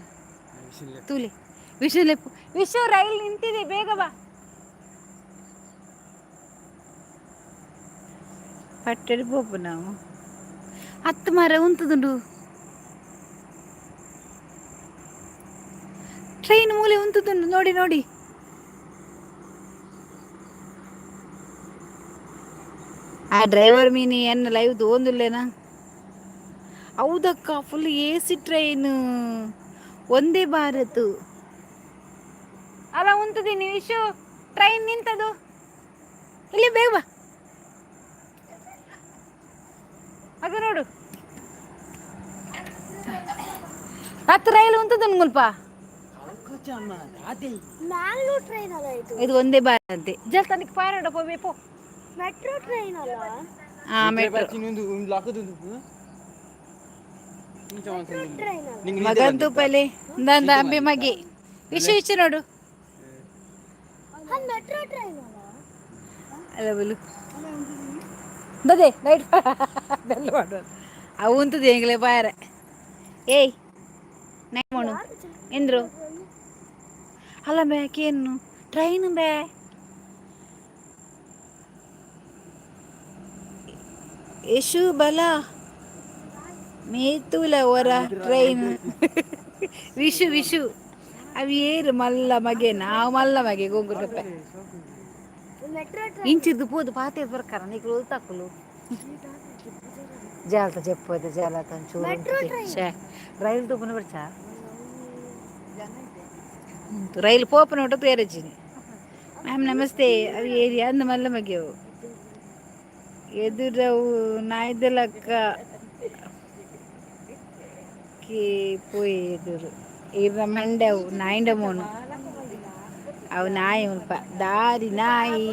ತೂಲೆ ವಿಶ್ವ ರೈಲ್ ನಿಂತಿದೆ ಬೇಗ ಬಾ ಪಟ್ಟಡಿ ಪೋಪು ನಾವು ಹತ್ತು ಮರ ಉಂತುದುಂಡು ಟ್ರೈನ್ ಮೂಲೆ ಉಂತುದುಂಡು ನೋಡಿ ನೋಡಿ ಆ ಡ್ರೈವರ್ ಮೀನಿ ಎನ್ನ ಲೈವ್ ತೋಂದಿಲ್ಲೇನಾ ಹೌದಕ್ಕ ಫುಲ್ ಎಸಿ ಟ್ರೈನ್ ಒಂದೇ ಭಾರತ್ ಅಲ್ಲ ಉಂತದೀನಿ ವಿಶು ಟ್ರೈನ್ ನಿಂತದು ಇಲ್ಲಿ ಬೇಗ ಬಾ ಅದು ನೋಡು ಹತ್ತು ರೈಲು ಉಂತದ ಮುಲ್ಪ ಇದು ಒಂದೇ ಭಾರತೆ ಜಲ್ತನಿಗೆ ಪಾರಾಡ ಪೋಬೇಕು ಮೆಟ್ರೋ ಟ್ರೈನ್ ಅಲ್ಲ ಮೆಟ್ರೋ ಟ್ರೈನ್ ಅಲ್ಲ ಮಗಂತೂ ಪಲೆ ನಂದ ಅಂಬಿ ಮಗಿ ವಿಷ ನೋಡು ಅದು ಮೆಟ್ರೋ ಟ್ರೈನ್ ಅಲ್ಲ ಅಲ್ಲ ಬಲು ದದೆ ಲೈಟ್ ಬೆಲ್ಲ ಮಾಡುವ ಅವು ಉಂತದೆ ಹೆಂಗ್ಲೆ ಬಾರ ಏಯ್ ನೈ ಮಾಡು ಎಂದ್ರು ಅಲ್ಲ ಬೇಕೇನು ಟ್ರೈನ್ ಬೇ ಯಶು ಬಲ ಮೇತುಲ ಹೊರ ಟ್ರೈನ್ ವಿಶು ಅವು ಏರು ಮಲ್ಲ ಮಗೆ ನಾವು ಮಲ್ಲ ಮಗೆ ಗೋಂಗುರಪ್ಪೆ ಮೆಟ್ರೋ ಇಂಚಿದ್ದು ಪೋದು ಪಾತೆ ಬರ್ಕಾರ ನೀರು ತಕ್ಕಲು ಜಾಲತ చెప్పదు ಜಾಲತ ಒಂಚೂರು ರೈಲ್ ತೂಪನ ಬರ್ಚ ರೈಲ್ ಪೋಪನ ಒಟ್ಟು ಪೇರಜಿನಿ ಮ್ಯಾಮ್ ನಮಸ್ತೆ ಅವು ಏರಿಯಾ ಅಂದ ಮಲ್ಲ ಮಗೆವು ಎದುರವು ನಾಯ್ದಲಕ್ಕ ಕೆ ಪೋಯಿ ಎದುರು ಇರ ಮಂಡೆ ಅವು ನಾಯಿಂಡ ಮೋನು ಅವು ನಾಯಿ ಉಲ್ಪ ದಾರಿ ನಾಯಿ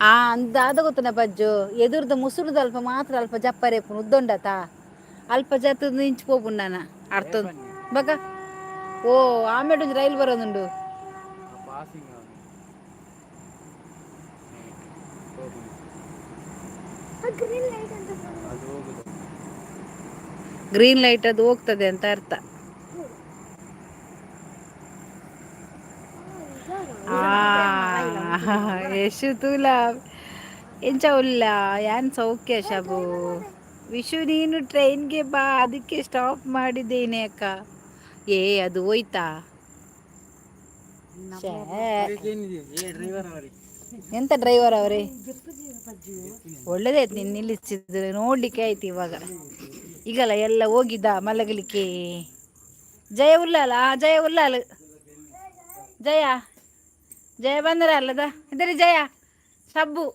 ಅಂತ ಅದ ಗೊತ್ತನ ಪಜ್ಜು ಎದುರ್ದ ಮುಸುರುದ ಅಲ್ಪ ಮಾತ್ರ ಅಲ್ಪ ಜಪ್ಪರೇಪುನು ಉದ್ದೊಂಡತ ಅಲ್ಪ ಜತ್ತದ ನಿಂಚಿಪೋಪುಂಡು ನಾನ ಅರ್ಥ ಬಕ ಓ ಆಮೇಲೆ ಒಂದು ರೈಲ್ ಬರೋದುಂಡು ಗ್ರೀನ್ ಲೈಟ್ ಅದು ಹೋಗ್ತದೆ ಅಂತ ಅರ್ಥ ಯಶು ತೂಲ ಎಂಚ ಉಲ್ಲ ಯಾನ್ ಸೌಖ್ಯ ಶಬು ವಿಶು ನೀನು ಟ್ರೈನ್ಗೆ ಬಾ ಅದಕ್ಕೆ ಸ್ಟಾಪ್ ಮಾಡಿದ್ದೇನೆ ಅಕ್ಕ ಏ ಅದು ಹೋಯ್ತಾ ಎಂತ ಡ್ರೈವರ್ ಅವರೇ ಒಳ್ಳೇದಾಯ್ತು ನೀನು ನಿಲ್ಲಿಸಿದ್ರೆ ನೋಡ್ಲಿಕ್ಕೆ ಆಯ್ತು ಈಗಲ್ಲ ಎಲ್ಲ ಹೋಗಿದ್ದ ಮಲಗಲಿಕ್ಕೆ ಜಯ ಉಲ್ಲಾಲ ಜಯ ಉಲ್ಲಾಲ್ ಜಯ ಬಂದ್ರ ಅಲ್ಲದ ಇದರಿ ಜಯ ಸಬ್ಬು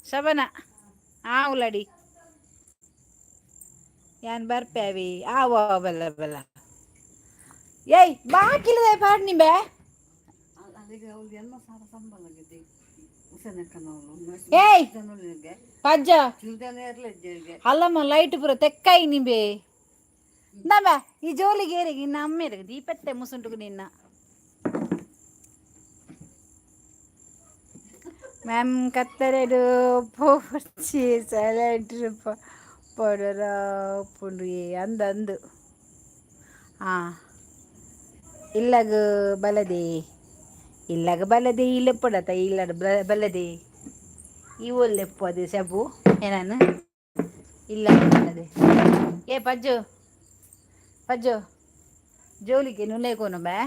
ಶಬನ ಉಲಾಡಿ ಯಾನ್ ಬರ್ಪೇವಿ ಬಲ್ಲ ಬಲ್ಲ ಏಯ್ ಬಾಕಿಲ್ಲದ ಪಾಡ್ ನಿಂಬೆ ಏಯ್ ಪಜ್ಜ ಅಲ್ಲಮ್ಮ ಲೈಟ್ ಪುರ ತೆಕ್ಕಾಯಿ ನಿಂಬೆ ನಮ ಈ ಜೋಲಿಗೆ ಏರಿಗೆ ಇನ್ನ ಅಮ್ಮೇರಿಗೆ ದೀಪತ್ತೆ ಮುಸುಂಟುಕು ನಿನ್ನ ಮ್ಯಾಮ್ ಕತ್ತರೆಡು ಪೋರ್ಚಿ ಸೈಲೆಂಟ್ ಪೊಡರ ಪುಂಡು ಅಂದು ಅಂದು ಹಾಂ ಇಲ್ಲಗ ಬಲದೆ ಇಲ್ಲಗ ಬಲದೆ ಇಲ್ಲ ಪೊಡತ ಇಲ್ಲಡ ಬಲದೆ ಈ ಒಲ್ಲೆಪ್ಪು ಅದು ಸಬು ಏನಾನು ಇಲ್ಲ ಬಲದೆ ಏ ಪಜ್ಜು ಪಜ್ಜು ಜೋಲಿಗೆ ನುಲ್ಲೆ ಕೋನು ಬೇ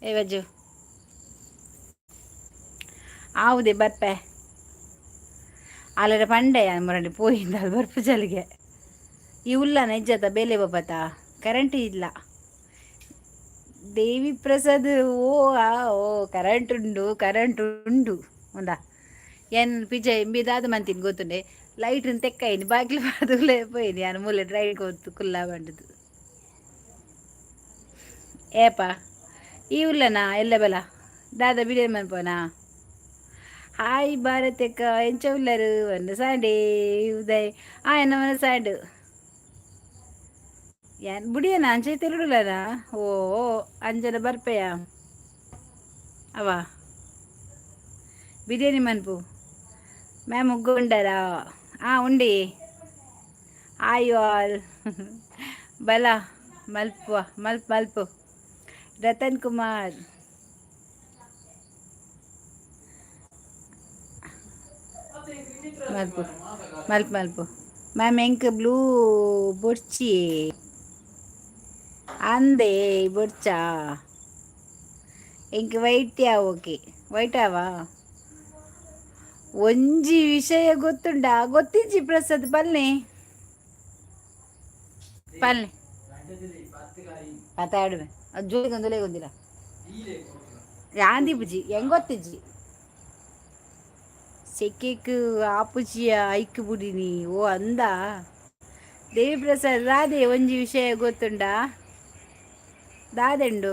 ಏ ಪಜ್ಜು ಆವುದೇ ಬರ್ಪೆ ಅಲ್ಲರ ಪಂಡೆ ಮರಡಿ ಪೋಯಿಂದ ಅದು ಬರ್ಪು ಜಲಿಗೆ ಈ ಉಲ್ಲನ ಇಜ್ಜತ ಬೇಲೆ ಬಬ್ಬತ ಕರೆಂಟ್ ಇಲ್ಲ ದೇವಿ ಪ್ರಸಾದ್ ಓ ಆ ಓ ಕರೆಂಟ್ ಉಂಡು ಒಂದ ಏನು ಪಿಜ ಎಂಬಿದಾದ ಮಂತಿನ ಗೊತ್ತುಂಡೆ ಲೈಟ್ರನ್ನ ತೆಕ್ಕಾಯಿನಿ ಬಾಗಿಲು ಬಾದುಲೇ ಪೋಯಿನಿ ನಾನು ಮೂಲೆ ಡ್ರೈನ್ ಗೊತ್ತು ಕುಲ್ಲ ಬಂಡದು ಏಪ ಈ ಉಲ್ಲನಾ ಎಲ್ಲ ಬಲ ದಾದ ಬಿಡಿಯ ಮನ್ಪೋನಾ ಹಾಯ್ ಭಾರತಕ್ಕ ಎಂಚ ಉಲ್ಲರು ಒಂದು ಸಾಂಡೆ ಉದಯ್ ಎನ್ನ ಮನ ಸಾಂಡು ಏನ್ ಬುಡಿಯನ ಅಂಚೆ ತಿರುಡುಲನ ಓ ಅಂಜನ ಬರ್ಪೆಯ ಅವ ಬಿರಿಯಾನಿ ಮನ್ಪು ಮ್ಯಾಮ್ ಉಗ್ಗ ಉಂಡರಾ ಉಂಡಿ ಆಯು ಆಲ್ ಬಲ ಮಲ್ಪು ಮಲ್ಪು ರತನ್ ಕುಮಾರ್ ಮಲ್ಪು ಮ್ಯಾಮ್ ಎಂಕ್ ಬ್ಲೂ ಬೊಡ್ಚಿ ಅಂದೆ ಬೊಡ್ಚಾ ಎಂಕ್ ವೈಟ್ಯಾ ಓಕೆ ವೈಟಾವಾ ಒಂಜಿ ವಿಷಯ ಗೊತ್ತುಂಡಾ ಗೊತ್ತಿಜ್ಜಿ ಪ್ರಸಾದ್ ಪಲ್ಲೆ ಪತ್ತಾಡುವೆ ಅದು ಜೋಲಿಗೆ ಒಂದಲೇ ಗೊತ್ತಿಲ್ಲ ಯಾಂದಿ ಬುಜಿ ಹೆಂಗ್ ಗೊತ್ತಿಜ್ಜಿ ಸೆಕೆಕ್ ಆಪುಜಿಯ ಐಕ್ ಬುಡಿನಿ ಓ ಅಂದ ದೇವಿ ಪ್ರಸಾದ್ ದಾದೆ ಒಂಜಿ ವಿಷಯ ಗೊತ್ತುಂಡಾ ದಾದೆಂಡು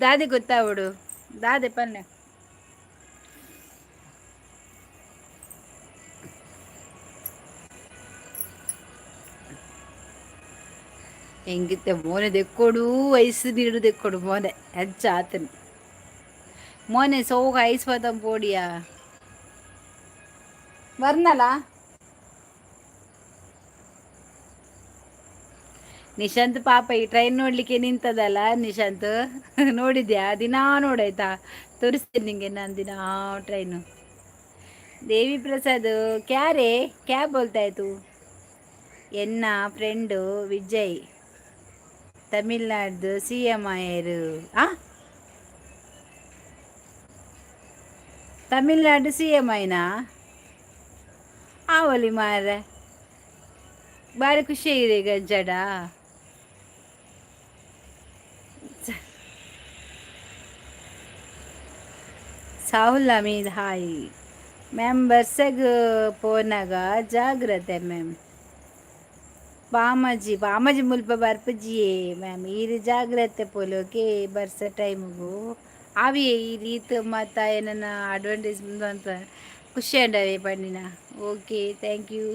ದಾದೆ ಗೊತ್ತಾವಡು ದಾದೆ ಪನ್ನೆ ಹೆಂಗಿತ್ತೆ ಮೋನೆ ದೆಕ್ಕೊಡು ಐಸ್ ನೀರು ದೆಕ್ಕೊಡು ಮೋನೆ ಹೆಚ್ಚ ಆತನು ಮೋನೆ ಸೋಗ ಐಸ್ ಪದಂ ಪೋಡಿಯಾ ಬರ್ನಲ್ಲ ನಿಶಾಂತ್ ಪಾಪ ಈ ಟ್ರೈನ್ ನೋಡ್ಲಿಕ್ಕೆ ನಿಂತದಲ್ಲ ನಿಶಾಂತ್ ನೋಡಿದ್ಯಾ ದಿನಾ ನೋಡಾಯ್ತಾ ತೋರಿಸ್ತೇನೆ ನಿಂಗೆ ನಾನು ದಿನಾ ಟ್ರೈನು ದೇವಿ ಪ್ರಸಾದ್ ಕ್ಯಾರೆ ಕ್ಯಾ ಬೋಲ್ತಾ ತೂ ಎನ್ನ friend Vijay Tamil Nadu C M ಆಯರು ತಮಿಳ್ನಾಡು ಸಿ ಎಂ ಆಯ್ನಾ ಆವಲಿ ಮಾರ ಬಾರಿ ಖುಷಿ ಇದೆ ಗಜ್ಜಡ ಸಾಹುಲ್ ಅಮೀದ್ ಹಾಯ್ ಮ್ಯಾಮ್ ಬರ್ಸಗ್ ಪೋನಾಗ ಜಾಗ್ರತೆ ಮ್ಯಾಮ್ ಪಾಮಜಿ ಮುಲ್ಪ ಬರ್ಪಜಿಯೇ ಮ್ಯಾಮ್ ಈರು ಜಾಗ್ರತೆ ಪೋಲೋಕೆ ಬರ್ಸ ಟೈಮ್ಗೂ ಅವಿಯೇ ಈ ರೀತಿ ಮತ್ತು ಏನನ್ನ ಅಡ್ವಾಂಟೇಜ್ ಅಂತ ಖುಷಿ ಅಂಡವೆ ಪಣ್ಣಿನ ಓಕೆ ಥ್ಯಾಂಕ್ ಯು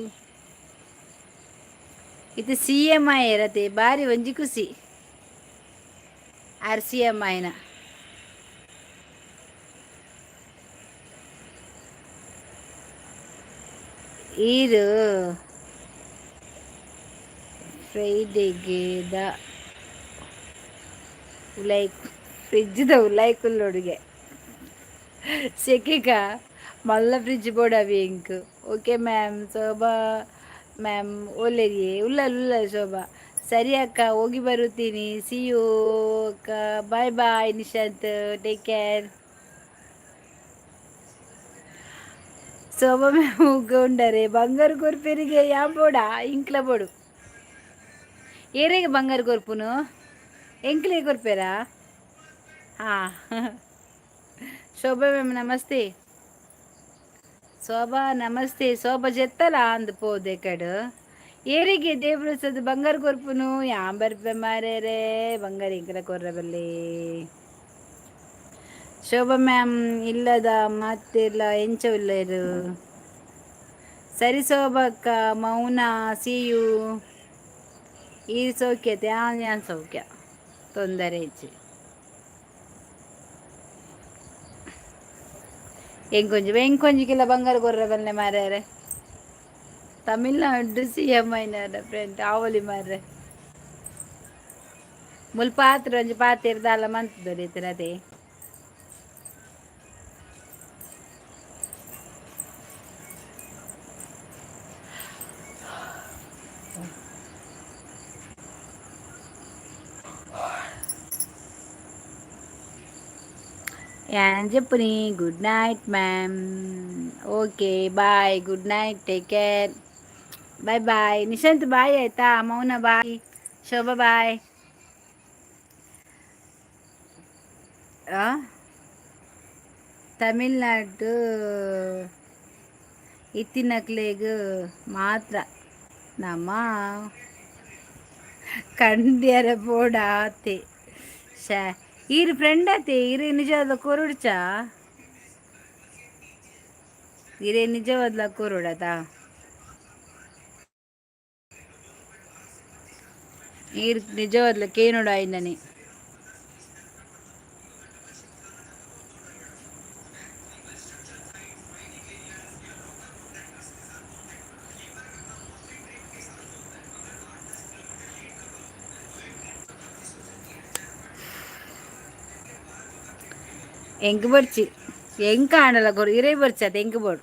ಇದು ಸಿ ಎಮ್ ಐ ಇರತ್ತೆ ಬಾರಿ ಒಂಜಿ ಖುಷಿ ಆರ್ ಸಿ ಎಮ್ ಐನ ಈರು ಫ್ರೈಡೆಗೆ ಫ್ರಿಜ್ದ ಉಲಾಯ್ಕುಲ್ಲೊಡುಗೆ ಸೆಕೆಗ ಮಲ್ಲ ಫ್ರಿಜ್ ಬೋಡವಿ ಇಂಕ್ ಓಕೆ ಮ್ಯಾಮ್ ಶೋಭಾ ಮ್ಯಾಮ್ ಒಳ್ಳೆದಿಯೇ ಉಲ್ಲ ಶೋಭಾ ಸರಿ ಅಕ್ಕ ಹೋಗಿ ಬರುತ್ತೀನಿ ಸಿ ಯು ಅಕ್ಕ bye bye Nishant take care Shobha ma'am ಉಗ್ಗೊಂಡರೆ ಬಂಗಾರು ಕೊರ್ಪೇರಿಗೆ ಯಾ ಬೋಡ ಇಂಕ್ಲ ಬೋಡು ಏರೆಗೆ ಬಂಗಾರು ಕೊರ್ಪುನು ಎಂಕ್ಲೆ ಕೊರ್ಪೇರಾ ಶೋಭಾ ಮ್ಯಾಮ್ ನಮಸ್ತೆ ಶೋಭಾ ನಮಸ್ತೆ ಶೋಭಾ ಜೆತ್ತಲ ಅಂದು ಪೋದೆ ಕಡು ಏರಿಗೆ ದೇವ್ರಸದ ಬಂಗಾರ ಕೊರ್ಪುನು ಯಾಂಬರ್ಪೆ ಮಾರೇರೆ ಬಂಗಾರ ಇಂಕಲ ಕೊರ್ರಬಲ್ಲಿ ಶೋಭಾ ಮ್ಯಾಮ್ ಇಲ್ಲದ ಮತ್ತಿಲ್ಲ ಎಂಚವಿಲ್ಲರು ಸರಿ ಶೋಭಕ್ಕ ಮೌನ ಸಿಯು ಈ ಸೌಖ್ಯತೆ ಯಾನ್ ಸೌಖ್ಯ ತೊಂದರೆ ಹೆಚ್ಚು ಎಂಕೊಂಜಿಕ್ಕಿಲ್ಲ ಬಂಗಾರ ಗೊರ್ರ ಬಲ್ಲೆ ಮಾರ್ಯಾರೆ ತಮಿಳ್ನಾಡು CM ಐನಾರ ಫ್ರೆಂಡ್ ಆವಲಿ ಮಾರ್ರೆ ಮುಲ್ಪ ಪಾತ್ರ ಒಂಜಿ ಪಾತೆರ್ದಾಲ ಮಂತದೊರಿತರ ಅದೇ యాన్ చెప్పుని good night ma'am okay bye good night take care bye bye Nishant bye ಆಯ್ತಾ ಮೌನ ಬಾಯ್ ಶೋಭಾ ಬಾಯ್ ತಮಿಳ್ನಾಡು ಇತ್ತಿನಕ್ಲೆಗ್ ಮಾತ್ರ ನಮ್ಮ ಕಂಡ್ಯಾರ ಬೋಡ ಆತೆ ಶಾ ಈರು ಫ್ರೆಂಡ್ ಆತೆ ಇರೇ ನಿಜವಾದ ಕೊರುಡ್ಚಾ ಇರೇ ನಿಜವಾದ ಕೊರುಡತ ಈರು ನಿಜವಾದ್ಲ ಕೇನೋಡ ಆಯ್ನನೆ ಎಂಕ್ ಬರ್ಚಿ ಎಂಕ ಆಂಡಲ ಕೊರು ಇರೇ ಬರ್ಚಿ ಅದು ಎಂಕ್ ಬೋಡು